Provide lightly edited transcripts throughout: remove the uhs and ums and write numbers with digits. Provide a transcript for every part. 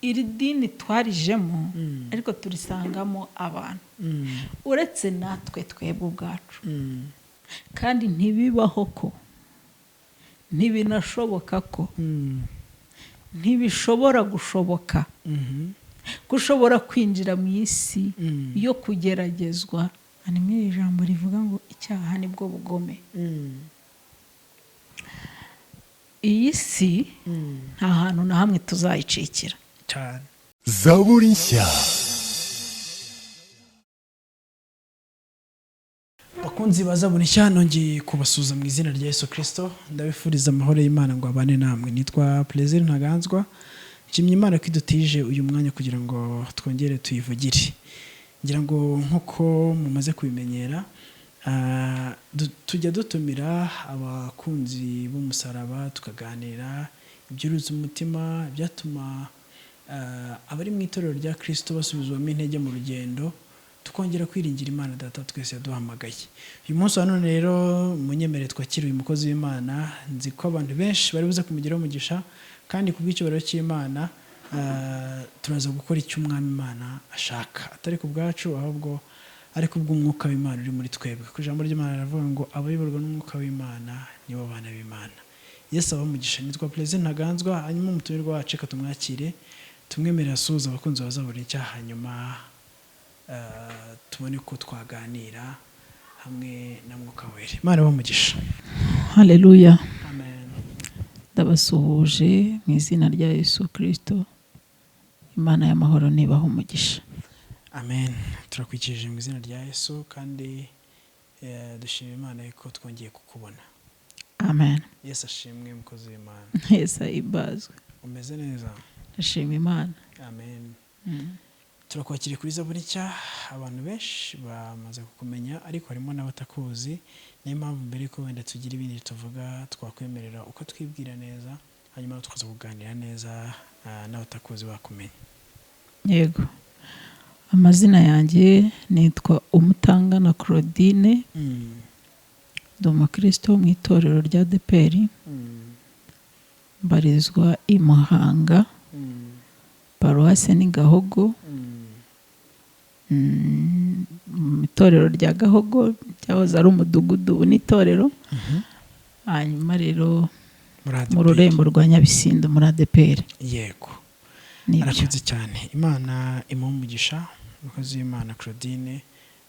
iri dini twarijemo ariko turisangamo abantu uretse natwe twebwe ubwacu kandi ntibibaho ko ntibinashoboka ko ntibishobora gushoboka gushobora kwinjira mu isi yo kugeragezwa. Hanyuma iri jambo rivuga ngo icyaha nibwo bugome. Iyi si nta hantu na hamwe tuzayicikira cyane. Zaburi nshya. Bakunzi ba Zaburi nshya, nongeye kubasuza mu izina rya Yesu Kristo. Ndabifuriza amahoro y'Imana ngo abane namwe. Nitwa Plaisir Ntaganzwa. Nshimye Imana ko idutije uyu mwanya kugira ngo twongere tuyivugire. Ngira ngo nkuko mumaze kubimenyera, tujya dutumira abakunzi b'umusaraba tukaganira ibyuruza umutima byatuma abari mu itorero rya Kristo basubizwamo intege mu rugendo, tukongera kwiringira Imana Data twese yaduhamagaye. Uyu munsi wa none rero munyemere twakira uyu mukozi w'Imana. Nzi ko abantu benshi bari buze kumugiraho umugisha, kandi kubw'icyubahiro cy'Imana turaza gukora icyo umwami Imana ashaka, atari ku bwacu ahubwo ariko ubw'umwuka w'Imana uri muri twebwe. Ku ijambo ry'Imana riravuga ngo abayoborwa n'umwuka w'Imana nibo bana b'Imana. Yesu abamugisha. Nitwa Plaisir Ntaganzwa. Hanyuma umutumirwa wacu reka tumwakire, tumwemerera asuhuza abakunzi ba Zaburi nshya, hanyuma tubone ko twaganira hamwe na mwuka wera. Imana abamugisha. Haleluya. Amen. Ndabasuhuje mu izina rya Yesu Kristo. Imana y'amahoro nibaho umugisha. Amen. Turakwikirije mu izina rya Yesu, kandi dushima Imana ko twongeye kukubona. Amen. Yesu ashimwe mukozi w'Imana. Yesu ahibazwe. Umeze neza? Ndashima Imana. Amen. Turakwakiriye kuri Zaburi nshya. Abantu benshi bamaze kukumenya, ariko harimo n'abatakuzi. Niyo mpamvu mbere ko wenda tugira ibindi tuvuga, twakwemerera uko twibwira neza, hanyuma tukaza kuganira neza n'abatakuzi bakumenya. Yego. Amazina yanjye nitwa Umutangana Claudine. Ndi umukristo mu itorero rya ADEPR. Mbarizwa i Muhanga. Paruwase ni Gahogo. Itorero rya Gahogo cyahoze ari umudugudu, ubu ni itorero. Hanyuma rero mu rurembo rwa Nyabisindu muri ADEPR. Yego. Arakoze cyane. Imana imuha umukozi w'Imana Claudine.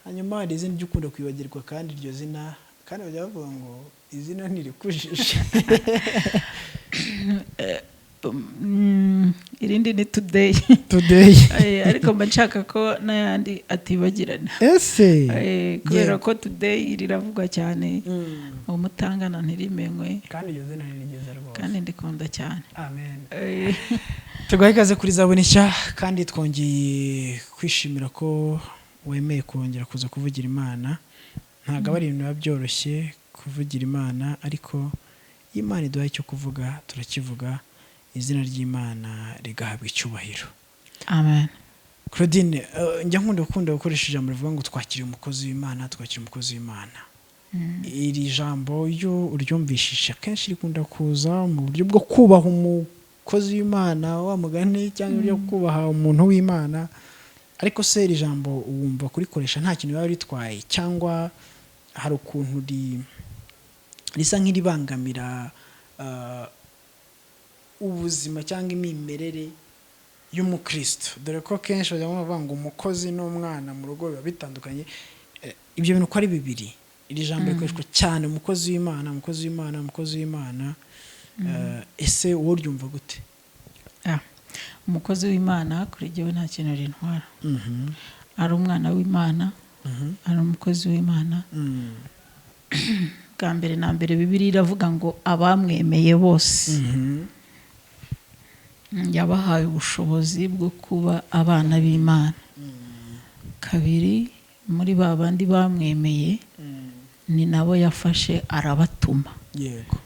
Hanyuma hari izina ry'ukunda kwibagirwa, kandi iryo zina kandi bajya bavuga ngo izina ntirikujije. Irindi ni Today. Today. Ariko mba nshaka ko n'ayandi atibagirana. Ese kubera ko Today riravugwa cyane. Umutangana ntirimenywe, kandi iryo zina nirigeze rwose, kandi ndikunda cyane. Amen. Tugaye ikaze kuri Zaburi nshya, kandi twongeye kwishimira ko wemeye kongera kuza kuvugira Imana. Ntabwo ari ibintu biba byoroshye kuvugira Imana, ariko Imana iduhaye icyo kuvuga turakivuga, izina ry'Imana rigahabwa icyubahiro. Amen. Claudine, njya nkunda gukoresha ijambo rivuga ngo twakiriye umukozi w'Imana, twakiriye umukozi w'Imana. Iri jambo iyo uryumvishisha kenshi rikunda kuza mu buryo bwo kubaha umukozi w'Imana, wa mugani, cyangwa uburyo bwo kubaha umuntu w'Imana. Ariko se iri jambo wumva kurikoresha nta kintu biba ritwaye, cyangwa hari ukuntu risa nk'iribangamira ubuzima cyangwa imimerere y'umukristo? Dore ko kenshi bajya bavuga ngo umukozi n'umwana mu rugo biba bitandukanye. Ibyo bintu uko ari bibiri, iri jambo rikoreshwa cyane, umukozi w'Imana, umukozi w'Imana, umukozi w'Imana. Ese wowe uryumva gute? Umukozi w'Imana kuri jyewe nta kintu rintwara. Ari umwana w'Imana, ari umukozi w'Imana. Bwa mbere na mbere Bibiliya iravuga ngo abamwemeye bose yabahaye ubushobozi bwo kuba abana b'Imana. Kabiri, muri ba bandi bamwemeye ni nabo yafashe arabatuma. Yego.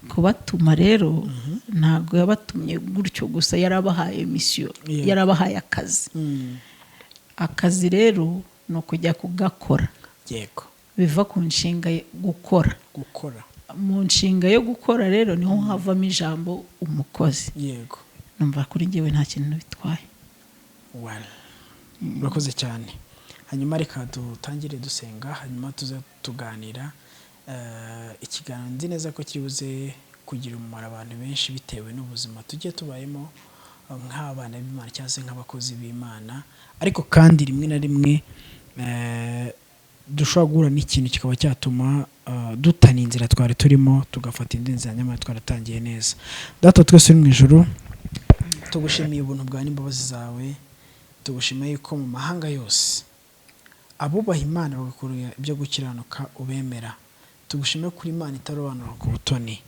Kubatuma rero ntabwo yabatumye gutyo gusa, yarabahaye misiyo, yarabahaye akazi. Akazi rero ni ukujya kugakora. Yego. Biva ku nshinga gukora. Gukora. Mu nshinga yo gukora rero niho havamo ijambo umukozi. Yego. numva kuri njyewe nta kintu bitwaye. Urakoze cyane. Hanyuma reka dutangire dusenga, hanyuma tuze tuganira ikiganiro nzi neza ko kibuze kugira umumaro abantu benshi bitewe n'ubuzima tugiye tubayemo nk'abana b'Imana cyangwa se nk'abakozi b'Imana, ariko kandi rimwe na rimwe dushobora guhura n'ikintu kikaba cyatuma dutana inzira twari turimo tugafata indi nzira nyamara twaratangiye neza. Data twese uri mu ijuru, tugushimiye ubuntu bwawe n'imbabazi zawe, tugushimiye yuko mu mahanga yose abubaha Imana bagakorera ibyo gukiranuka ubemera. Tugushimiye kuri Imana itarobanura ku butoni,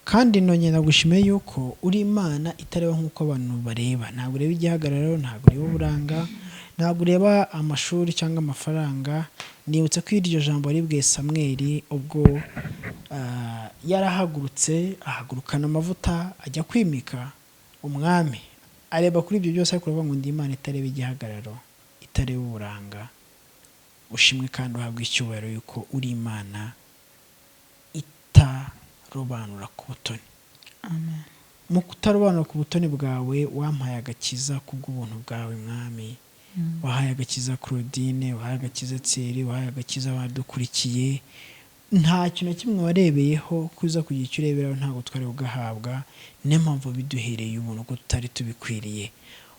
kandi none nagushimiye yuko uri Imana itareba nk'uko abantu bareba. Ntabwo ureba igihagararo, ntabwo ureba uburanga, ntabwo ureba amashuri cyangwa amafaranga. Nibutse ko iryo jambo ribwiye Samweli ubwo yarahagurutse ahagurukana amavuta ajya kwimika umwami, areba kuri ibyo byose ariko aravuga ngo ndi Imana itareba igihagararo, itareba uburanga. Ushimwe kandi uhabwe icyubahiro yuko uri Imana itarobanura ku butoni. Amen. Mu kutarobanura ku butoni bwawe wampaye agakiza kubw'ubuntu bwawe mwami. Wahaye agakiza Claudine, wahaye agakiza Thierry, wahaye agakiza abadukurikiye. Nta kintu na kimwe warebeyeho kuza kugira icyo ureberaho ntabwo twari ugahabwa, niyo mpamvu biduhereye ubuntu ko tutari tubikwiriye.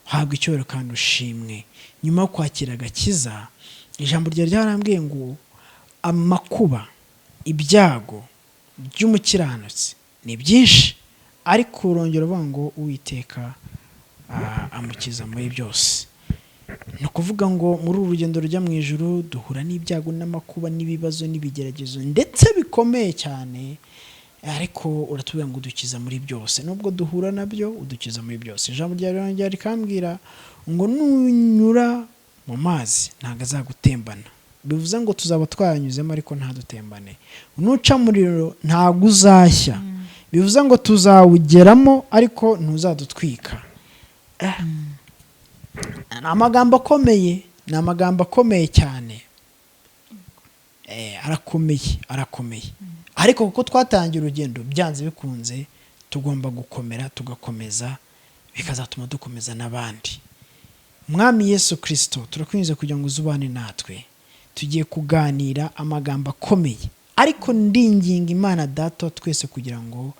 Uhabwe icyubahiro kandi ushimwe. Nyuma yo kwakira agakiza, ijambo ryawe ryarambwiye ngo amakuba, ibyago by'umukiranutsi ni byinshi, ariko urongera uvuga ngo Uwiteka amukiza muri byose. Ni ukuvuga ngo muri uru rugendo rujya mu ijuru duhura n'ibyago n'amakuba n'ibibazo n'ibigeragezo ndetse bikomeye cyane, ariko uratubwira ngo udukiza muri byose. Nubwo duhura nabyo udukiza muri byose. Ijambo ryawe rikambwira ngo nunyura mu mazi ntabwo azagutembana. Bivuze ngo tuzaba twayanyuzemo ariko ntadutembane. Nuca muriro ntabwo uzashya. Bivuze ngo tuzawugeramo ariko ntuzadutwika. Ni amagambo akomeye, ni amagambo akomeye cyane. Arakomeye. Ariko kuko twatangiye urugendo byanze bikunze tugomba gukomera, tugakomeza, bikazatuma dukomeza n'abandi. Mwami Yesu Kristo, turakwinjiza kugira ngo uzubane natwe. Tugiye kuganira amagambo akomeye, ariko ndinginga Imana Data twese kugira ngo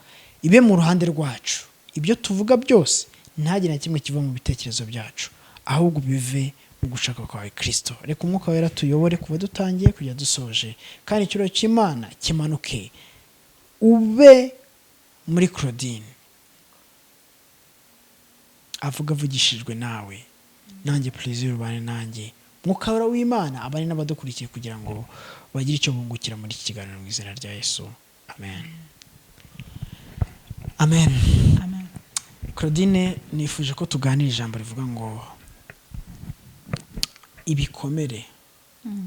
ibe mu ruhande rwacu. Ibyo tuvuga byose ntagire na kimwe kiva mu bitekerezo byacu, ahubwo bive mu gushaka kwawe Kristo. Reka Umwuka Wera tuyobore kuva dutangiye kujya dusoje, kandi icyubahiro cy'Imana kimanuke ube muri Claudine, avugishijwe nawe. Nanjye please urubane nanjye. Umwuka Wera w'Imana abane n'abadukurikiye kugira ngo bagire icyo bungukira muri iki kiganiro mu izina rya Yesu. Amen. Amen. Amen. Claudine, nifuje ko tuganira ijambo rivuga ngo ibikomere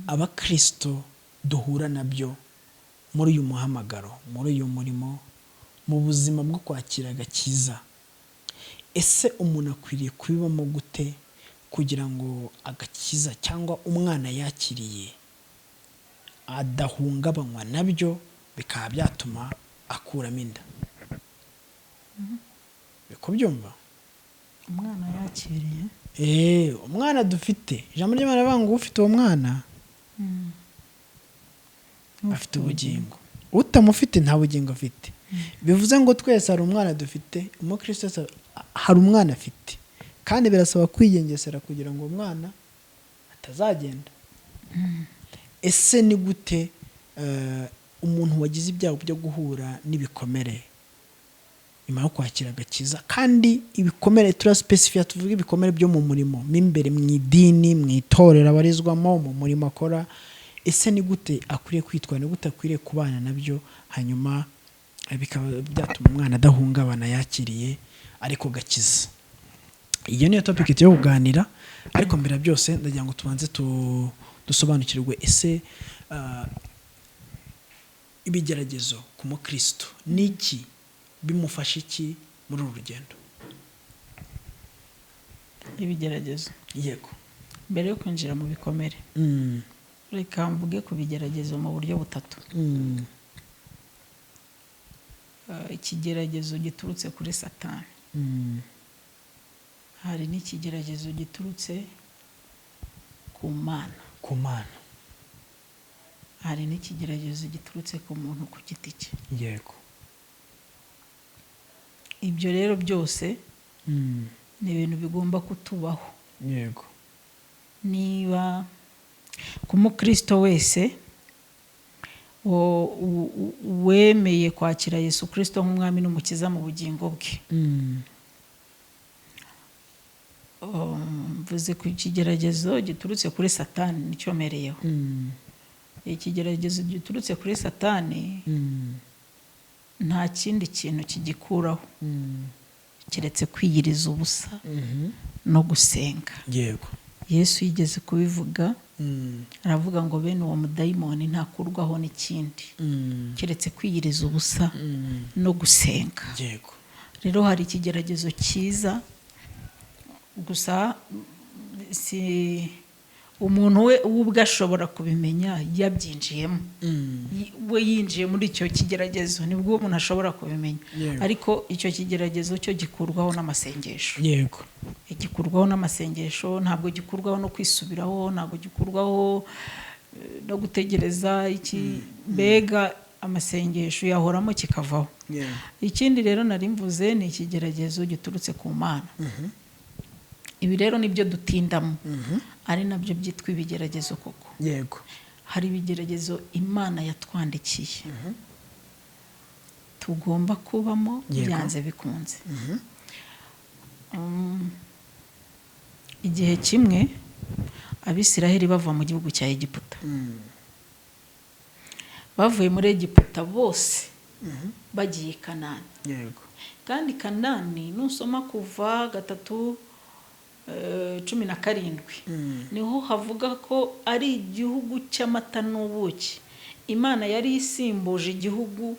abakristo duhura nabyo muri uyu muhamagaro, muri uyu murimo, mu buzima bwo kwakira agakiza. Ese umuntu akwiriye kubibamo gute kugira ngo agakiza cyangwa umwana yakiriye adahungabanywa nabyo bikaba byatuma akuramo inda? Biko byumva? Umwana yakiriye? Umwana dufite, ijambo ry'Imana rivuga ngo ufite uwo mwana afite ubugingo, utamufite nta bugingo afite. Bivuze ngo twese hari umwana dufite, umukristo hari umwana afite, kandi birasaba kwigengesera kugira ngo umwana atazagenda. Ese ni gute umuntu wagize ibyago byo guhura n'ibikomere nyuma yo kwakira agakiza? Kandi ibikomere turaspecifiya, tuvuga ibikomere byo mu murimo, mimbere mu idini, mu itorero abarizwamo, mu murimo akora. Ese ni gute akwiriye kwitwara, ni gute akwiriye kubana nabyo, hanyuma bikaba byatuma umwana adahungabana yakiriye ariko gakiza? Iyo niyo topic yo kuganira, ariko mbere byose ndagira ngo tubanze dusobanukirwe ese ibigeragezo ku mukristo niki, bimufasha iki muri uru rugendo? Ibigeragezo, yego. mbere yo kwinjira mu bikomere, reka mvuge ku bigeragezo mu buryo butatu. Ikigeragezo giturutse kuri Satani. hari n'ikigeragezo giturutse ku Mana. ku Mana. Hari n'ikigeragezo giturutse ku muntu ku giti cye. Yego. Ibyo rero byose ni ibintu bigomba kutubaho. Yego. Niba ku mukristo wese wemeye kwakira Yesu Kristo nk'umwami n'umukiza mu bugingo bwe, mvuze ku kigeragezo giturutse kuri Satani nicyo mereyeho. Ikigeragezo giturutse kuri Satani nta kindi kintu kigikuraho keretse kwiyiriza ubusa no gusenga. Yego. Yesu yigeze kubivuga, aravuga ngo bene uwo mudayimoni ntakurwaho n'ikindi keretse kwiyiriza ubusa no gusenga. Yego. Rero hari ikigeragezo cyiza, gusa si umuntu we ubwo ashobora kubimenya yabyinjiyemo. We yinjiye muri icyo kigeragezo nibwo umuntu ashobora kubimenya. Ariko icyo kigeragezo cyo gikurwaho n'amasengesho. Yego. Gikurwaho n'amasengesho, ntabwo gikurwaho no kwisubiraho, ntabwo gikurwaho no gutegereza iki. Mbega amasengesho yahoramo kikavaho. Ikindi rero nari mvuze ni ikigeragezo giturutse ku Mana. Ibi rero nibyo dutindamo, ari nabyo byitwa ibigeragezo koko. Yego. Hari ibigeragezo Imana yatwandikiye tugomba kubamo byanze bikunze. Igihe kimwe Abisiraheli bava mu gihugu cya Egiputa, bavuye muri Egiputa bose bagiye i Kanani. Yego. Kandi Kanani nusoma kuva 3:17 niho havuga ko ari igihugu cy'amata n'ubuki. Imana yari isimbuje igihugu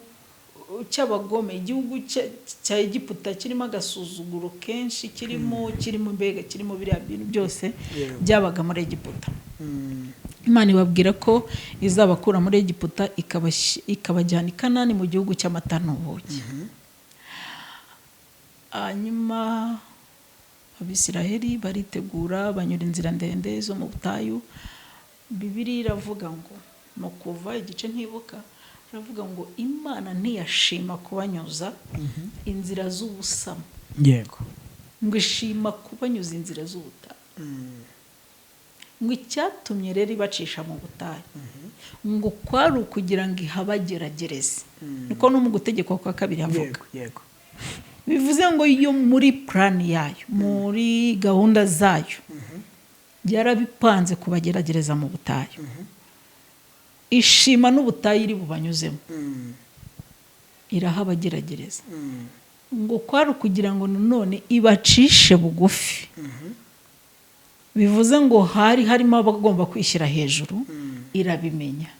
cy'abagome, igihugu cya Egiputa kirimo agasuzuguro kenshi, kirimo mbega kirimo biriya bintu byose byabaga muri Egiputa. Imana ibabwira ko izabakura muri Egiputa ikabajyana i Kanani mu gihugu cy'amata n'ubuki. Hanyuma Abisiraheli baritegura, banyura inzira ndende zo mu butayu. Bibiliya iravuga ngo no kuva igice ntibuka, iravuga ngo Imana ntiyashima kubanyuza inzira z'ubusamo. Yego. Ngo ishima kubanyuza inzira z'ubutayu. Ngo icyatumye rero ibacisha mu butayu ngo kwari ukugira ngo ihabageragereze. Niko no mu gutegekwa kwa kabiri havuga. Yego. Bivuze ngo iyo muri plan yayo, muri gahunda zayo, yarabipanze kubageragereza mu butayu. Ishima n'ubutayu iri bubanyuzemo, irahabageragereza. Ngo kwari kugira ngo none ibacishe bugufi. Bivuze ngo hari harimo abagomba kwishyira hejuru, irabimenya.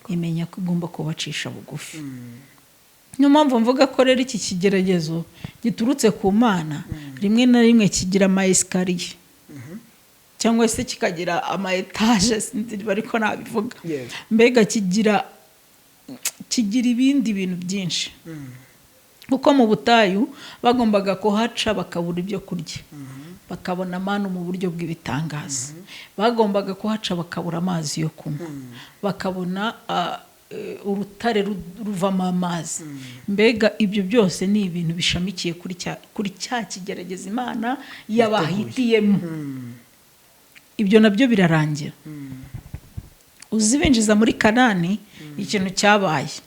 Imenya ko igomba kubacisha bugufi. Niyo mpamvu mvuga ko rero iki kigeragezo giturutse ku Mana rimwe na rimwe kigira ama esikariye cyangwa se kikagira ama etaje, ariko nabivuga. Mbega kigira ibindi bintu byinshi. Kuko mu butayu bagombaga kuhaca bakabura ibyo kurya, bakabona amanu mu buryo bw'ibitangaza. Bagombaga kuhaca bakabura amazi yo kunywa, bakabona urutare ruvamo amazi. Mbega ibyo byose ni ibintu bishamikiye kuri cya kigerageza Imana yabahitiyemo. Ibyo nabyo birarangira. Uzibinjiza muri Kanani ikintu cyabaye.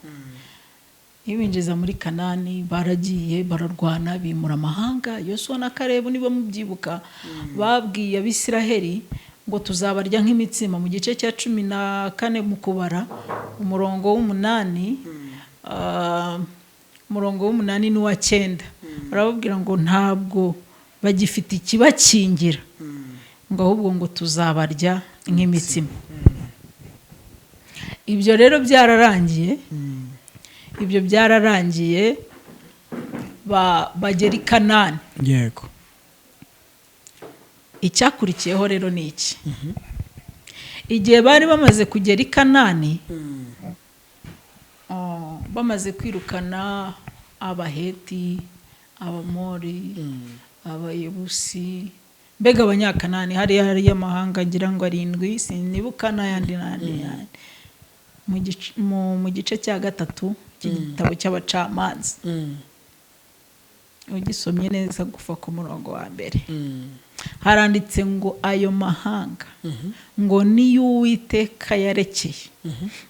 Ibinjiza muri Kanani baragiye bararwana, bimura amahanga. Yosuwa na Kalebu nibo mubyibuka babwiye Abisiraheli ngo tuzabarya nk'imitsima mu gice cya 14 mu kubara umurongo w'8 n'uwa 9. Barababwira ngo ntabwo bagifite ikibakingira, ngo ahubwo ngo tuzabarya nk'imitsima. Ibyo rero byararangiye. Ibyo byararangiye bagera i Kanani. Yego. Icyakurikiyeho rero ni iki? Igihe bari bamaze kugera i Kanani, bamaze kwirukana Abaheti, Abamori, Abayebusi, mbega abanyakanani hari amahanga ngira ngo 7 sinibuka n'ayandi mu gice cya 3 cy'igitabo cy'abacamanza ugisomye neza gufa ku murongo wa mbere haranditse ngo ayo mahanga ngo niyo Uwiteka yarekeye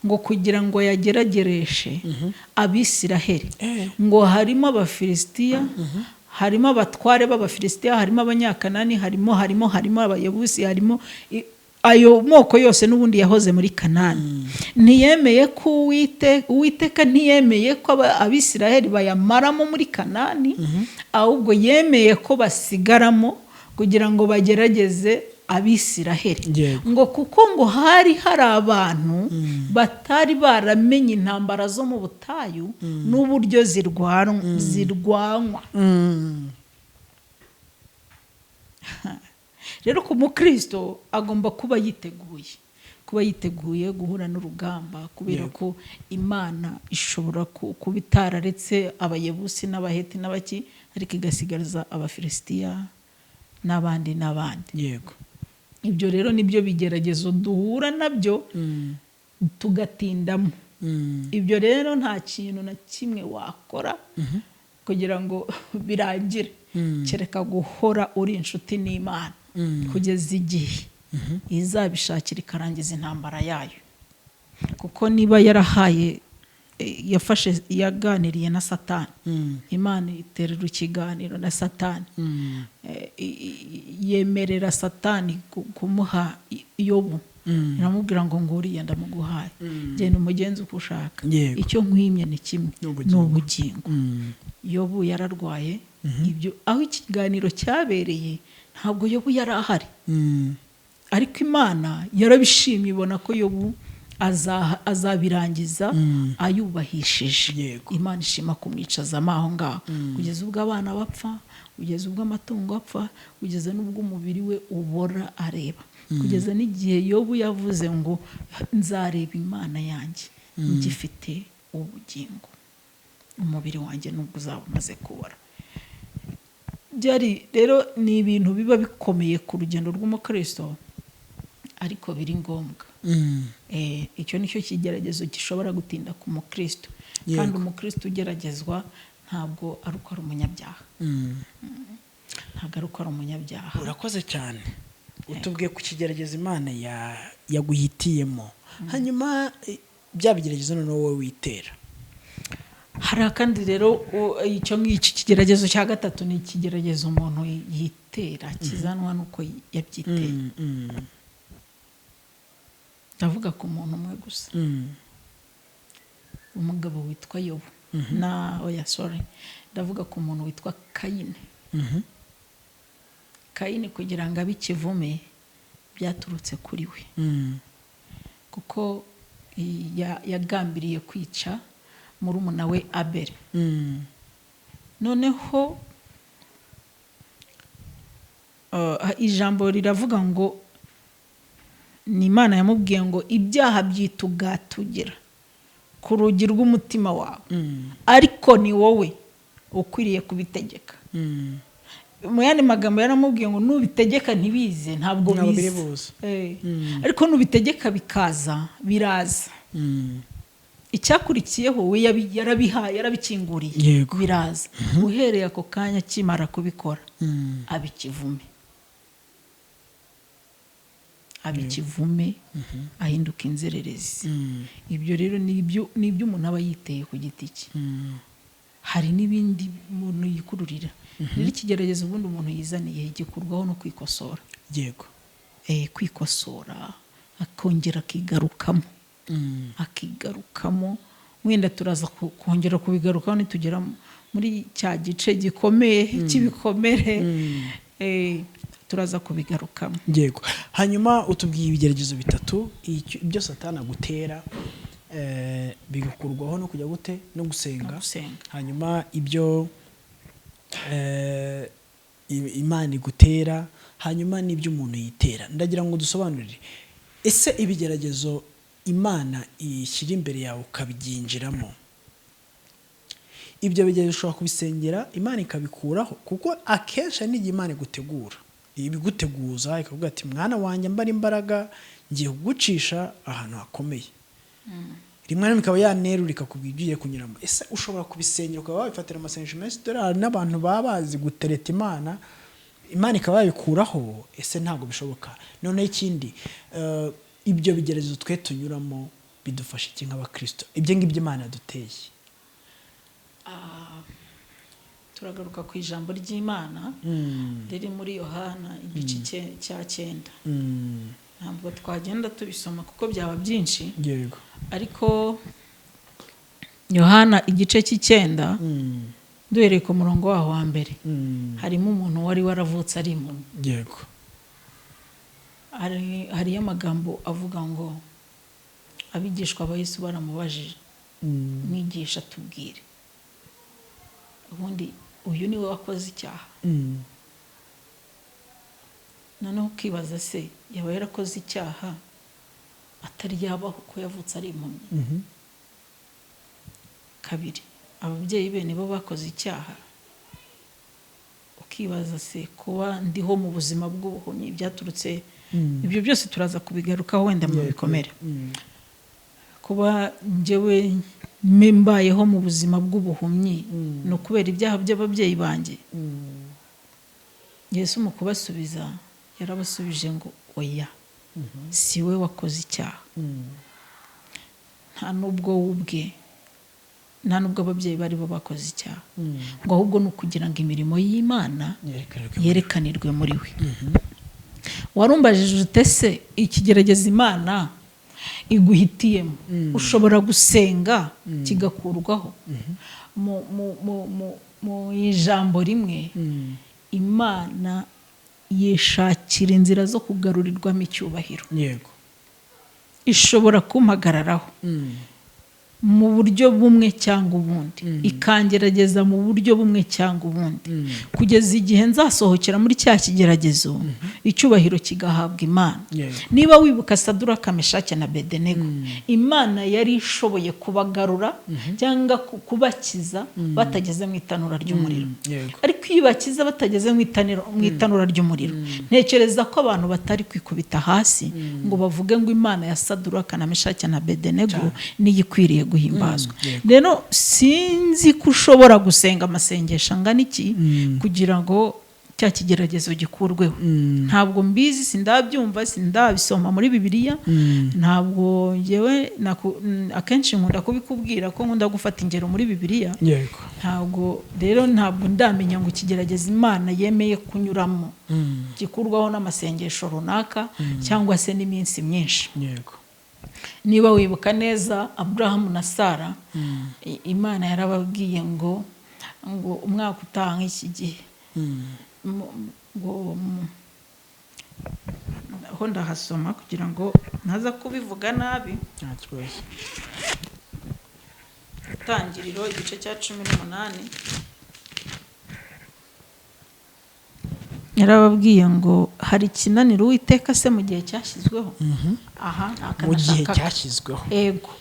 ngo kugira ngo yageragereshe Abisiraheli ngo harimo Abafilisitiya harimo abatware b'Abafilisitiya harimo abanyakanani harimo abayebusi harimo ayo moko yose n'ubundi yahoze muri Kanani. Ntiyemeye ko Uwiteka ntiyemeye ko Abisiraheli bayamaramo muri Kanani, ahubwo yemeye ko basigaramo kugira ngo bagerageze Abisiraheli. Ngo kuko ngo hari abantu batari baramenye intambara zo mu butayu n'uburyo zirwanwa. Rero ku mukristo agomba kuba yiteguye guhura n'urugamba, kubera ko Imana ishobora kuba itararetse Abayebusi n'Abaheti n'abaki, ariko igasigariza Abafilisitiya n'abandi. Yego. Ibyo rero nibyo bigeragezo duhura nabyo tugatindamo. Ibyo rero nta kintu na kimwe wakora kugira ngo birangire, kereka guhora uri inshuti n'Imana kugeza igihe izabishakira ikarangiza intambara yayo. Kuko niba yaganiriye na Satani, Imana iterera ikiganiro na Satani, yemerera Satani kumuha Yobu, iramubwira ngo nguriya ndamuguhaye, genda umugenzi uko ushaka, icyo nkwimye ni kimwe, ni ubugingo. Yobu yararwaye, ibyo aho ikiganiro cyabereye ntabwo Yobu yari ahari, ariko Imana yarabishimye, ibona ko Yobu azabirangiza ayubahishije. Imana ishima kumwicaza aho ngaho kugeza ubwo abana bapfa, kugeza ubwo amatungo apfa, kugeza n'ubwo umubiri we ubora areba, kugeza n'igihe Yobu yavuze ngo nzareba Imana yanjye ngifite ubugingo, umubiri wanjye nubwo uzaba umaze kubora. Rero ni ibintu biba bikomeye ku rugendo rw'umukristo, ariko biri ngombwa. Icyo nicyo kigeragezo gishobora gutinda ku mukristo, kandi umukristo ugeragezwa ntabwo ari uko ari umunyabyaha. Ntabwo ari uko ari umunyabyaha. Urakoze cyane, utubwiye ku kigeragezo Imana yaguhitiyemo. Hanyuma bya bigeragezo noneho wowe witera. Hari akandi rero, icyo ngiki kigeragezo cya gatatu ni ikigeragezo umuntu yitera, kizanwa nuko yabyiteye. Ndavuga ku muntu umwe gusa, umugabo witwa Yobu. Ndavuga ku muntu witwa Kayini. Kayini kugira ngo abe ikivume byaturutse kuri we, kuko yagambiriye kwica murumuna we Abeli. Noneho ijambo riravuga ngo ni Imana yamubwiye ngo ibyaha byitugatugira ku rugi rw'umutima wawe, ariko ni wowe ukwiriye kubitegeka. Mu yandi magambo yaramubwiye ngo nubitegeka ntibize, ntabwo bize, ariko nubitegeka bikaza biraza. Icyakurikiyeho we yarabihaye, yarabikinguriye, biraza. Uhereye ako kanya kimara kubikora abikivume, ahinduka inzererezi. Ibyo rero ni ibyo umuntu aba yiteye ku giti cye. Hari n'ibindi umuntu yikururira. Rero ikigeragezo ubundi umuntu yizaniye gikurwaho no kwikosora. Yego. Kwikosora, akongera akigarukamo. Wenda turaza kongera kubigarukaho nitugera muri cya gice gikomeye cy'ibikomere, turaza kubigarukamo. Yego. Hanyuma utubwiye ibigeragezo bitatu, ibyo Satani agutera bigakurwaho no kujya gute no gusenga. Hanyuma ibyo Imana igutera, hanyuma n'ibyo umuntu yitera. Ndagira ngo dusobanurire, ese ibigeragezo Imana ishyira imbere yawe ukabiginjiramo, ibyo bigeragezo ushobora kubisengera Imana ikabikuraho? Kuko akenshi n'igihe Imana igutegura ibiguteguza ikavuga ati mwana wanjye mbara imbaraga ngiye kugucisha ahantu hakomeye. rimwe na rimwe ikaba yanerura ikakubwira ibyo ugiye kunyuramo. Ese ushobora kubisengera ukaba wabifatira amasengesho menshi, dore hari n'abantu baba bazi gutereta Imana ikaba yabikuraho. Ese ntabwo bishoboka. Noneho ikindi, ibyo bigeragezo twe tunyuramo bidufasha iki nk'abakristo? Ibyo ngibyo Imana yaduteye. Turagaruka ku ijambo ry'Imana riri muri Yohana igice cya 9. Ntabwo twagenda tubisoma kuko byaba byinshi. Yego. Ariko Yohana igice cy'9 duhereye ku murongo waho wa mbere, harimo umuntu wari waravutse ari impumyi. Yego. Hariyo amagambo avuga ngo abigishwa ba Yesu baramubajije, mwigisha tubwire, ubundi uyu niwe wakoze icyaha? Noneho ukibaza, se yaba yarakoze icyaha atari yabaho ko yavutse ari impumyi? Kabiri, ababyeyi be nibo bakoze icyaha. Ukibaza, se kuba ndiho mu buzima bw'ubuhumyi byaturutse? Ibyo byose turaza kubigarukaho wenda mu bikomere. Kuba njyewe mbayeho mu buzima bw'ubuhumyi no kubera ibyaha by'ababyeyi banjye? Yesu mu kubasubiza yarabasubije ngo oya, si we wakoze icyaha. Nta nubwo ubwe, nta nubwo ababyeyi bari bo bakoze icyaha, ngo ahubwo ni ukugira ngo imirimo y'Imana yerekanirwe muri we. Warumbajije ute se ikigerageza Imana iguhitiyemo ushobora gusenga kigakurwaho? Mu ijambo rimwe, Imana yishakira inzira zo kugarurirwamo icyubahiro. Yego. Ishobora kumpagararaho mu buryo bumwe cyangwa ubundi, ikangerageza mu buryo bumwe cyangwa ubundi, kugeza igihe nzasohokera muri cya kigeragezo icyubahiro kigahabwa Imana. Niba wibuka Saduraka, Meshaki na Abedenego, Imana yari ishoboye kubagarura cyangwa kubakiza batageze mu itanura ry'umuriro. Ariko iyo bakiza batageze mu itanura ry'umuriro, ntekereza ko abantu batari kwikubita hasi ngo bavuge ngo Imana ya Saduraka na Meshaki na Abedenego niyo ikwiriye guhimbazwa. Rero sinzi ko ushobora gusenga amasengesho angana iki kugira ngo cya kigeragezo gikurweho. Ntabwo mbizi, sindabyumva, sindabisoma muri Bibiliya. Ntabwo yewe akenshi nkunda kubikubwira ko nkunda gufata ingero muri Bibiliya. Ntabwo ndamenya ngo ikigerageza Imana yemeye kunyuramo gikurwaho n'amasengesho runaka cyangwa se n'iminsi myinshi. Niba wibuka neza Aburahamu na Sara, Imana yarababwiye ngo umwaka utaha nk'iki gihe, aho ndahasoma kugira ngo ntaza kubivuga nabi. Itangiriro igice cya 18, yarababwiye ngo hari ikinaniro Uwiteka se mu gihe cyashyizweho. Mu gihe cyashyizweho. Ego.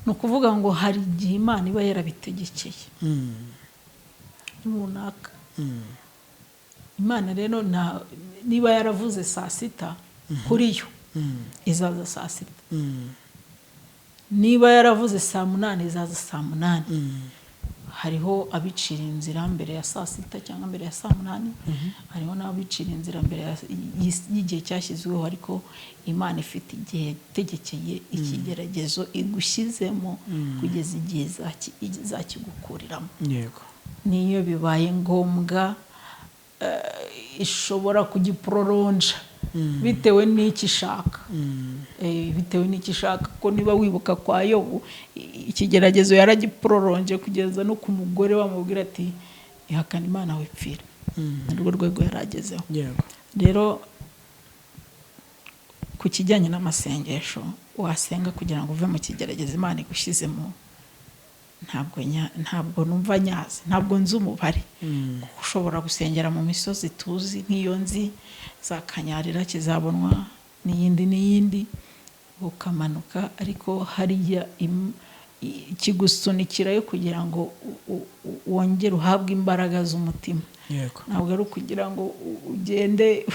Ni ukuvuga ngo hari igihe Imana iba yarabitegekeye runaka. Imana rero niba yaravuze 6:00 kuri yo, izaza 6:00. Niba yaravuze 8:00, izaza 8:00. Hariho abicira inzira mbere ya 6:00 cyangwa mbere ya 8:00. Hariho n'abicira inzira mbere y'igihe cyashyizweho, ariko Imana ifite igihe tegekeye ikigeragezo igushyizemo kugeza igihe izakigukuriramo. Yego. Niyo bibaye ngombwa ishobora kugiprolonja bitewe n'iki ishaka. Bitewe n'iki ishaka, ko niba wibuka kwa Yobu, ikigeragezo yaragiprolonje kugeza no ku mugore bamubwira ati ihakana Imana wipfira. Nirwo rwego yaragezeho. Rero ku kijyanye n'amasengesho, wasenga kugira ngo uve mu kigerageza Imana igushyizemo, ntabwo numva nyazi, ntabwo nzi umubare. Ushobora gusengera mu misozi tuzi nk'iyo nzi za Kanyarira, Kizabonwa n'iyindi ukamanuka, ariko hariya kigusunikirayo kugira ngo wongere uhabwe imbaraga z'umutima. yego ntabwo ari ukugira ngo ugende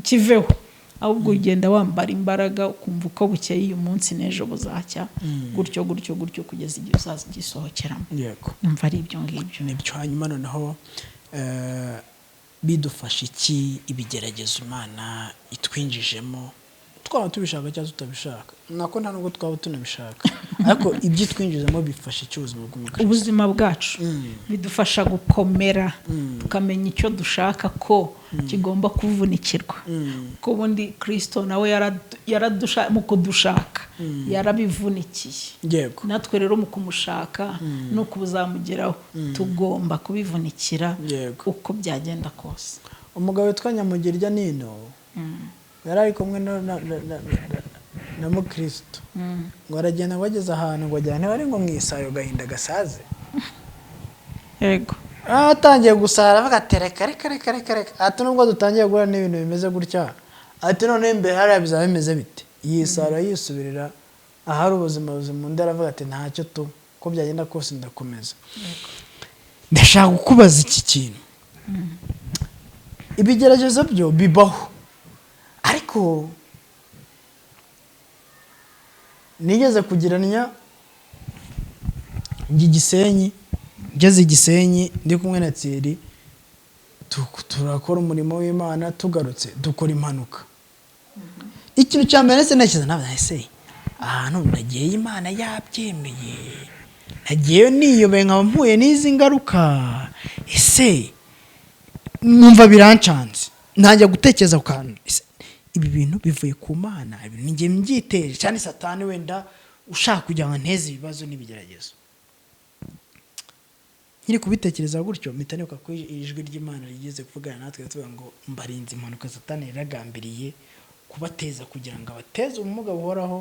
kiveho, ahubwo ugenda wambara imbaraga ukumva uko bukeye uyu munsi n'ejo buzacya, gutyo gutyo gutyo kugeza igihe uzaza ugisohokeramo. yego numva ari ibyo ngibyo. nibyo. hanyuma noneho bidufasha iki ibigeragezo Imana itwinjijemo, twaba tubishaka cyangwa tutabishaka? nako nta nubwo twaba tunabishaka, ariko ibyo twinjizamo bifasha iki ubuzima bwacu? bidufasha gukomera, tukamenya icyo dushaka ko kigomba kuvunikirwa, kuko ubundi Kristo nawe mu kudushaka yarabivunikiye. yego natwe rero mu kumushaka no kubuzamugeraho tugomba kubivunikira uko byagenda kose. umugabo witwa Nyamugirya Nino yari ari kumwe na mukristo, ngo aragenda bageze ahantu ngo ajyane bari ngo mwisayo gahinda gasaze. yego atangiye gusara avuga ati reka reka reka reka reka, ati nubwo dutangiye guhura n'ibintu bimeze gutya, ati none imbere hariya bizaba bimeze bite? yisara yisubirira ahari ubuzima buzima, undi aravuga ati ntacyo tu ko byagenda kose ndakomeza. ndashaka kukubaza iki kintu, ibigeragezo byo bibaho, ariko nigeze kugiranya Gisenyi, ngeze Gisenyi ndi kumwe na Thierry, turakora umurimo w'Imana, tugarutse dukora impanuka. ikintu cya mbere nese nakiza nabase ahantu nagiye Imana yabyemeye, nagiye niyobeye nkaba mpuye n'izi ngaruka, ese numva birancanze, ntajya gutekereza ku kantu, ibi bintu bivuye ku Mana, ninjye mbyiteje cyane Satani wenda ushaka kugira ngo nteze ibibazo n'ibigeragezo. nkiri kubitekereza gutyo mpita nibuka ko ijwi ry'Imana rigeze kuvugana natwe tuvuga ngo mbarinze impanuka Satani yaragambiriye kubateza kugira ngo abateze ubumuga buhoraho,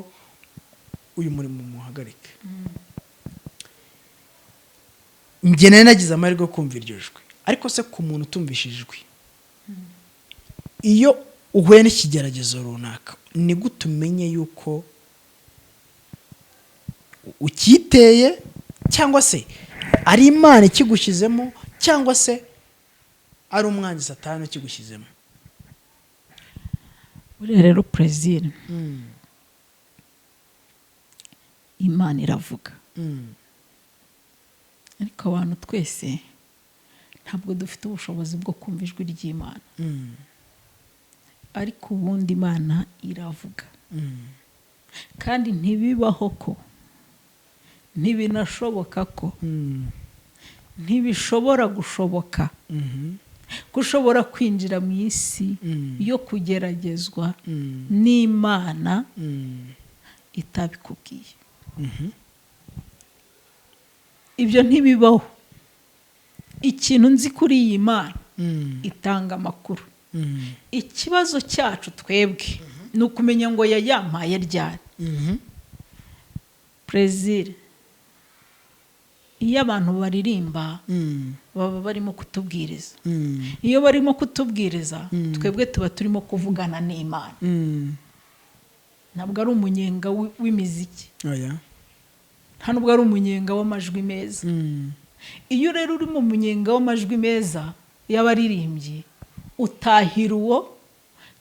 uyu murimo muhagarike. njye nari nagize amahirwe yo kumva iryo jwi, ariko se ku muntu utumvishije ijwi, iyo uhuye n'ikigeragezo runaka ni gute umenye yuko ukiteye, cyangwa se ari Imana ikigushyizemo, cyangwa se ari umwanzi Satani ukigushyizemo? buriya rero Plaisir, Imana iravuga, ariko abantu twese ntabwo dufite ubushobozi bwo kumva ijwi ry'Imana. ariko ubundi Imana iravuga, kandi ntibibaho ko, ntibinashoboka ko, ntibishobora gushoboka ko ushobora kwinjira mu isi yo kugeragezwa n'Imana itabikubwiye. ibyo ntibibaho. ikintu nzi kuri iyi Mana, itanga amakuru. ikibazo cyacu twebwe ni ukumenya ngo yayampaye ryari. Plaisir, iyo abantu baririmba baba barimo kutubwiriza, iyo barimo kutubwiriza twebwe tuba turimo kuvugana n'Imana. ntabwo ari umunyenga w'imiziki, nta nubwo ari umunyenga w'amajwi meza. iyo rero uri mu munyenga w'amajwi meza y'abaririmbyi, utahira uwo,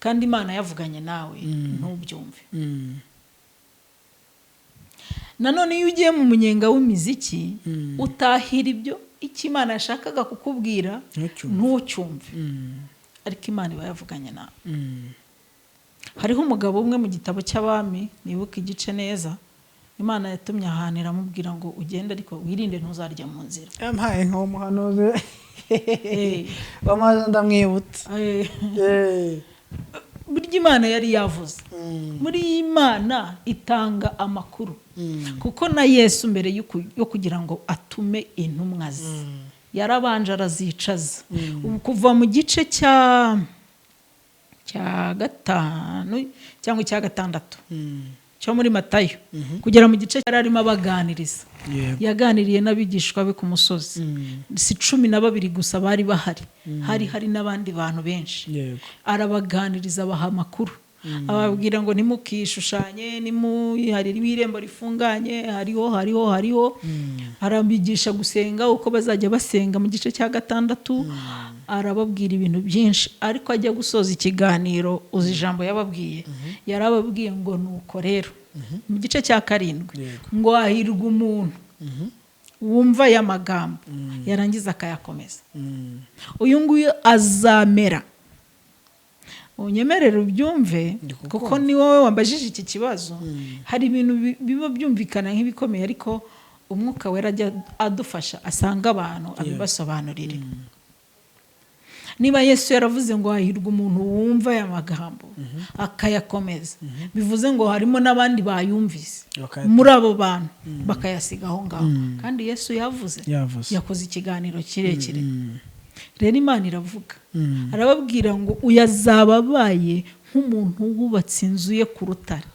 kandi Imana yavuganye nawe ntubyumve. nanone iyo ugiye mu munyenga w'imiziki, utahira ibyo icyo Imana yashakaga kukubwira ntucyumve, ariko Imana iba yavuganye nawe. hariho umugabo umwe mu gitabo cy'Abami, nibuka igice neza, Imana yatumye ahantu iramubwira ngo ugende, ariko wirinde ntuzarya mu nzira. yampaye nk'umuhanuzi wamaze ndamwibutsa. burya Imana yari yavuze. muri Imana itanga amakuru, kuko na Yesu mbere yo kugira ngo atume intumwa ze, yarabanje arazicaza. kuva mu gice cya gatanu cyangwa cya gatandatu cyo muri Matayo kugera mu gice cyari arimo abaganiriza. yaganiriye n'abigishwa be ku musozi, si 12 gusa bari bahari, hari n'abandi bantu benshi. arabaganiriza, abaha amakuru, ababwira ngo ntimukishushanye, hari irembo rifunganye, hariho arabigisha gusenga uko bazajya basenga mu gice cya 6. Arababwira ibintu byinshi, ariko ajya gusoza ikiganiro uzi ijambo yababwiye, yarababwiye ngo nuko rero mu gice cya 7 ngo hahirwa umuntu wumva aya magambo yarangiza akayakomeza. Uyu nguyu azamera, unyemerere ubyumve kuko ni wowe wambajije iki kibazo. Hari ibintu biba byumvikana nk'ibikomeye, ariko umwuka wera ajya adufasha asanga abantu abibasobanurire. Niba Yesu yaravuze ngo hahirwa umuntu wumva aya magambo akayakomeza, bivuze ngo harimo n'abandi bayumvise muri abo bantu bakayasiga aho ngaho. Kandi Yesu yakoze ikiganiro kirekire. Rero Imana iravuga, arababwira ngo uyazaba abaye nk'umuntu wubatse inzu ye ku rutare.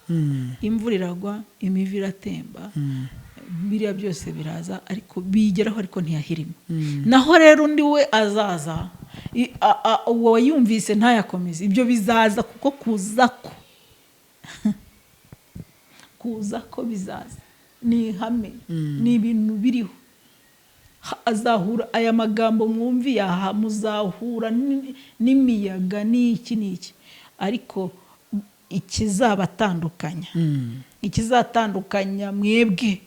Imvura iragwa, imivu iratemba, biriya byose biraza, ariko bigeraho ariko ntiyahirima. Naho rero undi we azaza, uwo wayumvise ntayakomeze, ibyo bizaza kuko kuza ko bizaza ni ihame, ni ibintu biriho. Azahura aya magambo mwumviye aha, muzahura n'imiyaga n'iki, ariko ikizatandukanya mwebwe,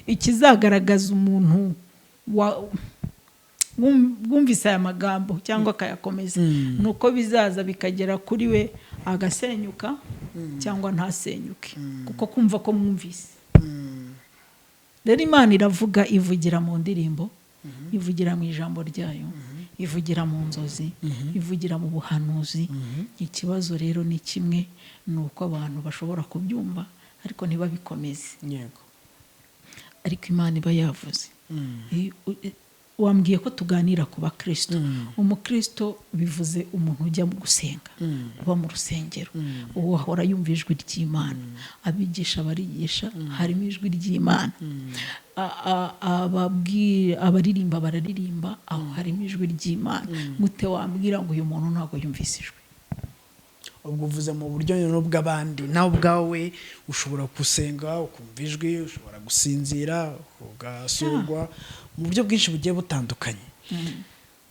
ikizagaragaza umuntu wumvise aya magambo cyangwa akayakomeza, nuko bizaza bikagera kuri we agasenyuka cyangwa ntasenyuke, kuko kumva ko mwumvise. Rero Imana iravuga, ivugira mu ndirimbo, ivugira mu ijambo ryayo, ivugira mu nzozi, ivugira mu buhanuzi. Ikibazo rero ni kimwe, ni uko abantu bashobora kubyumva ariko ntibabikomeze. Ariko Imana iba yavuze. Wambwiye ko tuganira ku bakristo. Umukristo bivuze umuntu ujya mu gusenga, uba mu rusengero, uwo ahora yumva ijwi ry'Imana, abigisha barigisha, harimo ijwi ry'Imana, abaririmba bararirimba, aho harimo ijwi ry'Imana. Gute wambwira ngo uyu muntu ntabwo yumvise ijwi? Ubwo uvuze mu buryo n'ubw'abandi, nawe ubwawe ushobora gusenga ukumva ijwi, ushobora gusinzira ugasurwa mu buryo bwinshi bugiye butandukanye.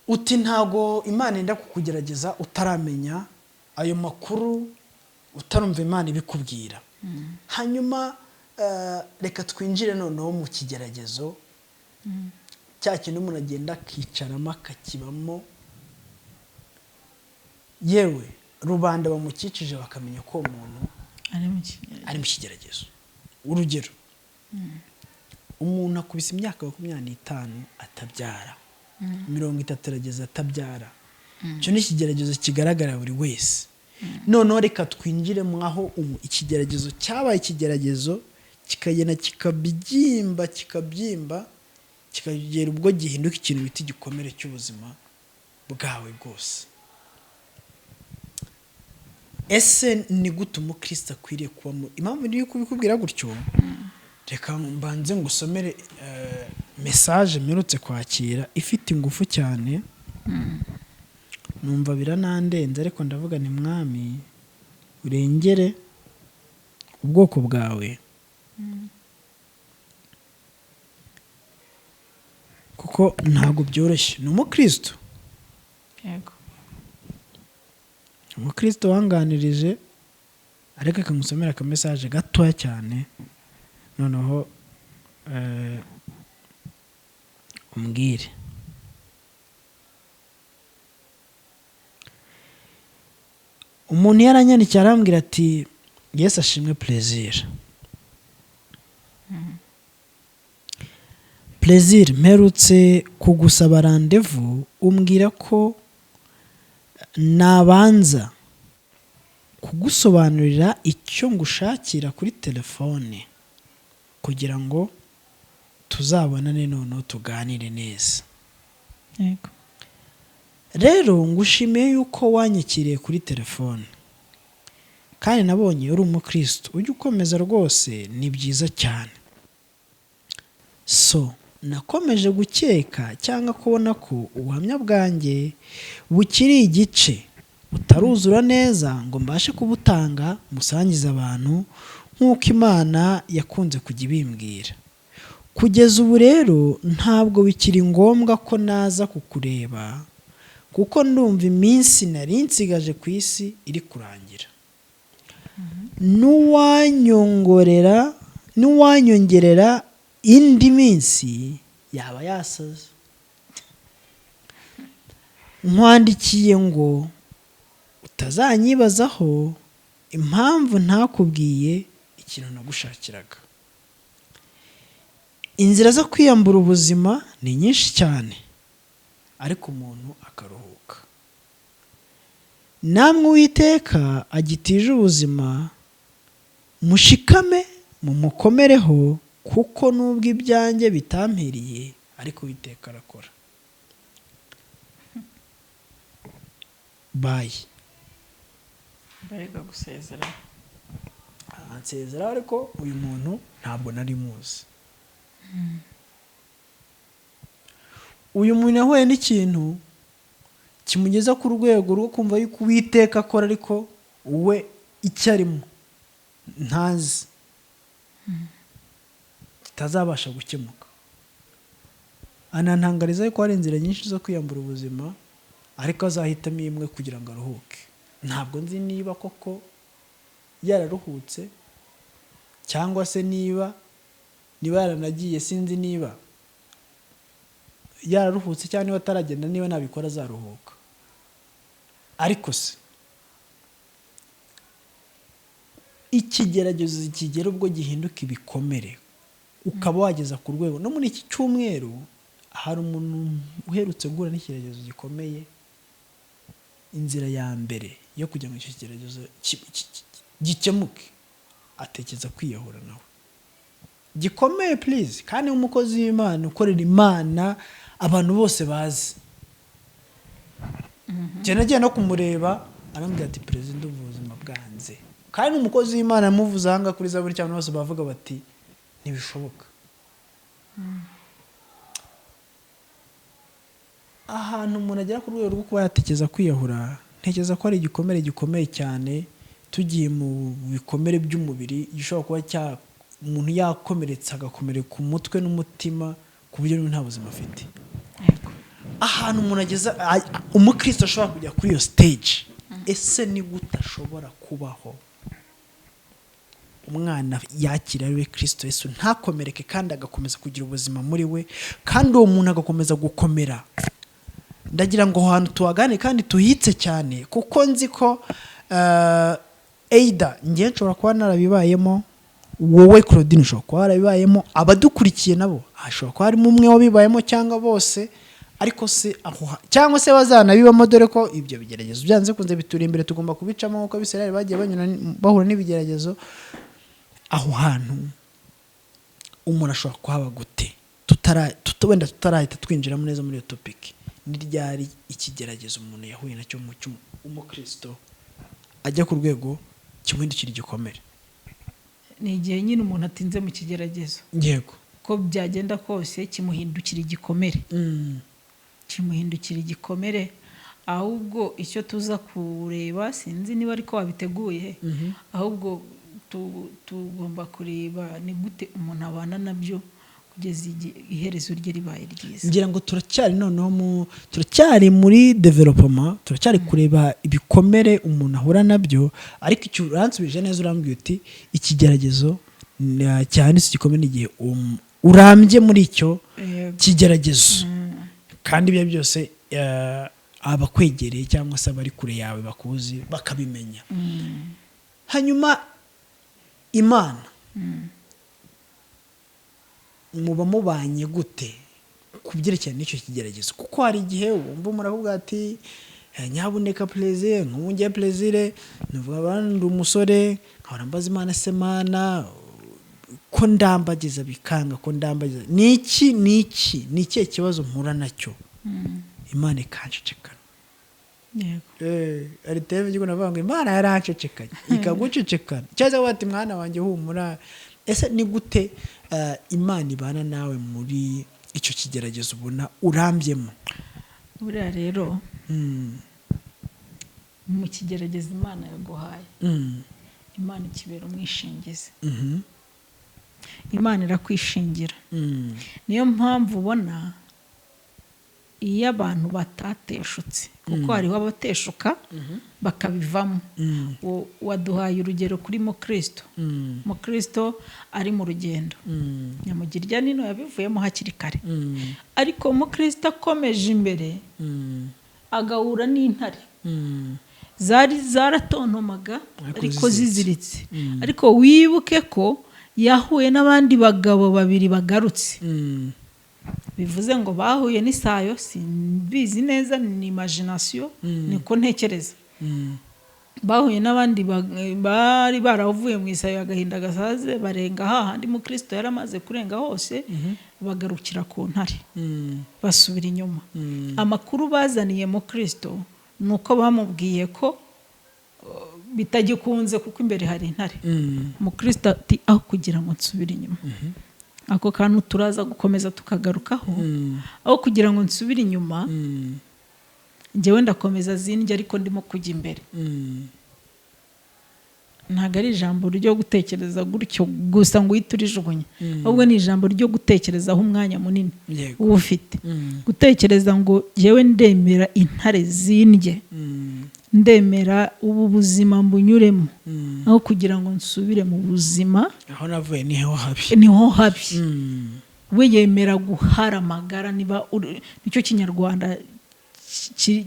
Uti ntago Imana yenda kukugerageza utaramenya ayo makuru, utarumva Imana ibikubwira. Hanyuma reka twinjire noneho mu kigeragezo cya kintu umuntu agenda akicaramo akakibamo, yewe rubanda bamukikije bakamenya ko umuntu ari mu kigeragezo. Urugero, umuntu akubise imyaka 25 atabyara, 30 arageza atabyara. Icyo ni ikigeragezo kigaragara buri wese. Noneho reka twinjire mu aho ikigeragezo cyabaye ikigeragezo, kikagenda kikabyimba kikagera ubwo gihinduka ikintu bita igikomere cy'ubuzima bwawe bwose. Ese ni gute umukristo akwiriye kubamo? Impamvu niyo kubikubwira gutyo, reka mbanze ngusomere message mperutse kwakira ifite ingufu cyane. Numva biranandenze, ariko ndavuga ni Mwami urengere ubwoko bwawe, kuko ntabwo byoroshye. Ni umukristo, umukristo wanganirije, ariko akamusomera aka message gatoya cyane, noneho umbwire. Umuntu yaranyandikiye arambwira ati Yesu ashimwe Plaisir. Plaisir, mperutse kugusaba rendez-vous, umbwira ko nabanza kugusobanurira icyo ngushakira kuri telefone kugira ngo tuzabonane noneho tuganire neza. Rero ngushimiye yuko wanyakiriye kuri telefone, kandi nabonye uri umukristo, ujye ukomeza rwose, ni byiza cyane. So nakomeje gukeka cyangwa kubona ko ubuhamya bwanjye bukiri igice butaruzura neza ngo mbashe kubutanga musangize abantu nk'uko Imana yakunze kujya ibimbwira. Kugeza ubu rero ntabwo bikiri ngombwa ko naza kukureba kuko ndumva iminsi nari nsigaje ku isi iri kurangira. N'uwanyongerera indi minsi yaba yasaze. Nkwandikiye ngo utazanyibazaho impamvu ntakubwiye ikintu nagushakiraga. Inzira zo kwiyambura ubuzima ni nyinshi cyane, ariko umuntu akaruhuka. Namwe Uwiteka agitije ubuzima, mushikame mumukomereho, kuko nubwo ibyanjye bitampiriye ariko Uwiteka arakora. Bye. Mbega gusezera. Ansezera ariko uyu muntu ntabwo nari muzi. Uyu muntu yahuye n'ikintu kimugeza ku rwego rwo kumva yuko Uwiteka akora ariko we icyo arimo ntazi, kitazabasha gukemuka. Anantangariza yuko hari inzira nyinshi zo kwiyambura ubuzima, ariko azahitamo imwe kugira ngo aruhuke. Ntabwo nzi niba koko yararuhutse cyangwa se niba yaranagiye, sinzi niba yararuhutse cyangwa niba ataragenda, niba nabikora azaruhuka. Ariko se ikigeragezo kigera ubwo gihinduka ibikomere, ukaba wageza ku rwego. No muri iki cyumweru hari umuntu uherutse guhura n'ikigeragezo gikomeye. Inzira ya mbere yo kugira ngo icyo kigeragezo gikemuke, atekereza kwiyahura nawe. Gikomeye please, kandi umukozi w'Imana ukorera Imana abantu bose bazi. Nagiye no kumureba arambwira ati perezida ubuzima bwanze, kandi umukozi w'Imana yamuvuze ahanga kuri Zaburi cyane, bose bavuga bati ntibishoboka. Ahantu umuntu agera ku rwego rwo kuba yatekereza kwiyahura, ntekereza ko ari igikomere gikomeye cyane. Tugiye mu bikomere by'umubiri, gishobora kuba umuntu yakomeretse agakomereka ku mutwe n'umutima ku buryo nta buzima afite. Ahantu umuntu ageza, umukristo ashobora kujya kuri iyo stage, ese ni gute ashobora kubaho umwana yakira ari we Kristo Yesu ntakomereke kandi agakomeza kugira ubuzima muri we, kandi uwo muntu agakomeza gukomera? Ndagira ngo ahantu tuhagane kandi tuhitse cyane, kuko nzi ko Eida ngiye nshobora kuba narabibayemo, wowe Claudine ushobora kuba warabibayemo, abadukurikiye nabo hashobora kuba harimo umwe wabibayemo cyangwa bose. Ariko se aho cyangwa se bazanabibamo, dore ko ibyo bigeragezo byanze kunze bituri imbere, tugomba kubicamo nk'uko Abisirayeli bagiye bahura n'ibigeragezo. Aho hantu umuntu ashobora kuhaba gute? Wenda tutarahita twinjiramo neza muri iyo topic. Ni ryari ikigeragezo umuntu yahuye nacyo mu umukristo ajya ku rwego kimuhindukira igikomere? Ni igihe nyine umuntu atinze mu kigeragezo. Yego. Ko byagenda kose kimuhindukira igikomere. Kimuhindukira igikomere. Ahubwo icyo tuza kureba, sinzi niba ariko wabiteguye, ahubwo tugomba kureba ni gute umuntu abana nabyo kugeza iherezo rye ribaye ryiza. Ngira ngo turacyari muri development, turacyari kureba ibikomere umuntu ahura nabyo, ariko icyo uransubije neza, urambwiye uti ikigeragezo cyane si gikomeye igihe urambye muri icyo kigeragezo. Kandi ibyo byose abakwegereye cyangwa se abari kure yawe bakuzi bakabimenya. Hanyuma Imana muba mubanye gute ku byerekeranye n'icyo kigeragezo? Kuko hari igihe wumva muravuga ati nyabuneka plaisir, nkungiye plaisir, nuvuga abandi umusore nkahora mbaza Imana, se Mana ko ndambagiza bikanga, ko ndambagiza ni iki kibazo mpura nacyo? Imana ikancecekana. Ari teve giko navuga ngo Imana yarancecekanye, ikagucecekana. Cyaza wati mwana wanjye humura. Ese ni gute Imana ibana nawe muri icyo kigeragezo ubona urambyemo? Buriya rero mu kigerageza Imana yaguhaye Imana ikibera umwishingizi Imana irakwishingira niyo mpamvu ubona iyo abantu batateshutse kuko hariho abateshuka bakabivamo waduhaye urugero kuri Mukristo ari mu rugendo Nyamugirya nino yabivuyemo hakiri kare ariko Mukristo akomeje imbere agahura n'intare zaratontomaga ariko ziziritse ariko wibuke ko yahuye n'abandi bagabo babiri bagarutse bivuze ngo bahuye n'isayo simbizi neza ni imagination niko ntekereza bahuye n'abandi bari baravuye mu isayo agahinda gasaze barenga hahandi Mukristo yaramaze kurenga hose bagarukira ku ntare basubira inyuma amakuru bazaniye Mukristo nuko bamubwiye ko bitagikunze kuko imbere hari intare Mukristo ati aho kugira ngo nsubire inyuma ako kantu turaza gukomeza tukagarukaho aho kugira ngo nsubire inyuma njyewe ndakomeza zindya ariko ndimo kujya imbere ntabwo ari ijambo ryo gutekereza gutyo gusa ngo uhite urijugunya ahubwo ni ijambo ryo gutekerezaho umwanya munini uba ufite gutekereza ngo njyewe ndemera intare zindye ndemera ubu buzima mbunyuremo aho kugira ngo nsubire mu buzima aho navuye niho habi we yemera guhara amagara niba nicyo kinyarwanda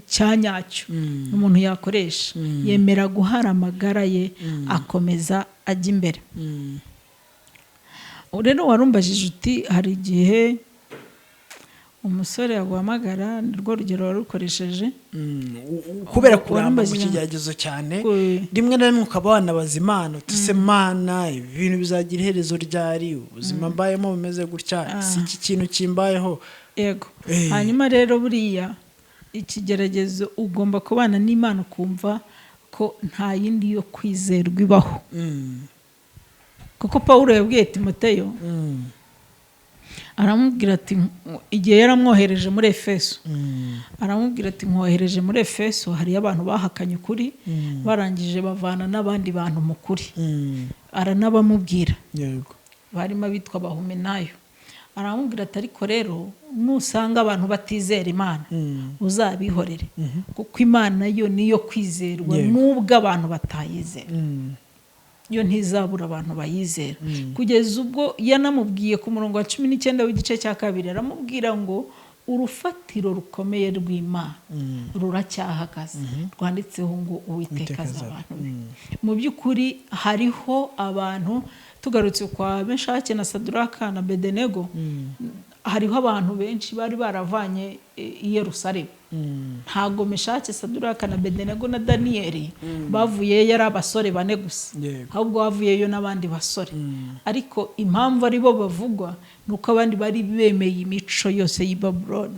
cyanyacyo umuntu yakoresha yemera guhara amagara ye akomeza ajya imbere rero warumbajije uti hari igihe umusore yaguhamagara nirwo rugero warukoresheje kubera kuramba mu kigeragezo cyane rimwe na rimwe ukaba wanabaza Imana utise Mana ibintu bizagira iherezo ryari ubuzima mbayemo bumeze gutya si iki kintu kimbayeho yego hanyuma rero buriya ikigeragezo ugomba kubana n'Imana ukumva ko nta yindi yo kwizerwa ibaho kuko Pawulo yabwiye Timoteyo aramubwira ati igihe yaramwohereje muri Efeso aramubwira ati nkohereje muri Efeso hari abantu bahakanye ukuri barangije bavana n'abandi bantu mu kuri aranabamubwira yego barimo bitwa Bahumenayo aramubwira ati ariko rero nusanga abantu batizera Imana uzabihorere kuko Imana yo niyo kwizerwa nubwo abantu batayizera yo ntizabura abantu bayizera kugeza ubwo yanamubwiye ku murongo wa 19 w'igice cya kabiri aramubwira ngo urufatiro rukomeye rw'Imana ruracyahagaze rwanditseho ngo Uwiteka abantu mu by'ukuri hariho abantu tugarutse kwa Meshake na Sadraka na Bedenego hariho abantu benshi bari baravanye i Yerusalemu ntago Meshake Sadraka na Bedenego na Danieli bavuye yari abasore bane gusa ahubwo bavuyeyo n'abandi basore ariko impamvu ari bo bavugwa nuko abandi bari bemeye imico yose y'i Babuloni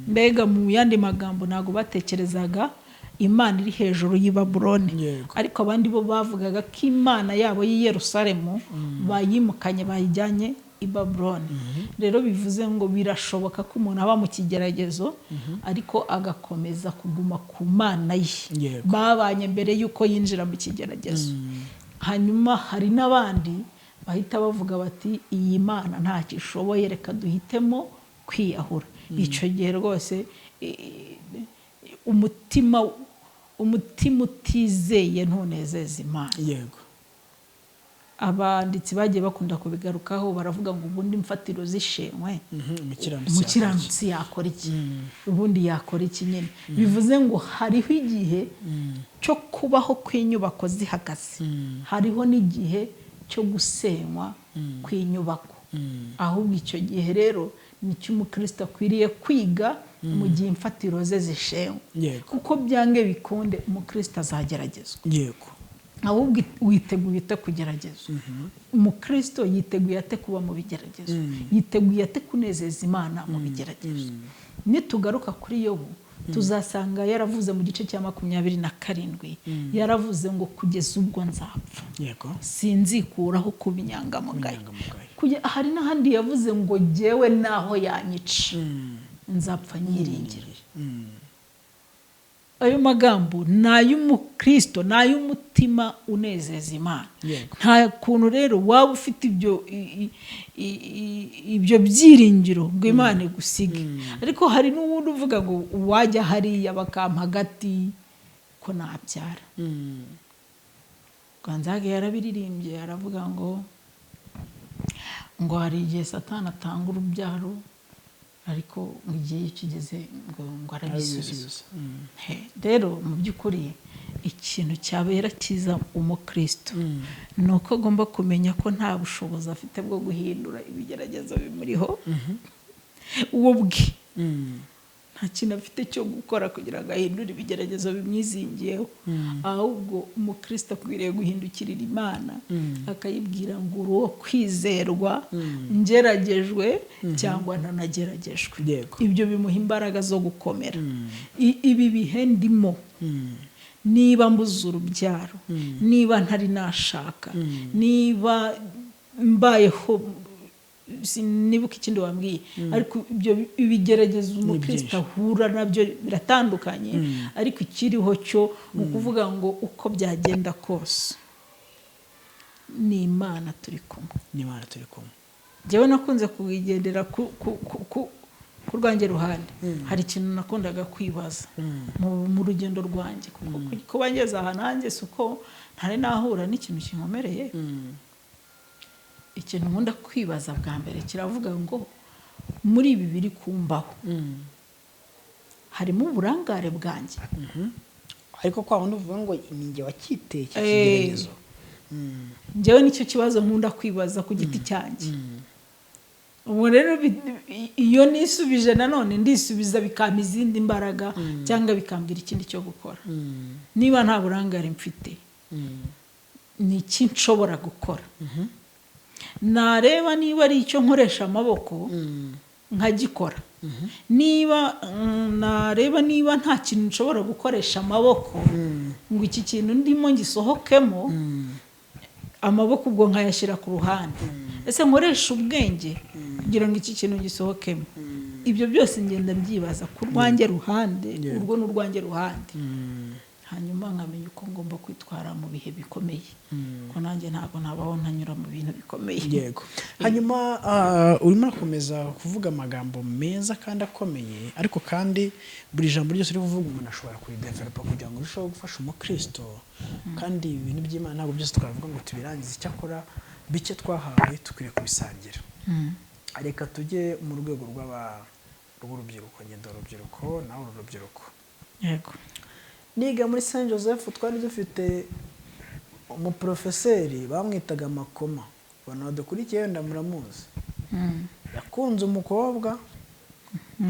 mbega mu yandi magambo ntago batekerezaga Imana iri hejuru y'i Babuloni ariko abandi bo bavugaga ko Imana yabo y'i Yerusalemu bayimukanye bayijyanye i Babuloni rero bivuze ngo birashoboka ko umuntu aba mu kigeragezo ariko agakomeza kuguma ku Mana ye babanye mbere yuko yinjira mu kigeragezo hanyuma hari n'abandi bahita bavuga bati iyi Mana nta kishoboye reka duhitemo kwiyahura icyo gihe rwose umutima utizeye ntunezeza Imana yego abanditsi bagiye bakunda kubigarukaho baravuga ngo ubundi mfatiro zishenywe umukiranutsi yakora iki ubundi yakora iki nyine bivuze ngo hariho igihe cyo kubaho kw'inyubako zihagaze hariho n'igihe cyo gusenywa kw'inyubako ahubwo icyo gihe rero nicyo umukristo akwiriye kwiga mu gihe imfatiro ze zishenywe kuko byange bikunde umukristo azageragezwa yego ahubwo witeguye ate kugerageza umukristo yiteguye ate kuba mu bigeragezo yiteguye ate kunezeza Imana mu bigeragezo nitugaruka kuri Yobu tuzasanga yaravuze mu gice cya 27 yaravuze ngo kugeza ubwo nzapfa yego sinzikuraho kuba inyangamugayo hari n'ahandi yavuze ngo jyewe naho yanyica nzapfa nyiringira ayo magambo ni ay'umukristo, ni ay'umutima unezeza Imana. Yego. Nta kuntu rero waba ufite ibyo byiringiro ngo Imana igusige. Ariko hari n'uwundi uvuga ngo wajya hariya bakampa agati ko nabyara. Gonzaga yarabiririmbye aravuga ngo hari igihe Satani atanga urubyaro ariko mu gihe kigeze ngo arabisubiza. Rero mu by'ukuri ikintu cyabera cyiza umukristo ni uko agomba kumenya ko nta bushobozi afite bwo guhindura ibigeragezo bimuriho uwo bwe. Nta kintu afite cyo gukora kugira ngo ahindure ibigeragezo bimwizingiyeho, ahubwo umukristo akwiriye guhindukirira Imana akayibwira ngo uri uwo kwizerwa, ngeragejwe cyangwa ntanageragejwe. Ibyo bimuha imbaraga zo gukomera. Ibi bihe ndimo, niba mbuze urubyaro, niba ntari nashaka, niba mbayeho nibuka ikindi wambwiye, ariko ibyo bigerageza umukristo ahura nabyo biratandukanye, ariko ikiriho cyo ni ukuvuga ngo uko byagenda kose ni Imana turi kumwe. Njyewe nakunze kugendera ku rwanjye ruhande. Hari ikintu nakundaga kwibaza mu rugendo rwanjye, kuba ngeze aha nanjye si uko ntari nahura n'ikintu kinkomereye. Ikintu nkunda kwibaza bwa mbere kiravuga ngo muri ibi biri kumbaho harimo uburangare bwanjye. Ariko kwa wundi uvuga ngo ninjye wakiteye iki kigeragezo. Njyewe nicyo kibazo nkunda kwibaza ku giti cyanjye. Ubu rero iyo nisubije nanone ndisubiza bikampa izindi mbaraga cyangwa bikambwira ikindi cyo gukora. Niba nta burangare mfite ni iki nshobora gukora? Nareba niba ari icyo nkoresha amaboko nkagikora. Nareba niba nta kintu nshobora gukoresha amaboko ngo iki kintu ndimo ngisohokemo, amaboko ubwo nkayashyira ku ruhande. Ese nkoresha ubwenge kugira ngo iki kintu gisohokemo. Ibyo byose ngenda mbyibaza ku rwanjye ruhande, urwo n'urwanjye ruhande. Hanyuma nkamenya uko ngomba kwitwara mu bihe bikomeye, ko nanjye ntabwo nabaho ntanyura mu bintu bikomeye. Yego. Hanyuma urimo urakomeza kuvuga amagambo meza kandi akomeye, ariko kandi buri jambo ryose uri kuvuga umuntu ashobora kuridevelopa kugira ngo urusheho gufasha umukristo. Kandi ibintu by'Imana ntabwo byose twavuga ngo tubirangize, icyakora bike twahawe tukwiriye kubisangira. Reka tujye mu rwego rw'urubyiruko, ngenda urubyiruko nawe urubyiruko. Yego. Niga muri Saint Joseph twari dufite umuprofeseri bamwitaga Makoma. Abantu badukurikiye wenda muramuzi. Yakunze umukobwa,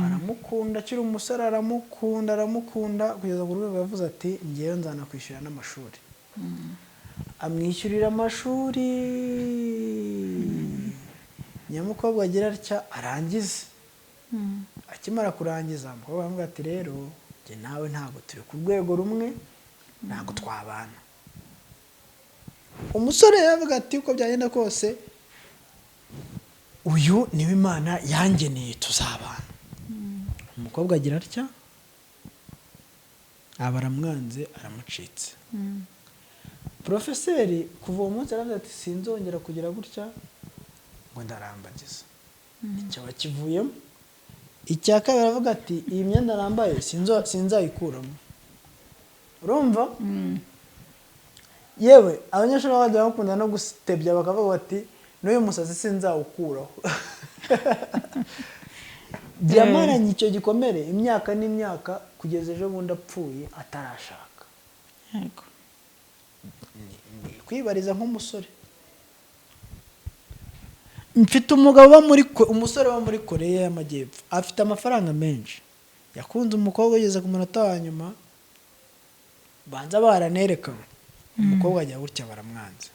aramukunda, akiri umusore aramukunda kugeza ku rwego yavuze ati ngewe nzanakwishyurira n'amashuri. Amwishyurira amashuri, nyamukobwa agira atya arangize. Akimara kurangiza umukobwa aramubwira ati rero njye nawe ntabwo turi ku rwego rumwe, ntabwo twabana. Umusore yavuga ati uko byagenda kose uyu niwe Imana yangeneye tuzabana. Umukobwa agira atya aba aramwanze, aramucitse. Profeseri kuva uwo munsi aravuga ati sinzongera kugira gutya ngo ndarambagiza. Icyo bakivuyemo. Icya kabiri aravuga ati iyi myenda nambaye sinzayikuramo. Urumva? Yewe abanyeshuri bajya bakunda no gutebya bakavuga bati n'uyu musazi sinzawukuraho. Byamaranye icyo gikomere imyaka n'imyaka kugeza ejo bundi apfuye atarashaka. Yego. Kwibariza nk'umusore. Mfite umugabo umusore wa muri Koreya y'Amajyepfo, afite amafaranga menshi. Yakunze umukobwa ugeze ku munota wa nyuma, banza baranerekana. Umukobwa ajya gutya baramwanze.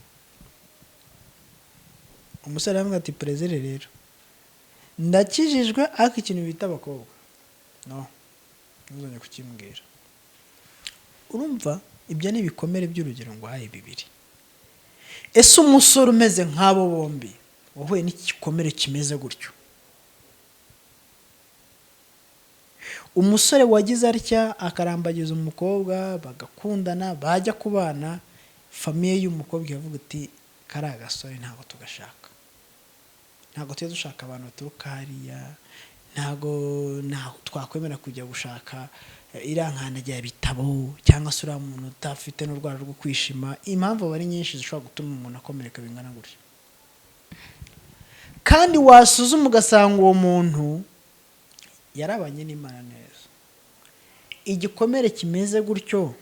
Umusore aravuga ati prezere rero ndakijijwe ariko ikintu bita abakobwa no ntuzongere kukimbwira. Urumva ibyo ni ibikomere by'urugero ngo haye bibiri. Ese umusore umeze nk'abo bombi wahuye n'igikomere kimeze gutyo, umusore wagize atya akarambagiza umukobwa bagakundana bajya kubana famiye y'umukobwa iravuga iti kariya gasore ntabwo tugashaka, ntabwo tujya dushaka abantu baturuka hariya, ntabwo twakwemera kujya gushaka iriya nkandagira bitabo cyangwa se uriya muntu udafite n'urwara rwo kwishima. Impamvu aba ari nyinshi zishobora gutuma umuntu akomereka bingana gutya, kandi wasuzuma ugasanga uwo muntu yarabanye n'Imana neza. Igikomere kimeze gutyo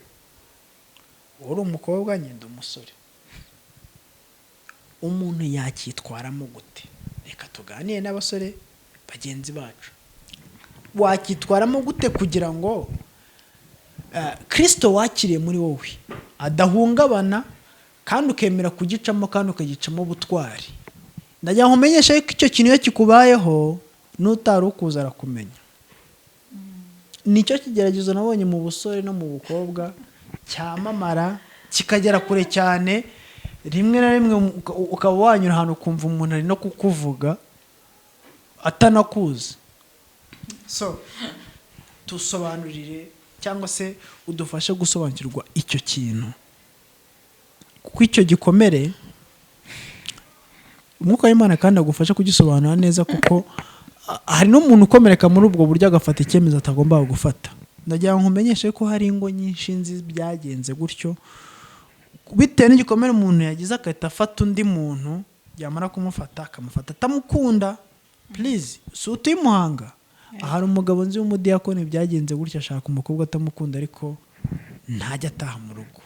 uri umukobwa nyenda umusore, umuntu yacyitwaramo gute? Reka tuganire n'abasore bagenzi bacu, wacyitwaramo gute kugira ngo Kristo wakiriye muri wowe adahungabana kandi ukemera kugicamo kandi ukagicamo ubutwari. Ndagira ngo umenyeshe ko icyo kintu iyo kikubayeho n'utari ukuza arakumenya. Nicyo kigeragezo nabonye mu busore no mu bukobwa cyamamara kikagera kure cyane, rimwe na rimwe ukaba wanyura ahantu ukumva umuntu ari no kukuvuga atanakuzi. So tusobanurire cyangwa se udufashe gusobanukirwa icyo kintu, kuko icyo gikomere Umwuka w'Imana kandi agufasha kugisobanura neza, kuko hari n'umuntu ukomereka muri ubwo buryo agafata icyemezo atagomba gufata. Ndagira ngo nkumenyeshe ko hari ingo nyinshi nzi byagenze gutyo, bitewe n'igikomere umuntu yagize agahita afata undi muntu, yamara kumufata akamufata atamukunda. Please, si utuye Muhanga, hari umugabo nzi w'umudiyakoni byagenze gutyo, ashaka umukobwa atamukunda ariko ntajya ataha mu rugo,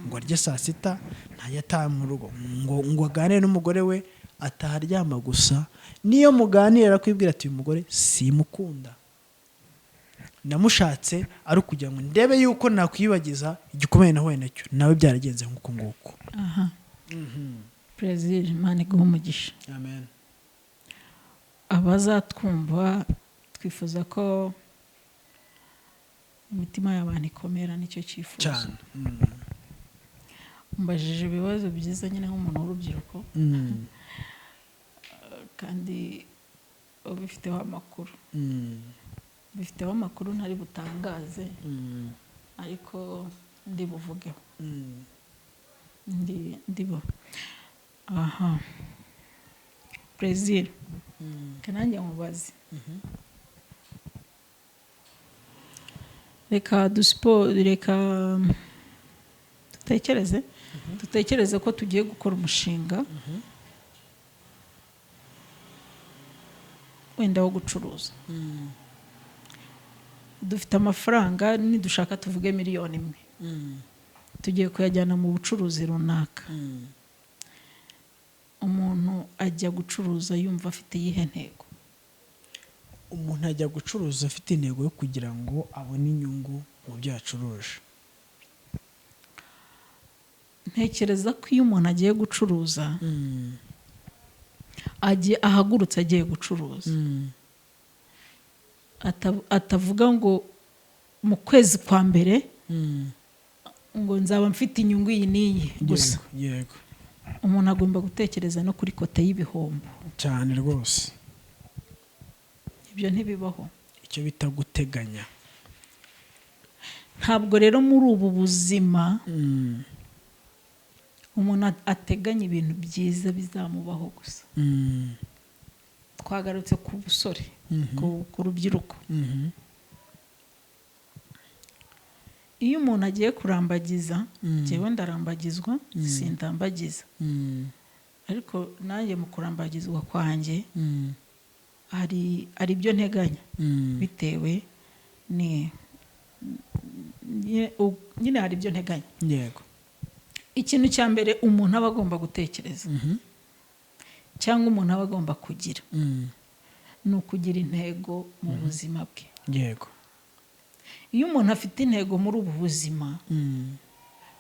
ngo arye saa sita ntajya ataha mu rugo, ngo aganire n'umugore we ataha aryama gusa. Niyo muganira arakwibwira ati uyu mugore simukunda, namushatse ari ukugira ngo ndebe yuko nakwibagiza igikomere nahuye nacyo. Nawe byaragenze nk'uko nguko. Aha. Prezil Imana iguhe umugisha. Amen. Abazatwumva twifuza ko imitima y'abantu ikomera, nicyo cyifuzo cyane. Mbajije ibibazo byiza nyine nk'umuntu w'urubyiruko, kandi ubifiteho amakuru, bifiteho amakuru ntari butangaze, ariko ndi buvugeho. Aha. Prezil, kananjye mubaze, reka dutekereze ko tugiye gukora umushinga wenda wo gucuruza. Dufite amafaranga, nidushaka tuvuge 1 miliyoni, tugiye kuyajyana mu bucuruzi runaka. Umuntu ajya gucuruza yumva afite iyihe ntego? Umuntu ajya gucuruza afite intego yo kugira ngo abone inyungu mu byo yacuruje. Ntekereza ko iyo umuntu agiye gucuruza, ahagurutse agiye gucuruza, atavuga ngo mu kwezi kwa mbere ngo nzaba mfite inyungu iyi n'iyi gusa. Yego. Umuntu agomba gutekereza no kuri kote y'ibihombo cyane rwose. Ibyo ntibibaho. Icyo bita guteganya. Ntabwo rero muri ubu buzima umuntu ateganya ibintu byiza bizamubaho gusa. Twagarutse ku busore, ku rubyiruko. Iyo umuntu agiye kurambagiza, njyewe ndarambagizwa, sindambagiza, ariko nanjye mu kurambagizwa kwanjye hari ibyo nteganya, bitewe nyine hari ibyo nteganya. Yego. Ikintu cya mbere umuntu aba agomba gutekereza, cyangwa umuntu aba agomba kugira, ni ukugira intego mu buzima bwe. Yego. Iyo umuntu afite intego muri ubu buzima,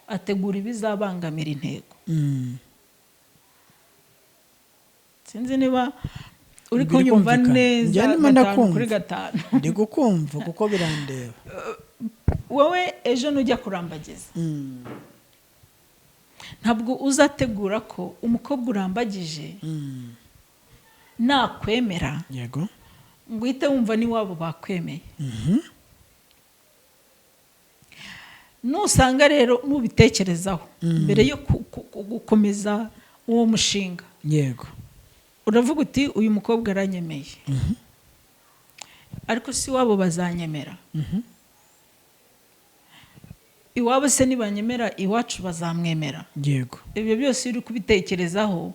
ategura ibizabangamira intego. Sinzi niba uri kunyumva neza. 5 Ndi gukumva kuko birandeba. Wowe ejo nujya kurambagiza, ntabwo uzategura ko umukobwa urambagije nakwemera, yego, ngo uhite wumva n'iwabo bakwemeye. Nusanga rero nubitekerezaho mbere yo gukomeza uwo mushinga, yego, uravuga uti uyu mukobwa aranyemeye, ariko si wabo bazanyemera. Iwabo se nibanyemera, iwacu bazamwemera. yego, Ibyo byose uri kubitekerezaho,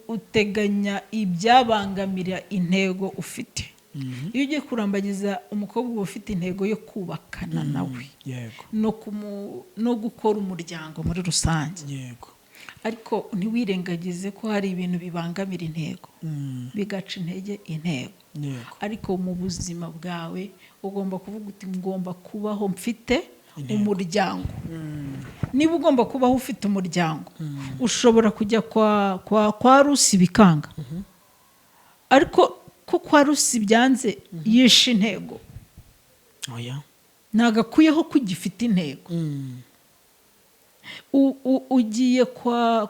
uteganya ibyabangamira intego ufite. Iyo ugiye kurambagiza umukobwa uba ufite intego yo kubakana nawe, yego, no gukora umuryango muri rusange. yego, Ariko ntiwirengagize ko hari ibintu bibangamira intego, bigaca intege intego. yego, Ariko mu buzima bwawe ugomba kuvuga uti ngomba kubaho mfite umuryango. Niba ugomba kubaho ufite umuryango, ushobora kujya kwa Rusi bikanga, ariko ko kwa Rusi byanze yishe intego, oya, ntagakuyeho ko ugifite intego. Ugiye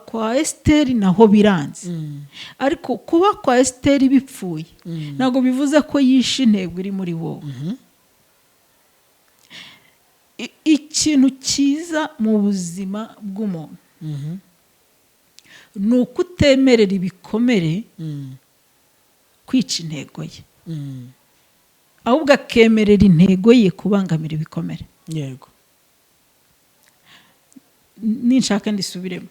kwa Esiteri naho biranze, ariko kuba kwa Esiteri bipfuye ntabwo bivuze ko yishe intego iri muri wowe. Ikintu cyiza mu buzima bw'umuntu ni uko utemerera ibikomere kwica intego ye, ahubwo akemerera intego ye kubangamira ibikomere. yego, ninshaka ndisubiremo,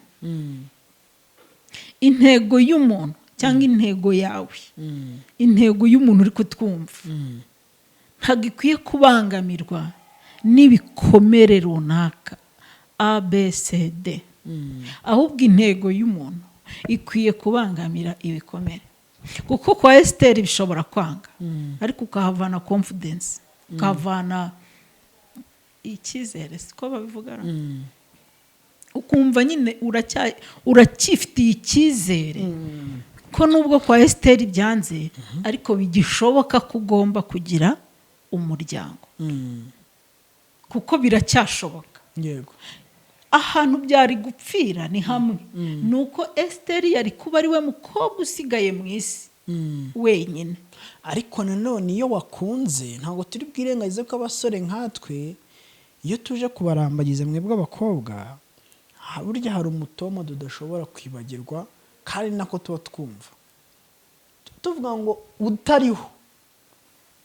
intego y'umuntu cyangwa intego yawe, intego y'umuntu uri kutwumva ntabwo ikwiye kubangamirwa n'ibikomere runaka ABCD, ahubwo intego y'umuntu ikwiye kubangamira ibikomere. Kuko kwa Esiteri bishobora kwanga, ariko ukahavana confidence, ukahavana icyizere, siko babivuga, ukumva nyine uracyifitiye icyizere ko nubwo kwa Esiteri byanze, ariko bigishoboka ko ugomba kugira umuryango, kuko biracyashoboka. yego, Ahantu byari gupfira ni hamwe, nuko Esiteri yari kuba ari we mukobwa usigaye mu isi wenyine. ariko nanone iyo wakunze, ntabwo turi bwirengagize ko abasore nkatwe iyo tuje kubarambagiza mwebwe abakobwa, burya hari umutoma tudashobora kwibagirwa, kandi nako tuba twumva tuvuga ngo utariho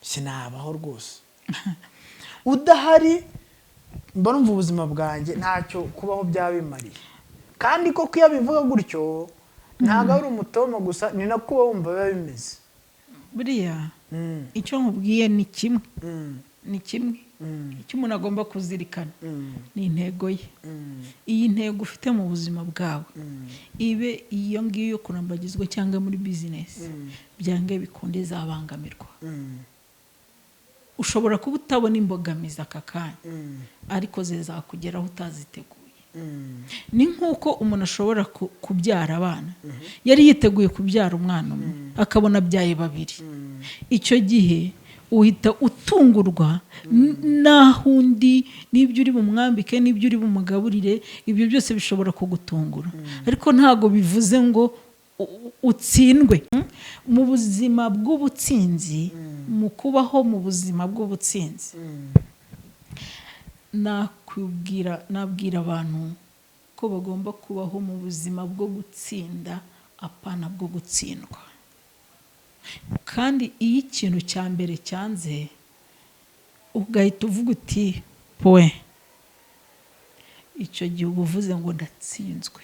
sinabaho rwose, udahari mba numva ubuzima bwanjye ntacyo kubaho byaba bimariye. Kandi koko iyo bivuga gutyo ntabwo ari umutoma gusa, ni nako uba wumva biba bimeze. Buriya icyo nkubwiye ni kimwe, icyo umuntu agomba kuzirikana ni intego ye. Iyi ntego ufite mu buzima bwawe, ibe iyo ngiyo kurambagizwa cyangwa muri bizinesi, byange bikunde izabangamirwa. Ushobora kuba utabona imbogamizi aka kanya, ariko zizakugeraho utaziteguye. Ni nk'uko umuntu ashobora kubyara abana, yari yiteguye kubyara umwana umwe akabona abyaye babiri. Icyo gihe uhita utungurwa naho undi, n'ibyo uri bumwambike, n'ibyo uri bumugaburire, ibyo byose bishobora kugutungura. Ariko ntago bivuze ngo utsindwe. Mu buzima bw'ubutsinzi, mu kubaho mu buzima bw'ubutsinzi, nabwira abantu ko bagomba kubaho mu buzima bwo gutsinda, apana bwo gutsindwa. Kandi iyo ikintu cya mbere cyanze, ugahita uvuga uti poe, icyo gihe uba uvuze ngo ndatsinzwe,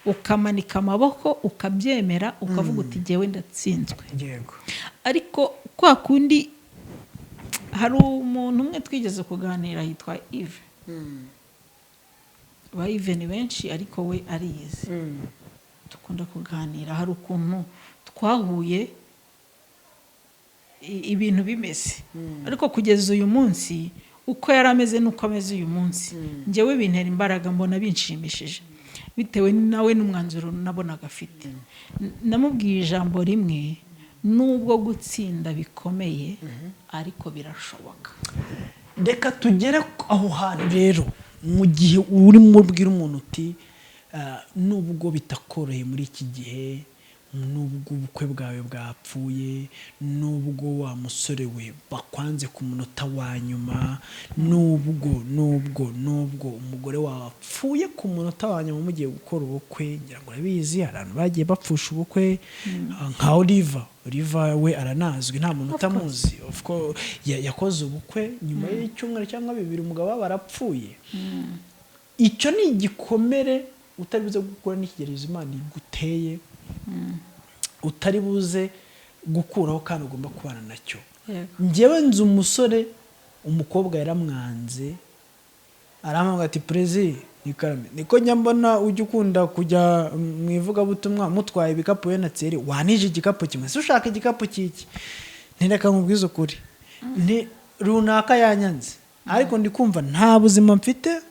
ukamanika amaboko ukabyemera, ukavuga uti jyewe ndatsinzwe. Ariko kwa kundi, hari umuntu umwe twigeze kuganira yitwa Yves. Ba Yves ni benshi ariko we ariyizi, dukunda kuganira. Hari ukuntu twahuye ibintu bimeze, ariko kugeza uyu munsi uko yari ameze nuko ameze uyu munsi, njyewe bintera imbaraga, mbona binshimishije bitewe nawe n'umwanzuro nabonaga afite. Namubwiye ijambo rimwe, nubwo gutsinda bikomeye ariko birashoboka. Reka tugere aho hantu rero, mu gihe urimo ubwira umuntu uti nubwo bitakoroheye muri iki gihe, nubwo ubukwe bwawe bwapfuye, nubwo wa musore we bakwanze ku munota wa nyuma, nubwo umugore wawe apfuye ku munota wa nyuma mugiye gukora ubukwe. Ngira ngo urabizi hari abantu bagiye bapfusha ubukwe nka Oliva we aranazwi, nta muntu utamuzi. Of course yakoze ubukwe nyuma y'icyumweru cyangwa 2 umugabo we barapfuye. Icyo ni igikomere utari buze gukora n'ikigerezo Imana iguteye, utari buze gukuraho kandi ugomba kubana nacyo. Njyewe nzi umusore umukobwa yaramwanze, aramuvuga ati Prezi nikarame, niko nyambona ujya ukunda kujya mu ivugabutumwa mutwaye ibikapu we na tseri, wanije igikapu kimwe, se ushaka igikapu kiki? Ntireka nkubwize ukuri, ni runaka yanyanze, ariko ndi kumva nta buzima mfite,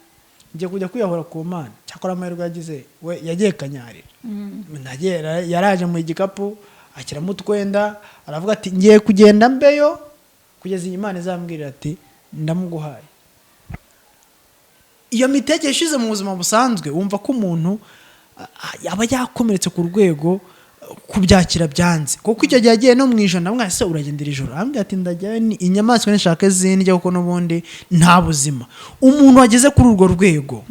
ngiye kujya kwiyahura ku Mana. Cyakora amahirwe yagize we yagiye kanyarira, yaraje mu igikapu akiramo utwenda, aravuga ati ngiye kugenda mbeyo kugeza Imana izambwirira ati ndamuguhaye. Iyo mitege ishize mu buzima busanzwe wumva ko umuntu yaba yakomeretse ku rwego kubyakira byanze, kuko icyo gihe agiye no mu ijana mwese uragendera ijoro, ambwira ati ndajya inyamaswa nishaka zindya kuko n'ubundi nta buzima. Umuntu wageze kuri urwo rwego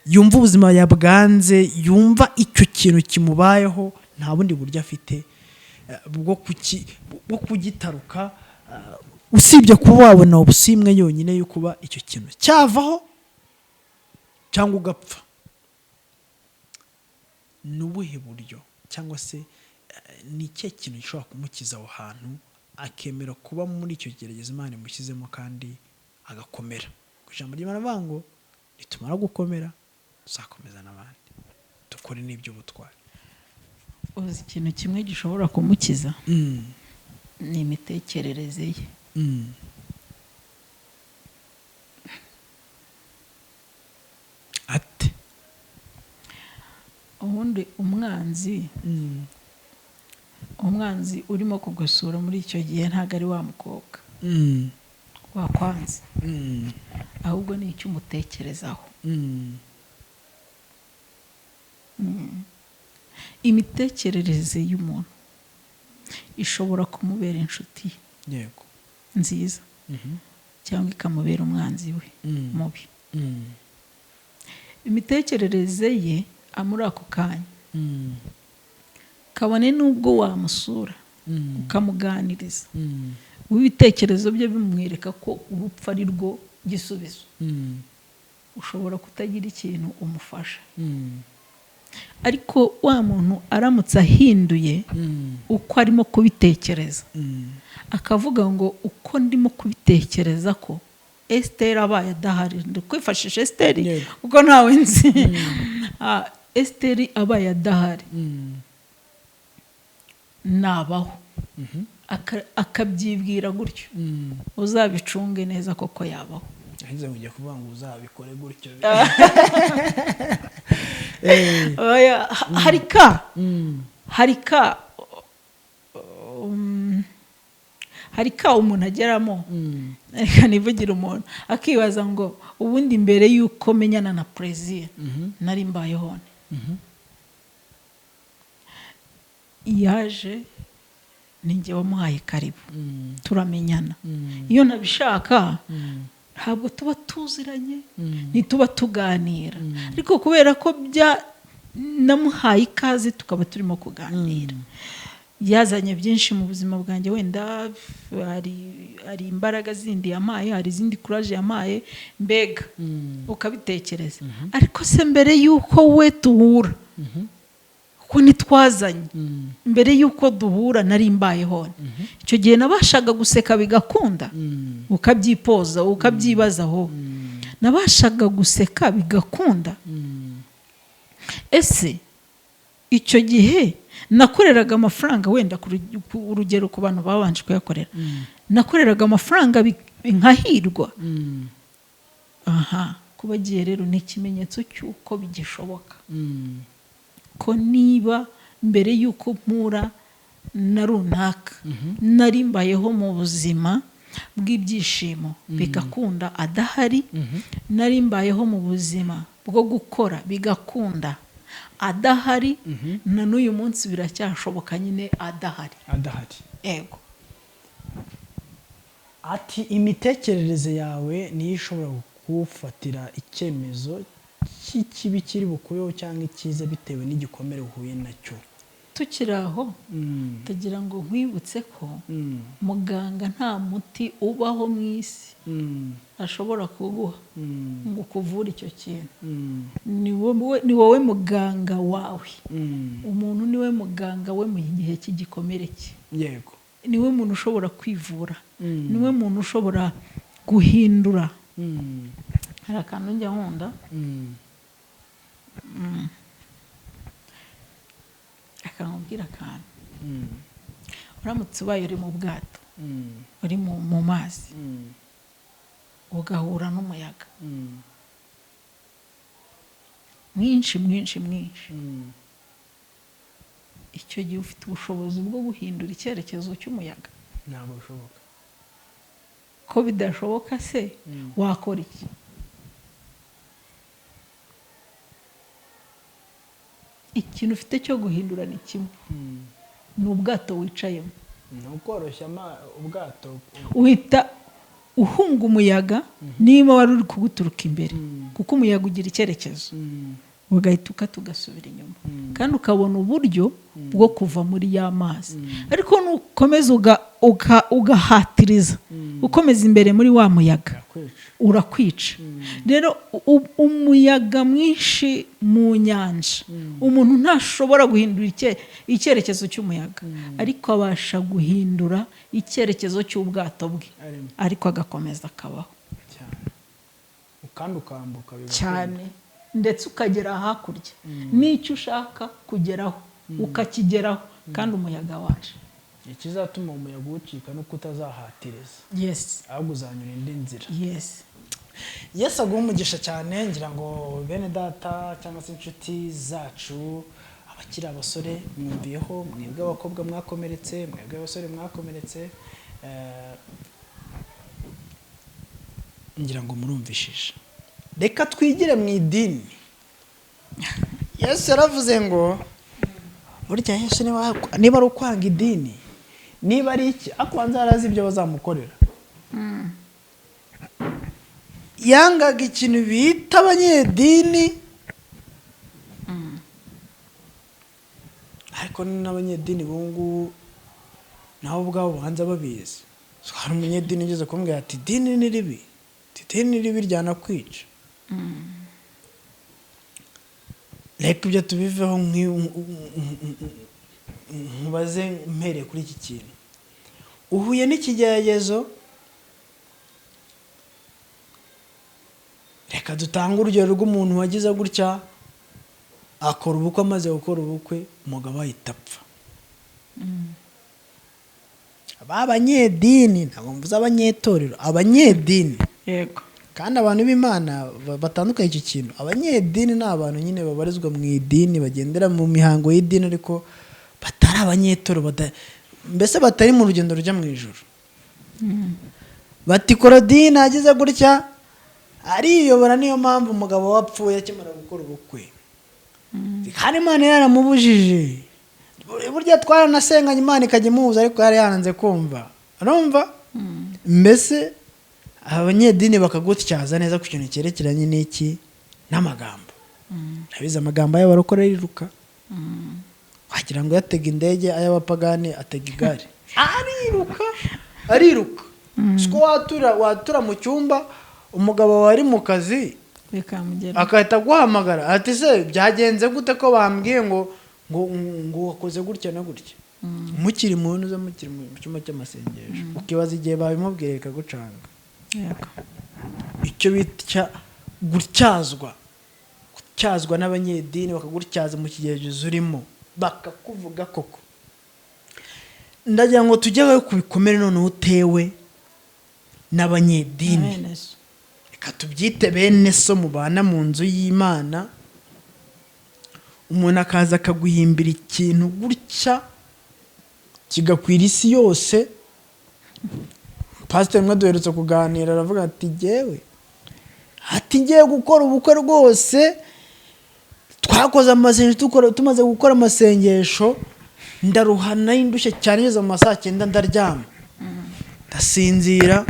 yumva ubuzima yabwanze, yumva icyo kintu kimubayeho, nta bundi buryo afite bwo kugitaruka usibye kuba wabona ubusimwe yonyine yo kuba icyo kintu cyavaho cyangwa ugapfa. N'ubuhe buryo cyangwa se ni ikihe kintu gishobora kumukiza aho hantu akemera kuba muri icyo gerageza Imana imushyizemo kandi agakomera? Ku ijambo ry'Imana avuga ngo nitumara gukomera tuzakomeza n'abandi, dukore n'iby'ubutwari. Uzi ikintu kimwe gishobora kumukiza ni imitekerereze ye. Ate ubundi umwanzi urimo kugusura muri icyo gihe ntabwo ari wa mukobwa wakwanze, ahubwo ni icyo umutekerezaho. Imitekerereze y'umuntu ishobora kumubera inshuti nziza cyangwa ikamubera umwanzi we mubi. Imitekerereze ye muri ako kanya, kabone n'ubwo wamusura ukamuganiriza, ibitekerezo bye bimwereka ko urupfu ari rwo gisubizo, ushobora kutagira ikintu umufasha. Ariko wa muntu aramutse ahinduye uko arimo kubitekereza, akavuga ngo uko ndimo kubitekereza ko Esther abaye adahari, ndikwifashisha Esther kuko ntawe nzi, Esther abaye adahari nabaho, akabyibwira gutyo, uzabicunge neza koko yabaho. Ahise ujya kuvuga ngo uzabikore gutyo. harika umuntu ageramo, reka nivugira umuntu akibaza ngo ubundi mbere y'uko menyana na Prezi nari mbayeho yaje ninjye wamuhaye karibu turamenyana. Iyo nabishaka ntabwo tuba tuziranye, ntituba tuganira, ariko kubera ko namuhaye ikaze tukaba turimo kuganira, yazanye byinshi mu buzima bwanjye. Wenda hari imbaraga zindi yamaye, hari izindi courage yamaye, mbega ukabitekereza. Ariko se mbere y'uko we tuhura, ko nitwazanye, mbere y'uko duhura nari mbayeho, icyo gihe nabashaga guseka bigakunda, ukabyipoza ukabyibazaho, nabashaga guseka bigakunda. Ese icyo gihe nakoreraga amafaranga, wenda ku urugero ku bantu babanje kuyakorera, nakoreraga amafaranga nkahirwa. Kuba giye rero ni ikimenyetso cy'uko bigishoboka ko niba mbere y'uko mpura na runaka nari mbayeho mu buzima bw'ibyishimo bigakunda adahari, nari mbayeho mu buzima bwo gukora bigakunda adahari na n'uyu munsi biracyashoboka nyine adahari. Ego. Ati imitekerereze yawe niyo ishobora kugufatira icyemezo cy'ikibi kiri bukubeho cyangwa icyiza bitewe n'igikomere uhuye nacyo. Tukiri aho tugira ngo nkwibutse ko muganga nta muti ubaho mu isi ashobora kuguha ngo ukuvure icyo kintu. Ni wowe muganga wawe. Umuntu ni we muganga we mu gihe cy'igikomere cye. Yego. Ni we muntu ushobora kwivura. Ni we muntu ushobora guhindura. Hari akantu njya nkunda. Akambwira akantu. Uramutse ubaye uri mu bwato, uri mu mazi, ugahura n'umuyaga mwinshi. Icyo gihe ufite ubushobozi bwo guhindura icyerekezo cy'umuyaga? Ntabwo bishoboka. Ko bidashoboka se wakora iki? Ikintu ufite cyo guhindura ni kimwe. Ni ubwato wicayemo. Ni ukoroshya ubwato. Uhita uhunga umuyaga niba wari uri kuguturuka imbere, kuko umuyaga ugira icyerekezo. Ugahita ugasubira inyuma, kandi ukabona uburyo bwo kuva muri ya mazi. Ariko nukomeza ugahatiriza ukomeza imbere muri wa muyaga, urakwica. Rero umuyaga mwinshi mu nyanja, umuntu ntashobora guhindura icyerekezo cy'umuyaga, ariko abasha guhindura icyerekezo cy'ubwato bwe, ariko agakomeza akabaho kandi ukambuka cyane, ndetse ukagera hakurya n'icyo ushaka kugeraho ukakigeraho, kandi umuyaga waje. Ikizatuma umuyaga uwucika no kutazahatiriza. Yes. Ahubwo uzanyura indi nzira. Yes. Yesu aguha umugisha cyane. Ngira ngo bene data cyangwa se inshuti zacu, abakiri abasore mwumviyeho, mwebwe abakobwa mwakomeretse, mwebwe abasore mwakomeretse, ngira ngo murumvishije. Reka twigire mu idini. Yesu yaravuze ngo burya Yesu niba ari ukwanga idini, niba ari iki, akwanza arazi ibyo bazamukorera. Yangaga ikintu bita abanyedini, ariko n'abanyedini bungu nabo ubwabo banza babizi. Hari umunyedini ugeze kumbwira ati idini ni ribi, idini ni ribi ryanakwica. Reka ibyo tubiveho, nkubaze mpereye kuri iki kintu. Uhuye n'ikigeragezo, reka dutange urugero rw'umuntu wagize gutya, akora ubukwe, amaze gukora ubukwe umugabo ahita apfa. Abanyedini, ntabwo mvuze abanyetorero, abanyedini. Yego. Kandi abantu b'Imana batandukanye iki kintu. Abanyedini ni abantu nyine babarizwa mu idini, bagendera mu mihango y'idini, ariko batari abanyetoro, mbese batari mu rugendo rujya mu ijuru. Bati Korodini agize gutya ariyobora, niyo mpamvu umugabo wapfuye akimara gukora ubukwe. Kandi Imana yaramubujije. Burya twaranasenganye Imana ikajya imuhuza, ariko yari yananze kumva. Urumva? Mbese abanyedini bakagutyaza neza ku kintu cyerekeranye n'iki, n'amagambo. Nabize amagambo y'abarokore ariruka. Wagira ngo yatega indege, ay'abapagani atega igare. Ariruka. Siko watura mu cyumba, umugabo wari mu kazi akahita guhamagara ati se byagenze gute ko bambwiye ngo wakoze gutya na gutya. Mukiri mu ntuza, mukiri mu cyumba cy'amasengesho, ukibaza igihe babimubwiye bikagucanga. Icyo bita gutyazwa n'abanyedini, bakagutyaza mu kigeragezo urimo, bakakuvuga koko. Ndagira ngo tujye ku bikomere noneho utewe n'abanyedini. Reka tubyite bene so mubana mu nzu y'Imana. Umuntu akaza akaguhimbira ikintu gutya kigakwira isi yose. Pastor mwe duherutse kuganira, aravuga ati ngiye gukora ubukwe rwose, twakoze amasengesho tumaze gukora amasengesho ndaruhana y'indushye cyane ngeze mu ma saa 9 ndaryama ndasinzira.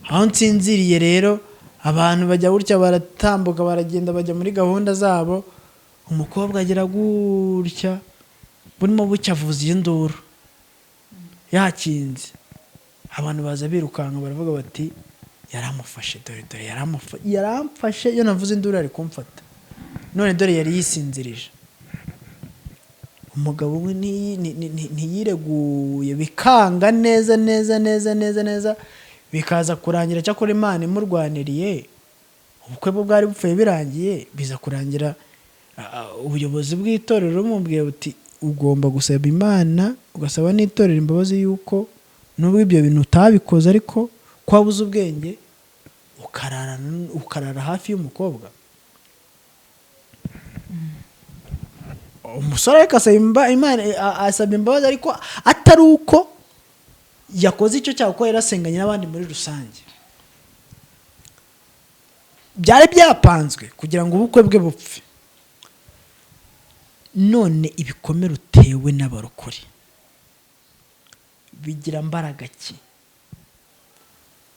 aho nsinziriye rero abantu bajya gutya baratambuka baragenda bajya muri gahunda zabo, umukobwa agira gutya burimo bucya avuza induru yakinze, abantu baza birukanka baravuga bati yaramufashe, dore yaramfashe iyo navuze induru ari kumfata, none dore yari yisinzirije. Umugabo we ntiyireguye, bikanga neza neza neza neza neza, bikaza kurangira cyakora Imana imurwaniriye, ubukwe bwe bwari bupfuye birangiye, biza kurangira ubuyobozi bw'itorero bumubwiye buti ugomba gusaba Imana ugasaba n'itorero imbabazi yuko nubwo ibyo bintu utabikoze ariko kwabuze ubwenge ukarara hafi y'umukobwa. Umusore akasaba Imana, asaba imbabazi ariko atari uko yakoze icyo cyaha, kuko yarasenganye n'abandi muri rusange. Byari byapanzwe kugira ngo ubukwe bwe bupfe. None ibikomere utewe n'abarokore bigira mbaraga ki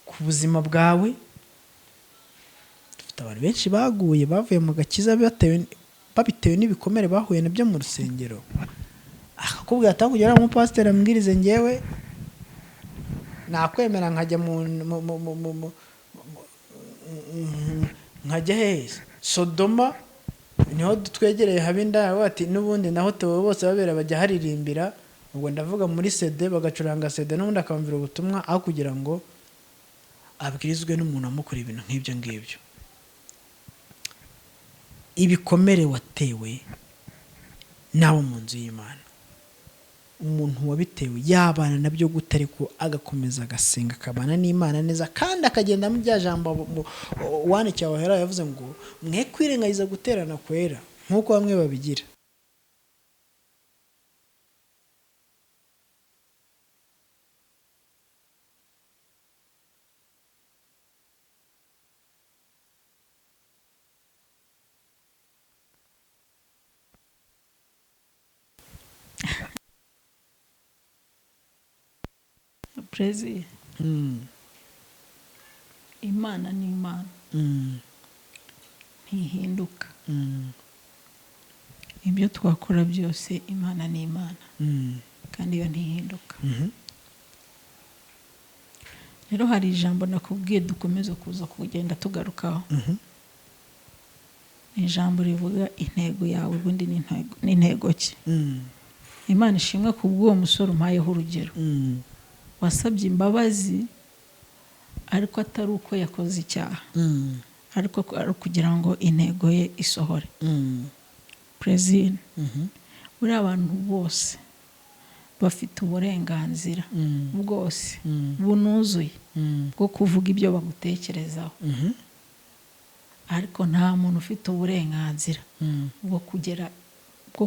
ku buzima bwawe? Dufite abantu benshi baguye bavuye mu gakiza babitewe n'ibikomere bahuye nabyo mu rusengero. Akakubwira ati kugira ngo umupasiteri ambwirize njyewe nakwemera nkajya nkajya heza Sodoma, niho twegereye habinda bati n'ubundi naho tewe bose babera bajya haririmbira. Ubwo ndavuga muri CD bagacuranga CD n'ubundi akamvira ubutumwa, aho kugira ngo abwirizwe n'umuntu amukora ibintu nk'ibyo ngibyo. Ibikomere watewe nawe mu nzu y'Imana, umuntu wabitewe yabana nabyo gutari ko agakomeza agasenga akabana n'Imana neza, kandi akagenda mu bya jambo wanditse wahera yavuze ngo mwe kwirengagiza guterana kwera nk'uko bamwe babigira. Prezi, Imana ni Imana, ntihinduka. Ibyo twakora byose Imana ni Imana, kandi iyo ntihinduka. Rero hari ijambo nakubwiye dukomeza kuza kugenda tugarukaho. Ijambo rivuga intego yawe, ubundi n'intego ki. Imana ishimwe kubw'uwo musore umpayeho urugero, wasabye imbabazi ariko atari uko yakoze icyaha, ariko kugira ngo intego ye isohore. Prezine, buri abantu bose bafite uburenganzira bwose bunuzuye bwo kuvuga ibyo bagutekerezaho, ariko nta muntu ufite uburenganzira bwo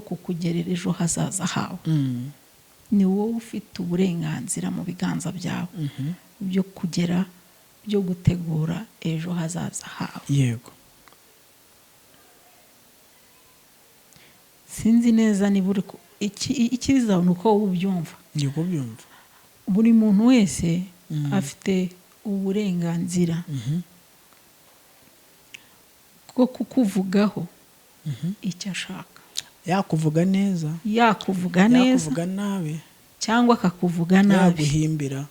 kukugerera ejo hazaza hawe. Ni wowe ufite uburenganzira mu biganza byawe byo gutegura ejo hazaza hawe. Yego. Sinzi neza niba ikiza nuko wowe ubyumva. Yego byumva. Buri muntu wese afite uburenganzira bwo kukuvugaho icyo ashaka. Yakuvuga neza, yakuvuga neza, yakuvuga nabi, cyangwa akakuvuga nabi, yaguhimbira,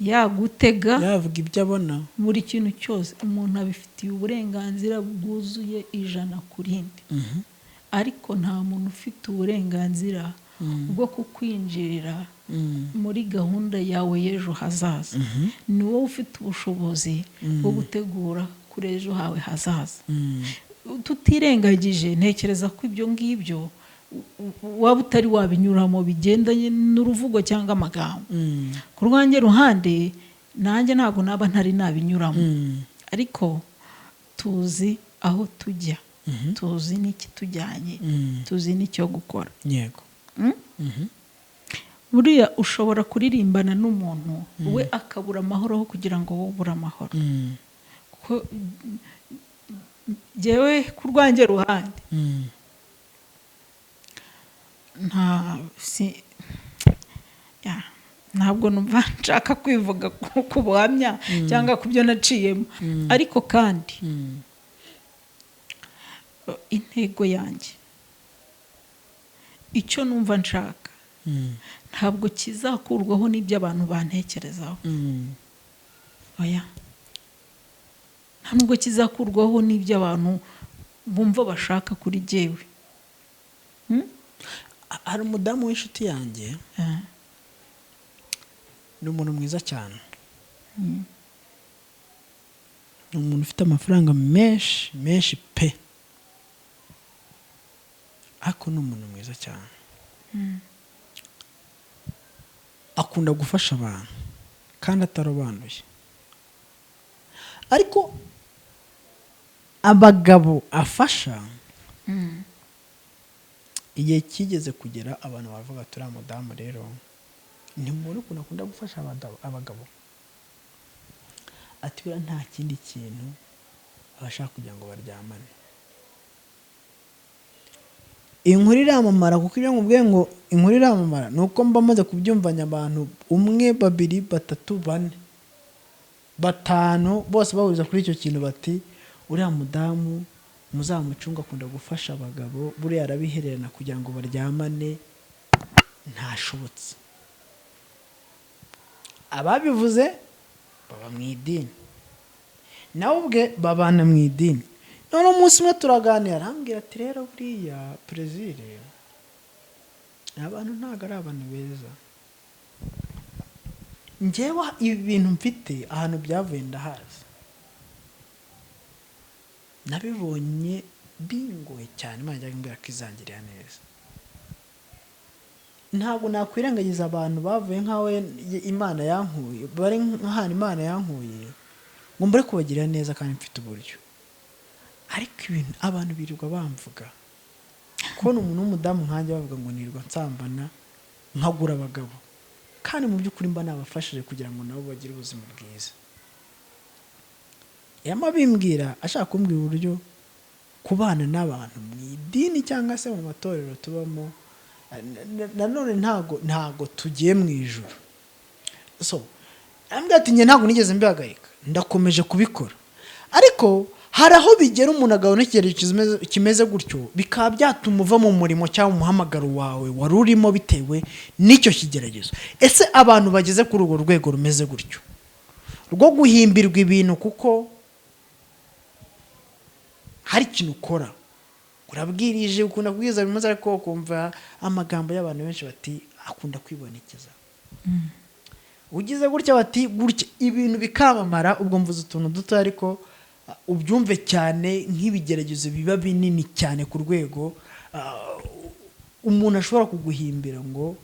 yagutega, yavuga ibyo abona. Buri kintu cyose umuntu abifitiye uburenganzira bwuzuye 100%. Ariko nta muntu ufite uburenganzira bwo kukwinjirira muri gahunda yawe y'ejo hazaza. Ni wowe ufite ubushobozi bwo gutegura kuri ejo hawe hazaza. Tutirengagije, ntekereza ko ibyo ngibyo waba utari wabinyuramo bigendanye n'uruvugo cyangwa amagambo. Ku rwanjye ruhande nanjye ntabwo naba ntari nabinyuramo, ariko tuzi aho tujya, tuzi n'iki tujyanye, tuzi n'icyo gukora. Yego. Buriya ushobora kuririmbana n'umuntu we akabura amahoro kugira ngo wowe ubure amahoro. Kuko jewe ku rwanjye ruhande ntabwo numva nshaka kwivuga ku buhamya cyangwa ku byo naciyemo, ariko kandi intego yanjye, icyo numva nshaka ntabwo kizakurwaho n'ibyo abantu bantekerezaho. Oya, ntabwo kizakurwaho n'ibyo abantu bumva bashaka kuri jyewe. Hari umudamu w'inshuti yanjye, ni umuntu mwiza cyane, ni umuntu ufite amafaranga menshi menshi pe, ariko ni umuntu mwiza cyane, akunda gufasha abantu kandi atarobanuye. Ariko abagabo afasha, igihe kigeze kugera abantu bavuga turiya mudamu rero ntimubona ukuntu akunda gufasha abagabo, ati buriya nta kindi kintu abashaka kugira ngo baryamane. Inkuru iramamara, kuko iyo nkubwiye ngo inkuru iramamara ni uko mba maze kubyumvanya abantu 1, 2, 3, 4, 5 bose bahuriza kuri icyo kintu bati uriya mudamu muzamucunga akunda gufasha abagabo, buriya arabihererana kugira ngo baryamane, ntashobotse. Ababivuze baba mu idini, nawe ubwe babana mu idini. None umunsi umwe turaganira, arambwira ati rero buriya Plaisir, abantu ntabwo ari abantu beza. Njyewe ibi bintu mfite ahantu byavuye ndahazi, nabibonye bingoye cyane, Imana ijya imbwira ko izangirira neza. Ntabwo nakwirengagiza abantu bavuye nkawe Imana yankuye, bari nk'ahantu Imana yankuye, ngo mbere kubagirira neza kandi mfite uburyo. Ariko ibintu abantu birirwa bamvuga, kubona umuntu w'umudamu nkanjye bavuga ngo nirirwa nsambana nkagura abagabo, kandi mu by'ukuri mba nabafashije kugira ngo nabo bagire ubuzima bwiza. Yamabimbwira ashaka kumbwira uburyo kubana n'abantu mu idini cyangwa se mu matorero tubamo, nanone ntago tugiye mu ijuru. So ambwira ati njye ntabwo nigeze mbihagarika, ndakomeje kubikora. Ariko hari aho bigera umuntu agabona icyerekezo kimeze gutyo, bikaba byatuma uva mu murimo cyangwa mu muhamagaro wawe wari urimo bitewe n'icyo kigeragezo. Ese abantu bageze kuri urwo rwego rumeze gutyo rwo guhimbirwa ibintu kuko hari ikintu ukora, urabwirije, ukunda kubwiza bimaze, ariko ukumva amagambo y'abantu benshi bati akunda kwibonekeza, ugize gutya bati gutya, ibintu bikamamara. Ubwo mvuze utuntu duto, ariko ubyumve cyane nk'ibigeragezo biba binini cyane ku rwego umuntu ashobora kuguhimbira ngo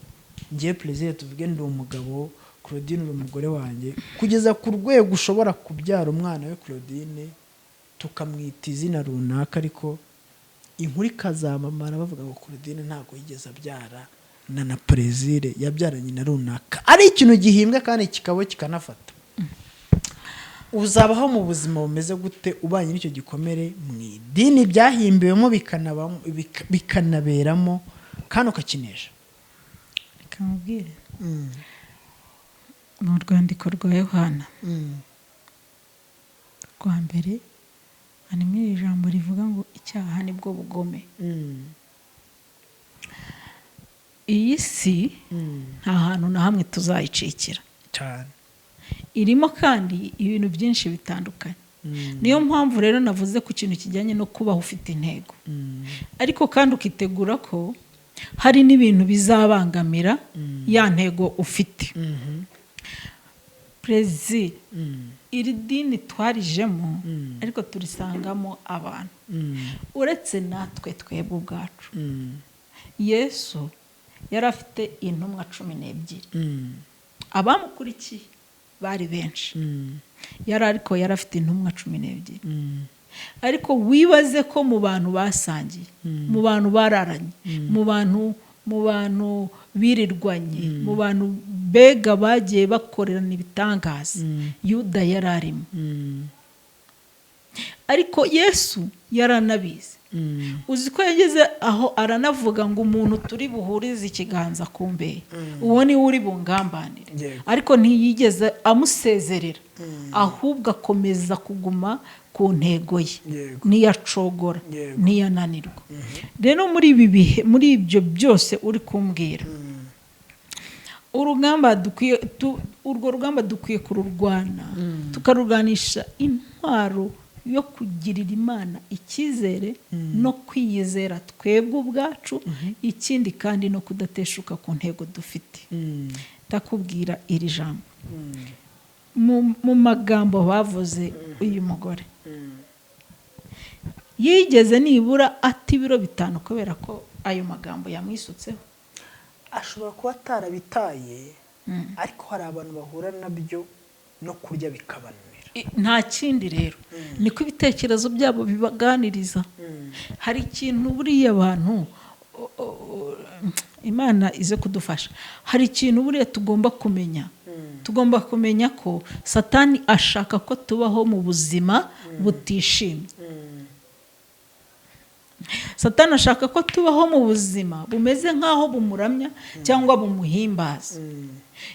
ngiye Plaisir tuvuge ndi umugabo, Claudine uri umugore wanjye, kugeza ku rwego ushobora kubyara umwana we Claudine tukamwita izina runaka, ariko inkuru ikazamamara bavuga ngo Claudine ntabwo yigeze abyara na Plaisir, yabyaranye na runaka. Ari ikintu gihimbwe kandi kikaba kikanafata. Uzabaho mu buzima bumeze gute ubanye n'icyo gikomere mu idini byahimbiwemo bikanaberamo kandi ukakinesha? Reka mubwire, mu rwandiko rwa Yohana rwa mbere harimo ijambo rivuga ngo icyaha nibwo bugome. Iyi si nta hantu na hamwe tuzayicikira cyane, irimo kandi ibintu byinshi bitandukanye. Niyo mpamvu rero navuze ku kintu kijyanye no kubaho ufite intego, ariko kandi ukitegura ko hari n'ibintu bizabangamira ya ntego ufite. Plaisir, iri dini twarijemo, ariko turisangamo abantu uretse natwe twebwe ubwacu. Yesu yari afite intumwa 12, abamukurikiye bari benshi, ariko yari afite intumwa 12. Ariko wibaze ko mu bantu basangiye, mu bantu bararanye, mu bantu birirwanye, mu bantu bega bagiye bakorerana ibitangaza, Yuda yari arimo. Ariko Yesu yaranabizi, uzi ko yageze aho aranavuga ngo umuntu turi buhurize ikiganza ku mbehe uwo ni uri bungambanire. Ariko ntiyigeze amusezerera, ahubwo akomeza kuguma ku ntego ye, ntiyacogora, ntiyananirwa. Rero muri ibi bihe, muri ibyo byose uri kumbwira, urwo rugamba dukwiye kururwana, tukarurwanisha intwaro yo kugirira Imana icyizere no kwiyizera twebwe ubwacu, ikindi kandi no kudateshuka ku ntego dufite. Ndakubwira iri jambo mu magambo bavuze uyu mugore, yigeze nibura ati ibiro 5 kubera ko ayo magambo yamwisutseho. Ashobora kuba atarabitaye, ariko hari abantu bahura nabyo no kurya bikabananira. Nta kindi rero, niko ibitekerezo byabo bibaganiriza. Hari ikintu buriya abantu, Imana ize kudufasha, hari ikintu buriya tugomba kumenya. Tugomba kumenya ko Satani ashaka ko tubaho mu buzima butishimye. Satani ashaka ko tubaho mu buzima bumeze nk'aho bumuramya cyangwa bumuhimbaza.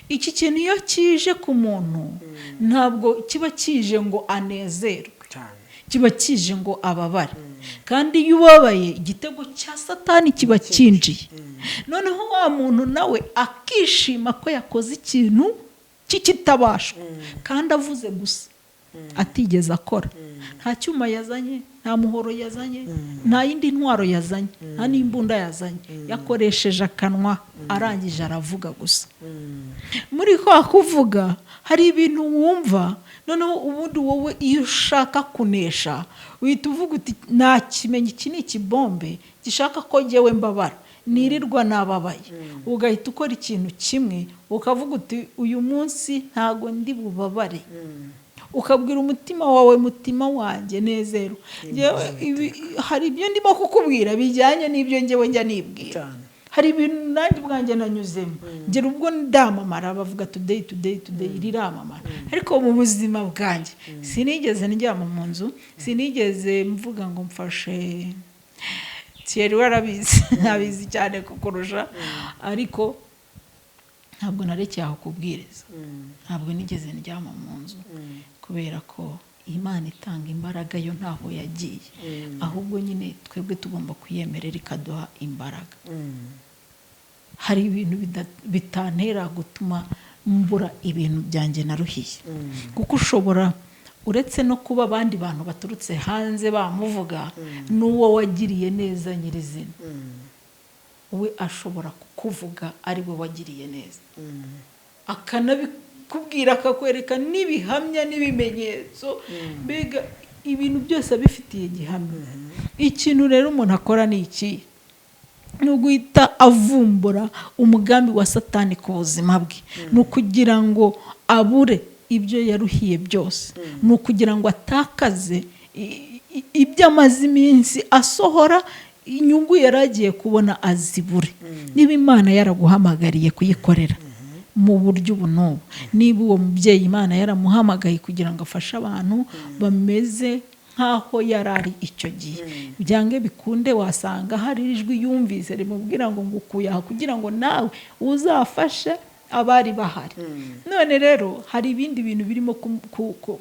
Iki kintu iyo kije ku muntu ntabwo kiba kije ngo anezerwe, kiba kije ngo ababare. Kandi iyo ubabaye, igitego cya Satani kiba kinjiye. Noneho wa muntu nawe akishima ko yakoze ikintu kitabashwa, kandi avuze gusa, atigeze akora. Nta cyuma yazanye, nta muhoro yazanye, nta yindi ntwaro yazanye, nta n'imbunda yazanye. Yakoresheje akanwa, arangije aravuga gusa. Muri kwa kuvuga hari ibintu wumva, noneho ubundi wowe iyo ushaka kunesha uhita uvuga uti nta kimenyi, iki ni ikibombe gishaka ko jyewe mbabara, nirirwa nababaye. Ugahita ukora ikintu kimwe, ukavuga uti uyu munsi ntago ndi bubabare. Ukabwira umutima wawe, mutima wanjye nezero. Hari ibyo ndimo kukubwira bijyanye n'ibyo njyewe njya nibwira. Hari ibintu nanjye bwanjye nanyuzemo, ngera ubwo ndamamara, bavuga today riramamara. Ariko mu buzima bwanjye sinigeze ndyama mu nzu, sinigeze mvuga ngo mfashe Thierry, warabizi, nabizi cyane kukurusha. Ariko ntabwo narekeye aho kubwiriza, ntabwo nigeze ndyama mu nzu, kubera ko Imana itanga imbaraga yo ntaho yagiye, ahubwo nyine twebwe tugomba kuyemerera ikaduha imbaraga. Hari ibintu bitantera gutuma mbura ibintu byanjye naruhiye, kuko ushobora, uretse no kuba abandi bantu baturutse hanze bamuvuga, n'uwo wagiriye neza nyirizina we ashobora kukuvuga ari we wagiriye neza, akanabikubwira, akakwereka n'ibihamya n'ibimenyetso, mbega ibintu byose abifitiye gihamya. Ikintu rero umuntu akora ni iki? Ni uguhita avumbura umugambi wa Satani ku buzima bwe, ni ukugira ngo abure ibyo yaruhiye byose, ni ukugira ngo atakaze ibyo amaze iminsi asohora, inyungu yaragiye kubona azibure. Niba Imana yaraguhamagariye kuyikorera mu buryo ubu n'ubu, niba uwo mubyeyi Imana yaramuhamagaye kugira ngo afashe abantu bameze nk'aho yarari icyo gihe, byange bikunde wasanga hari ijwi yumvise rimubwira ngo ngukuye aha kugira ngo nawe uzafashe abari bahari. None rero hari ibindi bintu birimo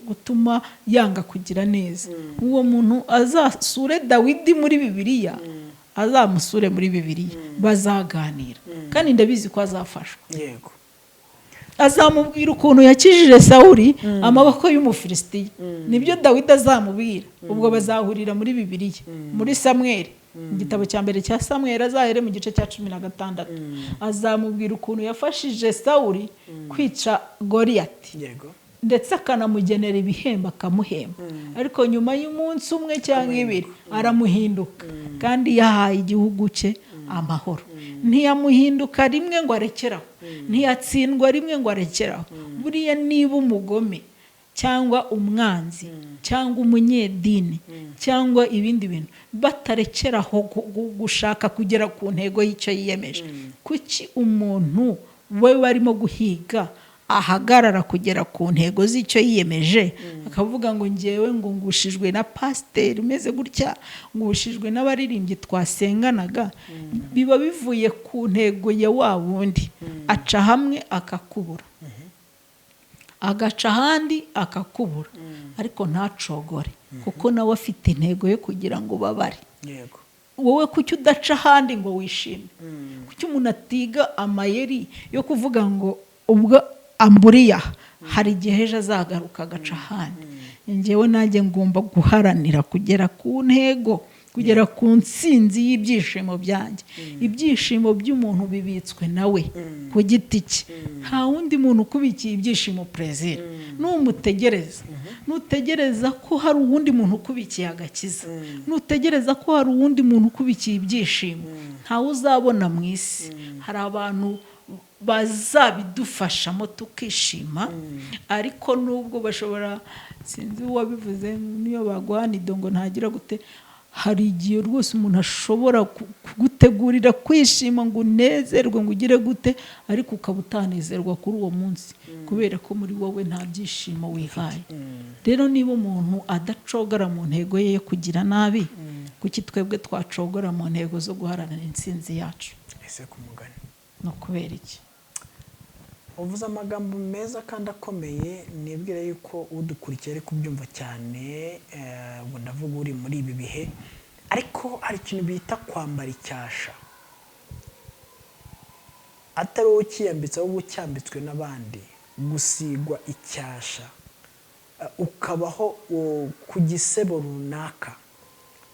gutuma yanga kugira neza. Uwo muntu azasure Dawidi muri Bibiliya, azamusure muri Bibiliya, bazaganira, kandi ndabizi ko azafashwa. Yego. Azamubwira ukuntu yakijije Sawuli amaboko y'Umufilisitiya, nibyo Dawidi azamubwira. Ubwo bazahurira muri Bibiliya, muri Samweli, igitabo cya mbere cya Samweli, azahere mu gice cya 16. Azamubwira ukuntu yafashije Sawuli kwica Goliyati, ndetse akanamugenera ibihembo, akamuhemba. Ariko nyuma y'umunsi umwe cyangwa ibiri aramuhinduka, kandi yahaye igihugu cye amahoro. Ntiyamuhinduka rimwe ngo arekeraho, ntiyatsindwa rimwe ngo arekeraho. Buriya niba umugome cyangwa umwanzi cyangwa umunyedini cyangwa ibindi bintu batarekeraho gushaka kugera ku ntego y'icyo yiyemeje, kuki umuntu we barimo guhiga ahagarara kugera ku ntego z'icyo yiyemeje, akavuga ngo ngewe ngo ngushijwe na pasiteri umeze gutya, ngushijwe n'abaririmbyi twasenganaga, biba bivuye ku ntego ya wa wundi. Aca hamwe akakubura, agaca ahandi akakubura, ariko ntacogore, kuko nawe afite intego yo kugira ngo babare. yego Wowe kuki udaca ahandi ngo wishime? Kuki umuntu atiga amayeri yo kuvuga ngo ubwo amburiya hari igihe ejo azagaruka agaca ahandi? Njyewe nanjye ngomba guharanira kugera ku ntego, kugera ku ntsinzi y'ibyishimo byanjye. Ibyishimo by'umuntu bibitswe nawe ku giti cye, nta wundi muntu ukubikiye ibyishimo perezida. Numutegereza, nutegereza ko hari uwundi muntu ukubikiye agakiza, nutegereza ko hari uwundi muntu ukubikiye ibyishimo, ntawe uzabona mu isi. Hari abantu bazabidufashamo tukishima, ariko nubwo bashobora, sinzi uwabivuze, niyo baguhana idongo ntagira gute, hari igihe rwose umuntu ashobora kugutegurira kwishima ngo unezerwe ngo ugire gute, ariko ukaba utanezerwa kuri uwo munsi kubera ko muri wowe nta byishimo wihaye. Rero niba umuntu adacogora mu ntego ye yo kugira nabi, kuki twebwe twacogora mu ntego zo guharanira intsinzi yacu? ese ku mugani no kubera iki? uvuze amagambo meza kandi akomeye, nibwira yuko udukurikiye ari kubyumva cyane. Ubu ndavuga uri muri ibi bihe, ariko hari ikintu bita kwambara icyasha, atari wowe ukiyambitse ahubwo ucyambitswe n'abandi, gusigwa icyasha, ukabaho ku gisebo runaka.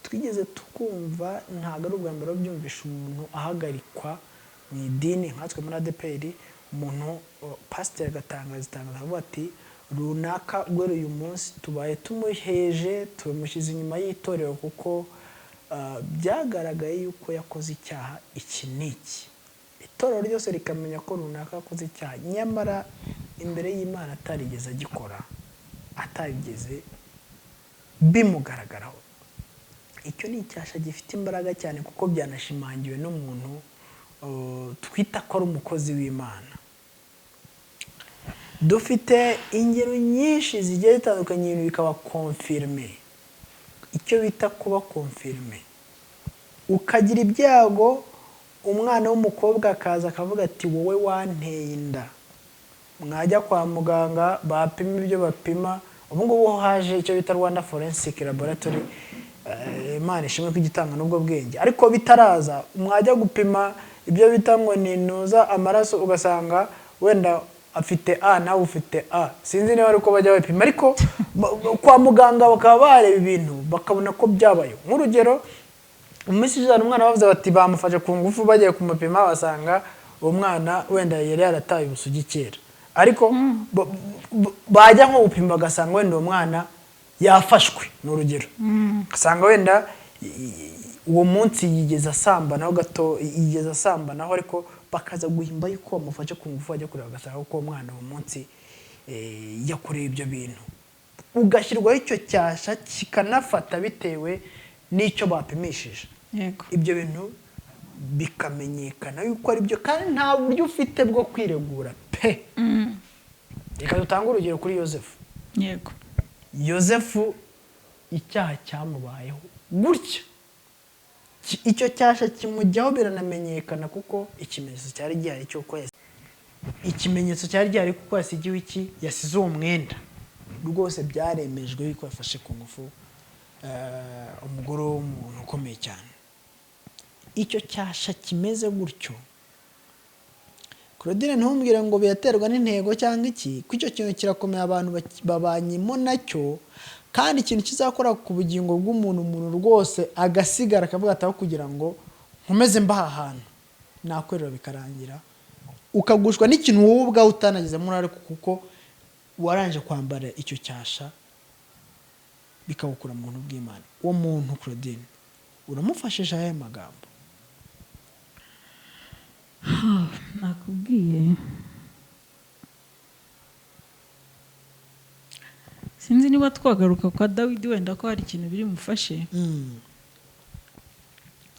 Twigeze tukumva, ntabwo ari ubwa mbere byumvisha umuntu ahagarikwa mu idini nkatwe muri ADPR, umuntu pasiteri agatangaza avuga ati runaka guhera uyu munsi tubaye tumuheje, tumushyize inyuma y'itorero kuko byagaragaye yuko yakoze icyaha iki n'iki. Itorero ryose rikamenya ko runaka yakoze icyaha, nyamara imbere y'Imana atarigeze agikora, atarigeze bimugaragaraho. Icyo ni icyasha gifite imbaraga cyane, kuko byanashimangiwe n'umuntu twita ko ari umukozi w'Imana. Dufite ingero nyinshi zigiye zitandukanye, ibintu bikaba konfirme. Icyo bita kuba konfirme, ukagira ibyago, umwana w'umukobwa akaza akavuga ati wowe wanteye inda, mwajya kwa muganga bapima ibyo bapima. Ubu ngubu haje icyo bita Rwanda Forensic Laboratory, Imana ishimwe ko igitanga n'ubwo bwenge, ariko bitaraza mwajya gupima ibyo bita ngo ninuza amaraso, ugasanga wenda afite A nawe ufite A, sinzi niba ariko bajya bapima, ariko kwa muganga bakaba bareba ibintu bakabona ko byabayo. Nk'urugero, mu minsi ishize umwana bavuze bati bamufashe ku ngufu, bagiye kumupima basanga uwo mwana wenda yari yarataye ubusugi kera, ariko bajya nko gupima bagasanga wenda uwo mwana yafashwe. Ni urugero, ugasanga wenda uwo munsi yigeze asambanaho gato, yigeze asambanaho, ariko bakaza guhimba yuko bamufashe ku ngufu, bajya kureba bagasanga ko uwo mwana uwo munsi yakoreye ibyo bintu. Ugashyirwaho icyo cyasha kikanafata bitewe n'icyo bapimishije. Ibyo bintu bikamenyekana yuko ari byo, kandi nta buryo ufite bwo kwiregura pe. Reka dutange urugero kuri Yosefu. Yego, Yosefu icyaha cyamubayeho gutya, icyo cyasha kimujyaho biranamenyekana, kuko ikimenyetso cyari gihari cy'uko yasigiwe iki, yasize uwo mwenda. Rwose byaremejwe yuko yafashe ku ngufu umugore w'umuntu ukomeye cyane. Icyo cyasha kimeze gutyo, Claudine ntumbwire ngo biyaterwa n'intego cyangwa iki, ko icyo kintu kirakomeye, abantu babanyemo nacyo, kandi ikintu kizakora ku bugingo bw'umuntu, umuntu rwose agasigara akavuga ataho kugira ngo nkomeze mbaha ahantu, nakorera bikarangira, ukagushwa n'ikintu wowe ubwawe utanagezemo uruhare, kuko waranje kwambara icyo cyasha bikawukura mu buntu bw'Imana. Uwo muntu Claudine uramufashije aya magambo? nakubwiye, sinzi niba twagaruka kwa Dawidi wenda ko hari ikintu biri mufashe,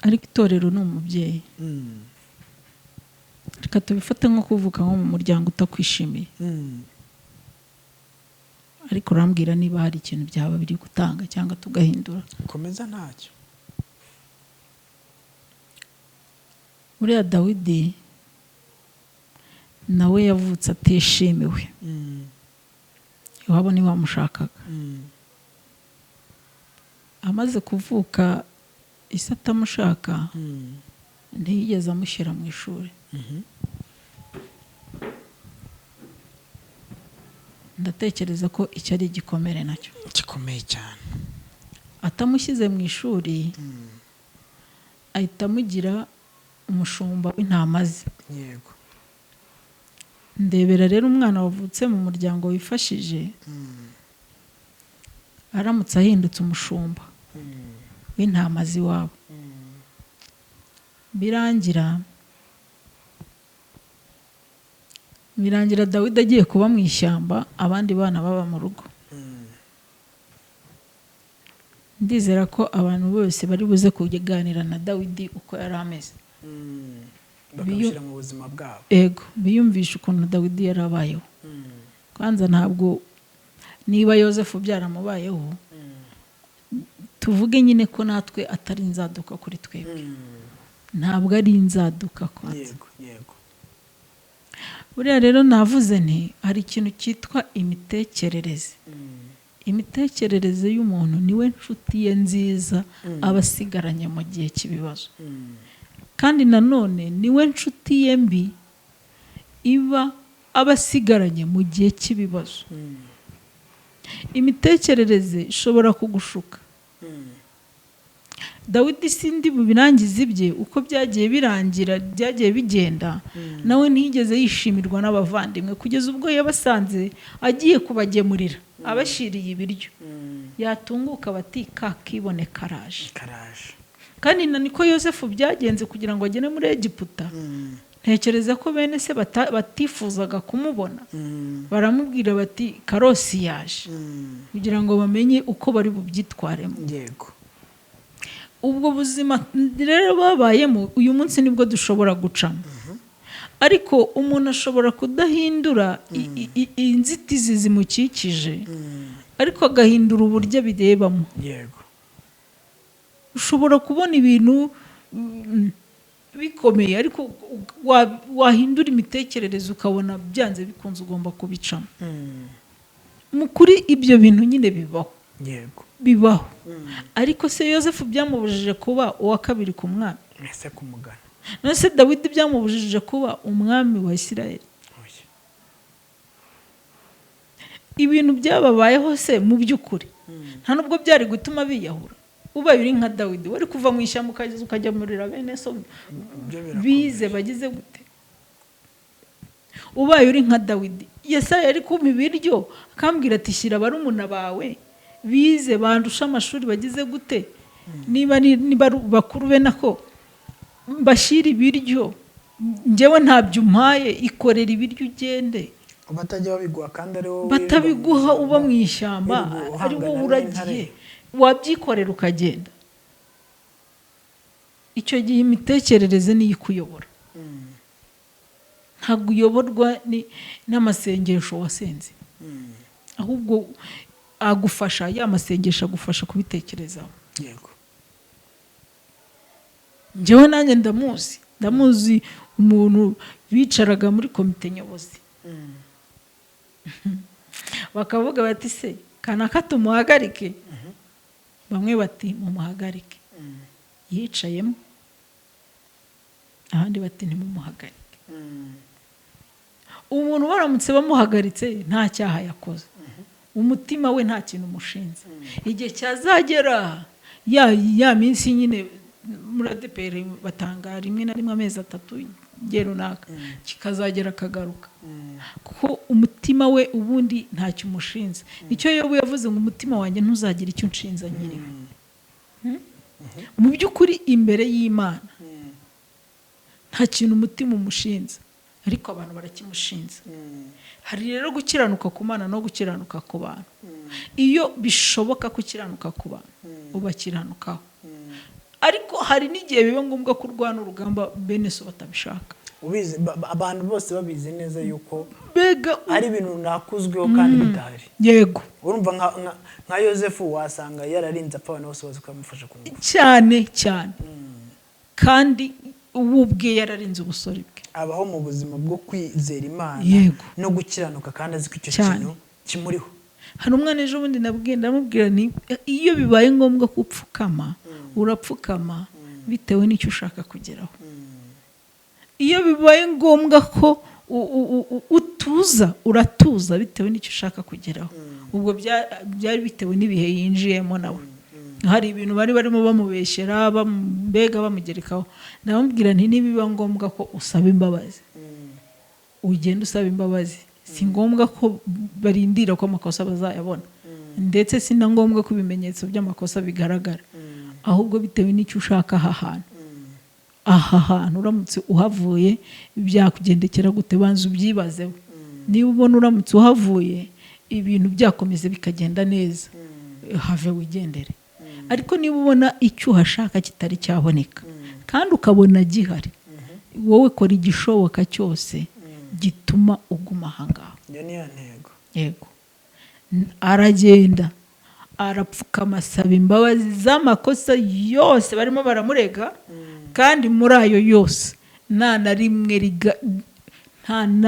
ariko itorero ni umubyeyi. reka tubifate nko kuvuka nko mu muryango utakwishimiye, ariko urambwira niba hari ikintu byaba biri gutanga cyangwa tugahindura. komeza ntacyo. uriya Dawidi nawe yavutse atishimiwe, iwabo ntibamushakaga. amaze kuvuka isi atamushaka, ntiyigeze amushyira mu ishuri. ndatekereza ko icyo ari igikomere nacyo gikomeye cyane. atamushyize mu ishuri, ahita amugira umushumba w'intama ze. yego. ndebera rero umwana wavutse mu muryango wifashije, aramutse ahindutse umushumba w'intama z'iwabo, birangira Dawidi agiye kuba mu ishyamba, abandi bana baba mu rugo. ndizera ko abantu bose bari buze kuganira na Dawidi uko yari ameze, bakabishyira mu buzima bwabo. ego biyumvisha ukuntu Dawidi yari abayeho. kwanza ntabwo niba Yosefu byaramubayeho, tuvuge nyine ko natwe atari inzaduka kuri twebwe. ntabwo ari inzaduka kwanza. yego yego. buriya rero navuze nti hari ikintu cyitwa imitekerereze. imitekerereze y'umuntu niwe nshuti ye nziza aba asigaranye mu gihe cy'ibibazo, kandi nanone niwe nshuti ye mbi iba aba asigaranye mu gihe cy'ibibazo. imitekerereze ishobora kugushuka. Dawidi sindi bubirangiza ibye uko byagiye birangira, byagiye bigenda, nawe ntiyigeze yishimirwa n'abavandimwe kugeza ubwo yabasanze agiye kubagemurira, abashiriye ibiryo. yatunguka bati kakibone karaje. kandi niko Yosefu byagenze kugira ngo agene muri Egiputa. ntekereza ko bene se batifuzaga kumubona, baramubwira bati karosi yaje, kugira ngo bamenye uko bari bubyitwaremo. yego. ubwo buzima rero babayemo uyu munsi nibwo dushobora gucamo. ariko umuntu ashobora kudahindura inzitizi zimukikije, ariko agahindura uburyo abirebamo. yego. ushobora kubona ibintu bikomeye, ariko wahindura imitekerereze ukabona byanze bikunze ugomba kubicamo. mu kuri ibyo bintu nyine bibaho. yego. bibaho. ariko se Yosefu byamubujije kuba uwa kabiri ku mwami? ese kumugana. none se Dawidi byamubujije kuba umwami wa Isirayeli? ibintu byababayeho se mu by'ukuri nta nubwo byari gutuma biyahura. ubaye uri nka Dawidi wari kuva mu ishyamba ukajya murira bene so bize bagize gute? ubaye uri nka Dawidi, Yesaya yari kumpa ibiryo akambwira ati shyira barumuna bawe bize bandusha amashuri bagize gute, niba bakuru be nako mbashyira ibiryo, njyewe ntabyo umpaye, ikorera ibiryo ugende. batajya babiguha kandi ari wowe batabiguha uba mu ishyamba, ari wowe uragiye, wabyikorera ukagenda. icyo gihe imitekerereze niyo ikuyobora. ntabwo uyoborwa n'amasengesho wasenze, ahubwo agufasha, ya masengesho agufasha kubitekerezaho. yego. njyewe nanjye ndamuzi umuntu bicaraga muri komite nyobozi, bakavuga bati se kanaka tumuhagarike, bamwe bati mumuhagarike, yicayemo, abandi bati ntimumuhagarike. umuntu baramutse bamuhagaritse nta cyaha yakoze, umutima we nta kintu umushinze. igihe cyazagera ya minsi nyine muri ADPR batanga rimwe na rimwe amezi 3 igihe runaka, kikazagera akagaruka, kuko umutima we ubundi ntacyo umushinze. nicyo Yobu yavuze ngo umutima wanjye ntuzagira icyo unshinza nyiriwe. mu by'ukuri imbere y'Imana nta kintu umutima umushinze, ariko abantu barakimushinze. hari rero gukiranuka ku Mana no gukiranuka ku bantu. iyo bishoboka gukiranuka ku bantu ubakiranukaho, ariko hari n'igihe biba ngombwa ko urwana urugamba bene so batabishaka. ubizi abantu bose babizi neza yuko mbega ari ibintu nakuzweho kandi bidahari. yego urumva nka Yosefu wasanga yararinze apfa abantu bose bazi ko yamufasha ku ngufu cyane kandi ubu ubwe yararinze ubusore bwe, abaho mu buzima bwo kwizera Imana no gukiranuka kandi azi ko icyo kintu kimuriho. hari umwana ejo bundi ndamubwira ni iyo bibaye ngombwa ko upfukama urapfukama bitewe n'icyo ushaka kugeraho. Iyo bibaye ngombwa ko utuza uratuza bitewe n'icyo ushaka kugeraho. Ubwo byari bitewe n'ibihe yinjiyemo nawe. Hari ibintu bari barimo bamubeshyera mbega bamugerekaho, ndamubwira nti nibiba ngombwa ko usaba imbabazi ugenda usaba imbabazi, si ngombwa ko barindira ko amakosa bazayabona, ndetse si na ngombwa ko ibimenyetso by'amakosa bigaragara, ahubwo bitewe n'icyo ushaka aha hantu uramutse uhavuye byakugendekera gute, banza ubyibazeho. Niba ubona uramutse uhavuye ibintu byakomeze bikagenda neza, have wigendere. Ariko niba ubona icyo uhashaka kitari cyaboneka kandi ukabona gihari, wowe kora igishoboka cyose gituma uguma ahangaha. Yego, aragenda arapfukama asaba imbabazi z'amakosa yose barimo baramurega, kandi muri ayo yose nta na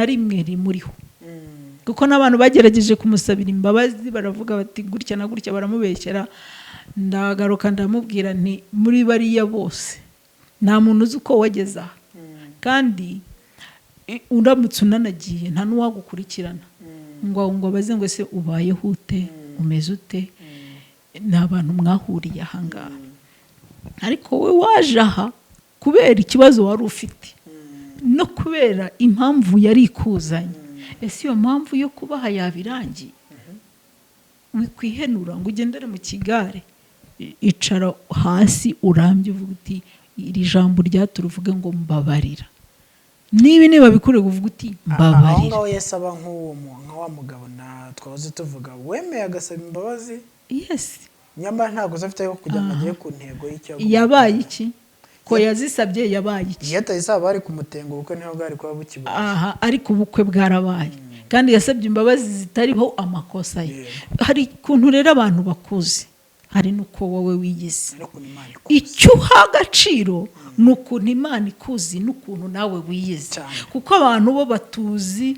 rimwe rimuriho, kuko n'abantu bagerageje kumusabira imbabazi baravuga bati gutya na gutya, baramubeshyera. Ndagaruka ndamubwira nti muri bariya bose nta muntu uzi uko wageze aha, kandi uramutse unanagiye nta n'uwagukurikirana ngo baze ngo ese ubayeho ute, umeze ute, ni abantu mwahuriye ahangaha. Ariko we waje aha kubera ikibazo wari ufite no kubera impamvu yari ikuzanye. Ese iyo mpamvu yo kubaha yabirangiye? Wikwihenura ngo ugendere mu kigare, icara hasi urambye uvuga uti iri jambo ryaturuvuge ngo mbabarira. Niba bikure kuvuga uti mbabarira. Aho ngaho Yesu aba nka wa mugabo na twahoze tuvuga wemeye agasaba imbabazi. Yes. Nyamara ntabwo afite yo kujya agiye ku ntego y'icyo yabaye iki ko yazisabye, yabaye iki iyo atayisaba bari kumutenga ubukwe niho bwari kuba bukibaye. Ariko ubukwe bwarabaye kandi yasabye imbabazi zitariho amakosa ye. Hari kuntu rero abantu bakuzi, hari nuko wowe wigize. Icyo uha agaciro n'ukuntu Imana ikuzi n'ukuntu nawe wiyize, kuko abantu bo batuzi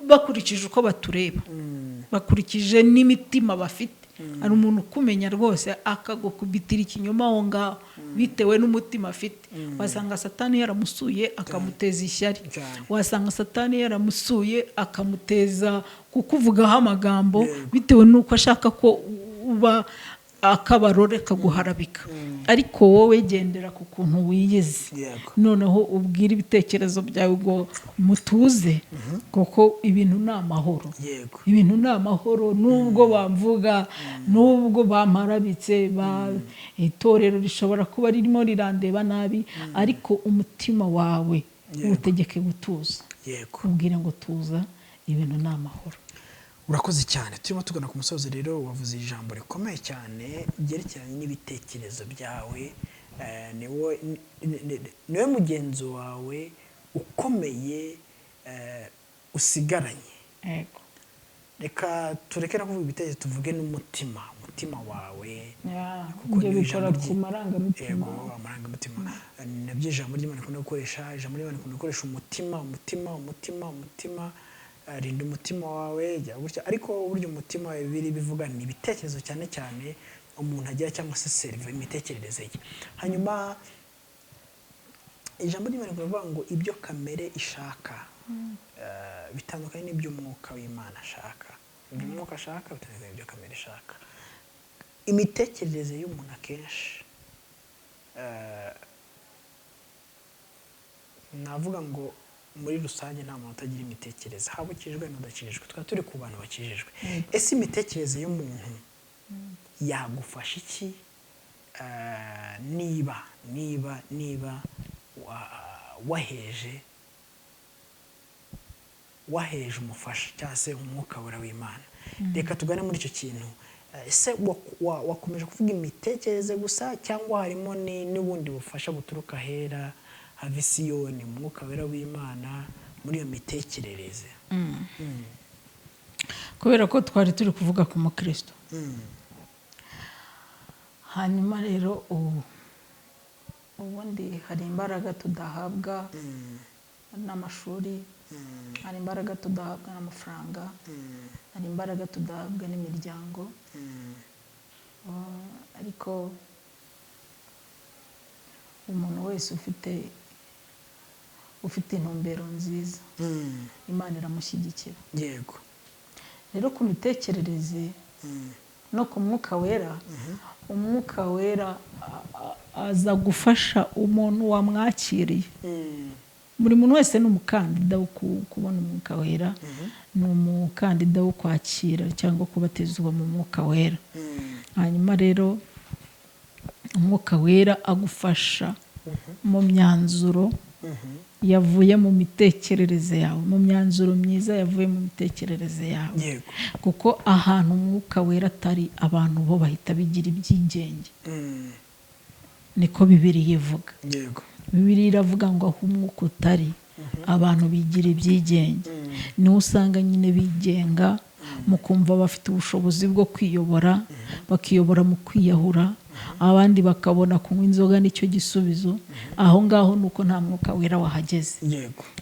bakurikije uko batureba, bakurikije n'imitima bafite. Hari umuntu kumenya rwose akagukubitira ikinyoma aho ngaho bitewe n'umutima afite. Wasanga Satani yaramusuye akamuteza ishyari, wasanga Satani yaramusuye akamuteza kukuvugaho amagambo bitewe n'uko ashaka ko uba akabarore kaguharabika. Ariko wowe gendera ku kuntu wiyizi, noneho ubwira ibitekerezo byawe ngo mutuze, kuko ibintu ni amahoro. Ibintu ni amahoro, nubwo bamvuga, nubwo bamparabitse, itorero rishobora kuba ririmo rirandeba nabi, ariko umutima wawe utegeke gutuza. Ubwire ngo tuza, ibintu ni amahoro. Urakoze cyane. Turimo tugana ku musozo rero, wavuze ijambo rikomeye cyane ryerekeranye n'ibitekerezo byawe. Niwe mugenzi wawe ukomeye usigaranye. Reka tureke no kuvuga ibitekerezo, tuvuge n'umutima wawe, kuko bikora ku marangamutima. Amarangamutima nabyo ijambo ry'Imana rikunda gukoresha. Ijambo ry'Imana rikunda gukoresha umutima. Rinda umutima wawe jya gutya. Ariko uburyo umutima wawe biri bivuga ni ibitekerezo cyane cyane umuntu agira, cyangwa se serve imitekerereze ye. Hanyuma ijambo ry'Imana rivuga ngo ibyo kamere ishaka bitandukanye n'ibyo umwuka w'Imana ashaka. Ibyo umwuka ashaka bitandukanye n'ibyo kamere ishaka. Imitekerereze y'umuntu akenshi navuga ngo muri rusange nta muntu utagira imitekerereze, haba ukijijwe n'udakijijwe. Twaba turi ku bantu bakijijwe. Ese imitekerereze y'umuntu yagufasha iki niba waheje umufasha cyangwa se umwuka w'Imana? Reka tugane muri icyo kintu. Ese wakomeje kuvuga imitekerereze gusa, cyangwa harimo n'ubundi bufasha buturuka hera, ha visiyoni mu mwuka wera w'Imana muri iyo mitekerereze. kubera ko twari turi kuvuga ku mukristo. hanyuma rero ubundi hari imbaraga tudahabwa n'amashuri, hari imbaraga tudahabwa n'amafaranga, hari imbaraga tudahabwa n'imiryango, ariko umuntu wese ufite intumbero nziza Imana iramushyigikira. Yego. rero ku mitekerereze no ku mwuka wera, umwuka wera aza gufasha umuntu wamwakiriye. buri muntu wese ni umukandida wo kubona umwuka wera, ni umukandida wo kwakira cyangwa kubatizwa mu mwuka wera. hanyuma rero umwuka wera agufasha mu myanzuro yavuye mu mitekerereze yawe, mu myanzuro myiza yavuye mu mitekerereze yawe. kuko ahantu umwuka wera atari, abantu bo bahita bigira ibyigenge. niko Bibiliya ivuga. Bibiliya iravuga ngo aho umwuka utari, abantu bigira ibyigenge. niho usanga nyine bigenga mu kumva bafite ubushobozi bwo kwiyobora, bakiyobora mu kwiyahura, abandi bakabona kunywa inzoga nicyo gisubizo. aho ngaho nuko nta mwuka wera wahageze.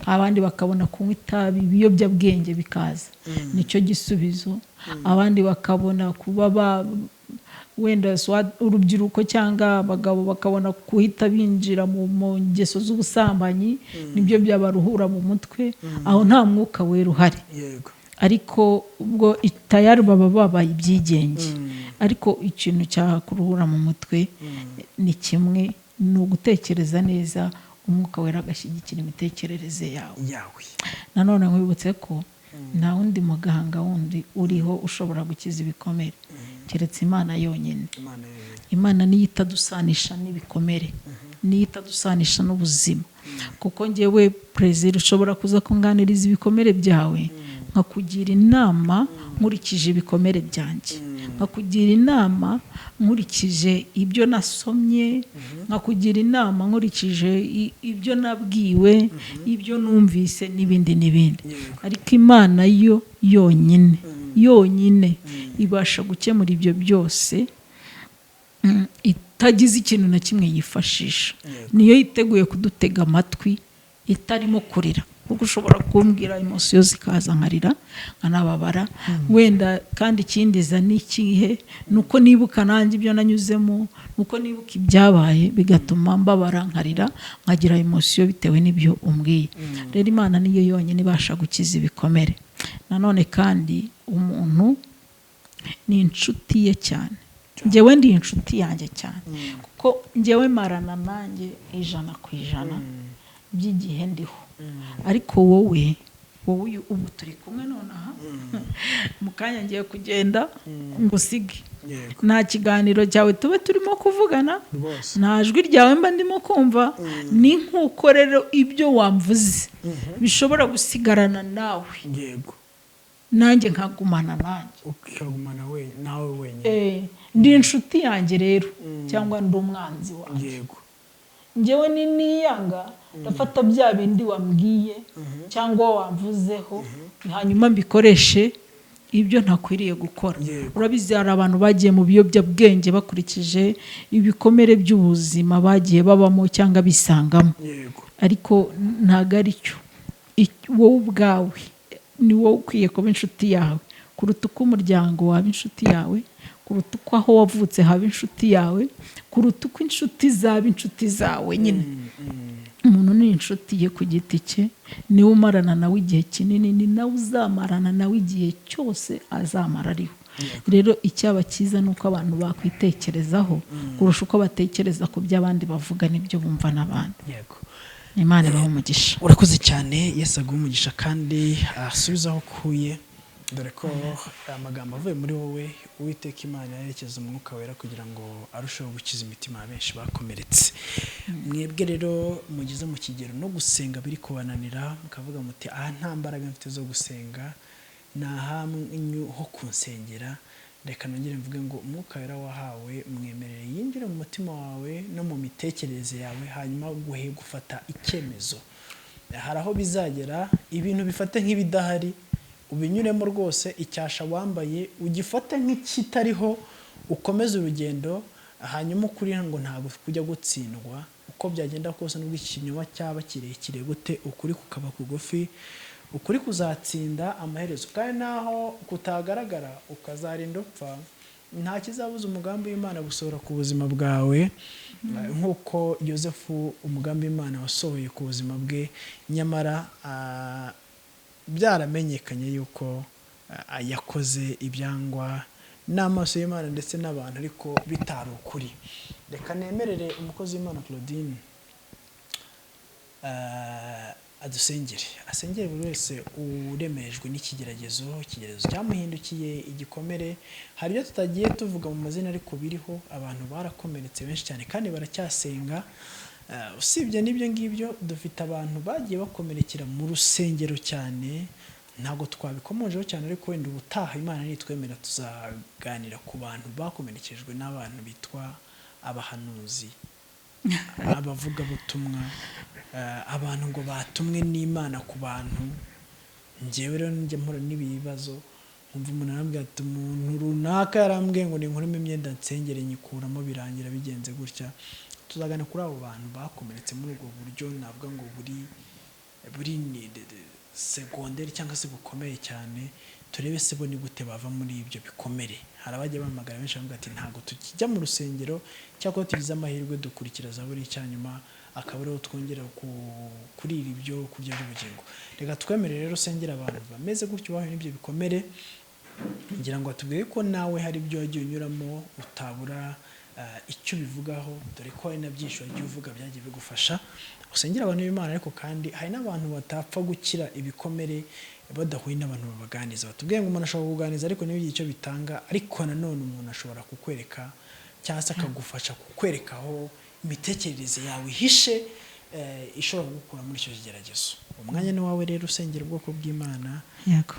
abandi bakabona kunywa itabi, ibiyobyabwenge bikaza, nicyo gisubizo. abandi bakabona kuba wenda urubyiruko cyangwa abagabo bakabona kuhita binjira mu ngeso z'ubusambanyi, nibyo byabaruhura mu mutwe. aho nta mwuka wera uhari. ariko ubwo tayari baba babaye ibyigenge. ariko ikintu cyakuruhura mu mutwe ni kimwe, ni ugutekereza neza, umwuka wera agashyigikira imitekerereze yawe. nanone nkwibutse ko nta wundi muganga wundi uriho ushobora gukiza ibikomere keretse Imana yonyine. Imana niyo itadusanisha n'ibikomere, niyo itadusanisha n'ubuzima. kuko njyewe Plaisir ushobora kuza kunganiriza ibikomere byawe, nkakugira inama nkurikije ibikomere byanjye, nkakugira inama nkurikije ibyo nasomye, nkakugira inama nkurikije ibyo nabwiwe, ibyo numvise n'ibindi n'ibindi. ariko Imana yo yonyine ibasha gukemura ibyo byose, itagize ikintu na kimwe yifashisha. niyo yiteguye kudutega amatwi itarimo kurira. kuko ushobora kumbwira emosiyo zikaza nkarira, nkanababara wenda. kandi ikindiza ni ikihe? nuko nibuka nanjye ibyo nanyuzemo, nuko nibuka ibyabaye, bigatuma mbabara nkarira, nkagira emosiyo bitewe n'ibyo umbwiye. rero Imana niyo yonyine ibasha gukiza ibikomere. nanone kandi umuntu ni inshuti ye cyane. njyewe ndi inshuti yanjye cyane, kuko njyewe marana nanjye 100% by'igihe ndiho. ariko wowe ubu turi kumwe nonaha, mu kanya ngiye kugenda ngusige. nta kiganiro cyawe tube turimo kuvugana, nta jwi ryawe mba ndimo kumva. ni nk'uko rero ibyo wamvuze bishobora gusigarana nawe, nanjye nkagumana nanjye, ukagumana nawe wenyine. ndi inshuti yanjye rero, cyangwa ndi umwanzi wanjye. njyewe ni niyanga ndafata bya bindi wambwiye cyangwa wamvuzeho, hanyuma mbikoreshe ibyo ntakwiriye gukora. urabizi hari abantu bagiye mu biyobyabwenge bakurikije ibikomere by'ubuzima bagiye babamo cyangwa bisangamo. ariko ntago ari cyo. wowe ubwawe ni wowe ukwiye kuba inshuti yawe, kuruta uko umuryango waba inshuti yawe, kuruta uko aho wavutse haba inshuti yawe, kuruta uko inshuti zaba inshuti zawe nyine. umuntu ni inshuti ye ku giti cye, niwe umarana nawe igihe kinini, ni nawe uzamarana nawe igihe cyose azamara ariho. rero icyaba cyiza ni uko abantu bakwitekerezaho kurusha uko batekereza ku by'abandi bavuga n'ibyo bumva n'abandi. Imana ibahe umugisha. urakoze cyane. Yesu aguhe umugisha kandi asubize aho ukuye, dore ko amagambo avuye muri wowe Uwiteka Imana yerekeza umwuka wera kugira ngo arusheho gukiza imitima ya benshi bakomeretse. mwebwe rero mugeze mu kigero no gusenga biri kubananira, mukavuga muti aha nta mbaraga mfite zo gusenga, nta hamwe ho kunsengera, reka nongere mvuge ngo umwuka wera wahawe mwemerere yinjire mu mutima wawe no mu mitekerereze yawe, hanyuma guhe gufata icyemezo. Hari aho bizagera ibintu bifate nk'ibidahari, ubinyuremo rwose, icyasha wambaye ugifate nk'ikitariho, ukomeze urugendo, hanyuma ukuri ngo ntabwo kujya gutsindwa. Uko byagenda kose nubwo ikinyoma cyaba kirekire gute, ukuri kukaba kugufi, ukuri kuzatsinda amaherezo. Kandi naho kutagaragara ukazarinda upfa, nta kizabuza umugambi w'Imana gusohora ku buzima bwawe, nk'uko Yosefu umugambi w'Imana wasohoye ku buzima bwe, nyamara byaramenyekanye yuko yakoze ibyangwa n'amaso y'Imana ndetse n'abantu, ariko bitari ukuri. Reka nemerere umukozi w'Imana Claudine adusengere, asengere buri wese uremejwe n'ikigeragezo, ikigeragezo cyamuhindukiye igikomere. Hari ibyo tutagiye tuvuga mu mazina ariko biriho, abantu barakomeretse benshi cyane kandi baracyasenga. Usibye n'ibyo ngibyo, dufite abantu bagiye bakomerekera mu rusengero cyane, ntabwo twabikomojeho cyane, ariko wenda ubutaha Imana nitwemera tuzaganira ku bantu bakomerekejwe n'abantu bitwa abahanuzi, abavugabutumwa, abantu ngo batumwe n'Imana ku bantu. Njyewe rero njya mpora n'ibibazo, nkumva umuntu arambwira ati umuntu runaka yarambwiye ngo ninkuremo imyenda nsengere nyikuramo, birangira bigenze gutya. Tuzagana kuri abo bantu bakomeretse muri ubwo buryo navuga ngo buri segonderi cyangwa se bukomeye cyane, turebe se bo ni gute bava muri ibyo bikomere. Hari abajya bahamagara benshi bavuga ati ntabwo tukijya mu rusengero, cyangwa tugize amahirwe dukurikira Zaburi cyanyuma, akaba ariho twongera kurira ibyo kurya by'ubugingo. Reka twemerere rero usengera abantu bameze gutyo bahuye n'ibyo bikomere, ngira ngo atubwire ko nawe hari ibyo wagiye unyuramo utabura icyo bivugaho, dore ko hari na byinshi wagiye uvuga byagiye bigufasha. Usengera abantu b'Imana, ariko kandi hari n'abantu batapfa gukira ibikomere badahuye n'abantu babaganiza. Batubwiye ngo umuntu ashobora kukuganiza ariko ntibigire icyo bitanga, ariko nanone umuntu ashobora kukwereka cyangwa se akagufasha kukwereka aho imitekerereze yawe ihishe ishobora gukura muri icyo kigeragezo. Umwanya ni wawe rero, usengera ubwoko bw'Imana,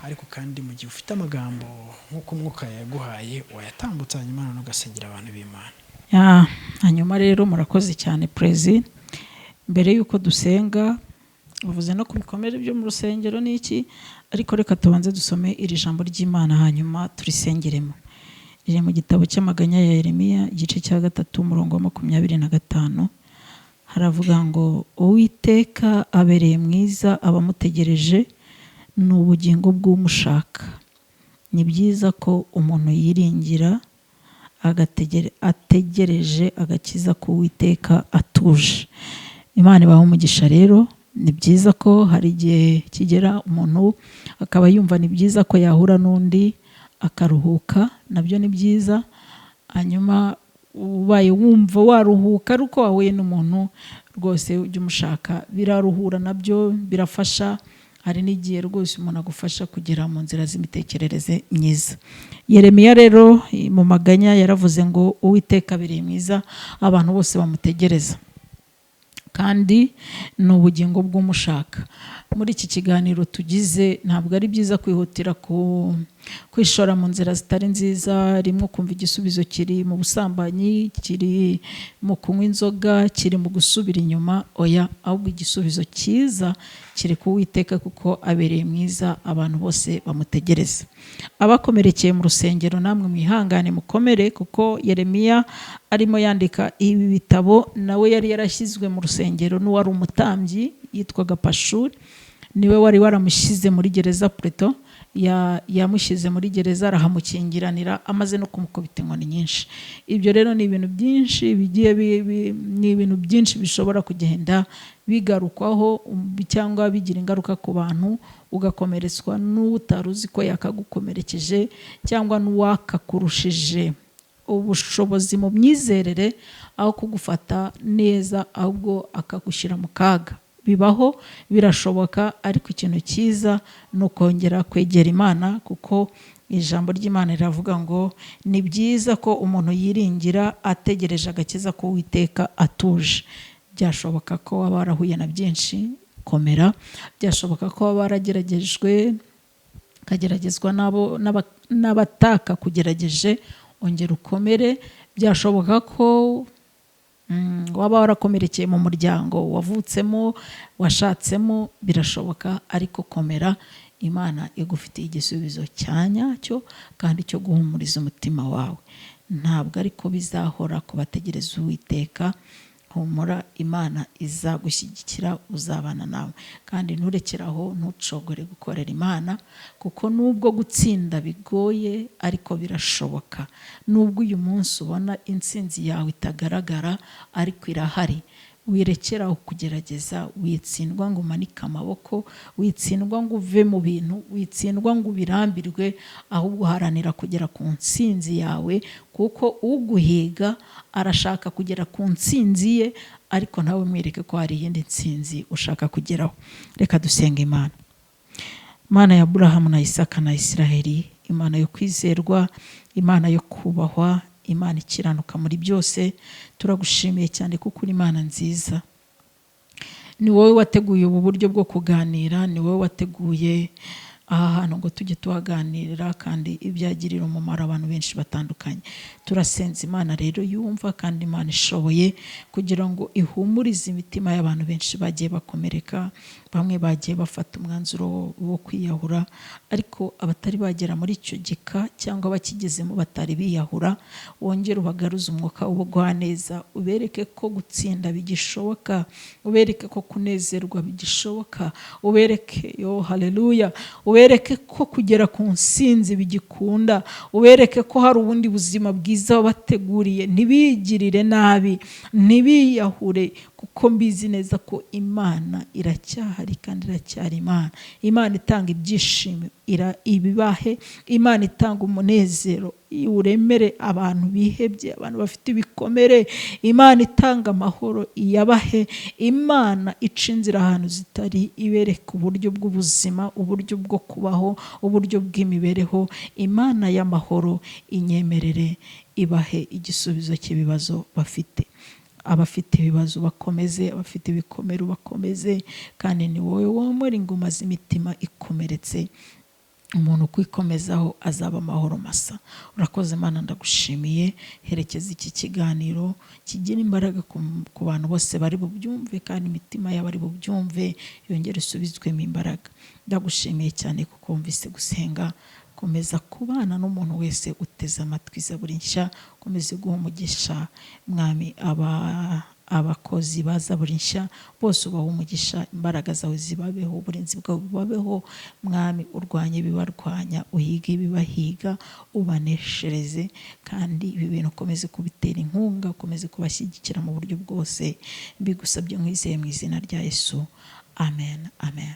ariko kandi mu gihe ufite amagambo nk'uko umwuka yaguhaye wayatambutsa, hanyuma ugasengera abantu b'Imana. Hanyuma rero murakoze cyane Prezi. Mbere y'uko dusenga, uvuze no ku bikomere byo mu rusengero n'iki, ariko reka tubanze dusome iri jambo ry'Imana hanyuma turisengeremo. Riri mu gitabo cy'amaganya ya Yeremiya igice cya 3 umurongo wa 25. Haravuga ngo Uwiteka abereye mwiza abamutegereje, ni ubugingo bw'umushaka. Ni byiza ko umuntu yiringira ategereje agakiza k'Uwiteka atuje. Imana ibahe umugisha rero. Ni byiza ko hari igihe kigera umuntu akaba yumva ni byiza ko yahura n'undi akaruhuka, nabyo ni byiza. Hanyuma ubaye wumva waruhuka ariko wahuye n'umuntu rwose ujya umushaka, biraruhura, nabyo birafasha. Hari n'igihe rwose umuntu agufasha kugera mu nzira z'imitekerereze myiza. Yeremiya rero mu maganya yaravuze ngo Uwiteka abereye mwiza abantu bose bamutegereza, kandi ni ubugingo bw'umushaka. Muri iki kiganiro tugize, ntabwo ari byiza kwihutira kwishora mu nzira zitari nziza. Rimwe kumva igisubizo kiri mu busambanyi, kiri mu kunywa inzoga, kiri mu gusubira inyuma. Oya, ahubwo igisubizo cyiza kiri ku Uwiteka, kuko abereye mwiza abantu bose bamutegereza. Abakomerekeye mu rusengero, namwe mwihangane mukomere, kuko Yeremiya arimo yandika ibi bitabo nawe yari yarashyizwe mu rusengero n'uwari umutambyi yitwaga Pashuri. Niwe wari waramushyize muri gereza, Pluto yamushyize muri gereza, arahamukingiranira, amaze no kumukubita inkoni nyinshi. Ibyo rero ni ibintu byinshi ni ibintu byinshi bishobora kugenda bigarukwaho cyangwa bigira ingaruka ku bantu, ugakomeretswa n'utari uzi ko yakagukomerekeje, cyangwa n'uwakakurushije ubushobozi mu myizerere, aho kugufata neza ahubwo akagushyira mu kaga. Bibaho, birashoboka, ariko ikintu cyiza ni ukongera kwegera Imana, kuko ijambo ry'Imana riravuga ngo ni byiza ko umuntu yiringira ategereje agakiza k'Uwiteka atuje. Byashoboka ko waba warahuye na byinshi, komera. Byashoboka ko waba warageragejwe ukageragezwa n'abataka kugerageje, ongera ukomere. Byashoboka ko waba warakomerekeye mu muryango wavutsemo, washatsemo, birashoboka, ariko komera. Imana igufitiye igisubizo cya nyacyo kandi cyo guhumuriza umutima wawe. Ntabwo ariko bizahora ku bategereza Uwiteka. Humura, Imana izagushyigikira, uzabana nawe. Kandi nturekeraho, ntucogore gukorera Imana, kuko nubwo gutsinda bigoye ariko birashoboka. Nubwo uyu munsi ubona intsinzi yawe itagaragara ariko irahari. Wirekeraho kugerageza, witsindwa ngo umanike amaboko, witsindwa ngo uve mu bintu, witsindwa ngo ubirambirwe, ahubwo haranira kugera ku ntsinzi yawe, kuko uguhiga arashaka kugera ku ntsinzi ye, ariko nawe mwereke ko hari iyindi ntsinzi ushaka kugeraho. Reka dusenga Imana. Imana ya Aburahamu na Isaka na Isiraheli, Imana yo kwizerwa, Imana yo kubahwa, Imana ikiranuka muri byose, turagushimiye cyane kuko uri Imana nziza. Ni wowe wateguye ubu buryo bwo kuganira, ni wowe wateguye aha hantu ngo tujye tuhaganirira kandi ibyagirira umumaro abantu benshi batandukanye. Turasenze Imana rero yumva kandi Imana ishoboye, kugira ngo ihumurize imitima y'abantu benshi bagiye bakomereka, bamwe bagiye bafata umwanzuro wo kwiyahura, ariko abatari bagera muri icyo gika cyangwa bakigezemo batari biyahura, wongere ubagaruze umwuka w'ubugwaneza, ubereke ko gutsinda bigishoboka, ubereke ko kunezerwa bigishoboka, ubereke haleluya, ubereke ko kugera ku nsinzi bigikunda, ubereke ko hari ubundi buzima bwiza wabateguriye. Ntibigirire nabi, ntibiyahure, kuko mbizi neza ko Imana iracyahari kandi iracyari Imana. Imana itanga ibyishimo ibibahe, Imana itanga umunezero uremere abantu bihebye, abantu bafite ibikomere. Imana itanga amahoro iyabahe, Imana ica inzira ahantu zitari, ibereka uburyo bw'ubuzima, uburyo bwo kubaho, uburyo bw'imibereho. Imana y'amahoro inyemerere ibahe igisubizo cy'ibibazo bafite. Abafite ibibazo bakomeze, abafite ibikomere bakomeze, kandi ni wowe womora inguma z'imitima ikomeretse. Umuntu kwikomezaho azaba amahoro masa. Urakoze Mana, ndagushimiye. Herekeza iki kiganiro, kigira imbaraga ku bantu bose bari bubyumve, kandi imitima yabo ari bubyumve yongere isubizwemo imbaraga. Ndagushimiye cyane kuko wumvise gusenga. Komeza kubana n'umuntu wese uteze amatwi Zaburi Nshya, komeze guha umugisha Mwami abakozi ba Zaburi Nshya bose, ubaha umugisha, imbaraga zawe zibabeho, uburinzi bwawe bubabeho Mwami, urwanye ibibarwanya, uhiga ibibahiga, ubaneshereze, kandi ibi bintu ukomeze kubitera inkunga, ukomeze kubashyigikira mu buryo bwose. Mbigusabye nkwizeye mu izina rya Yesu, amen, amen.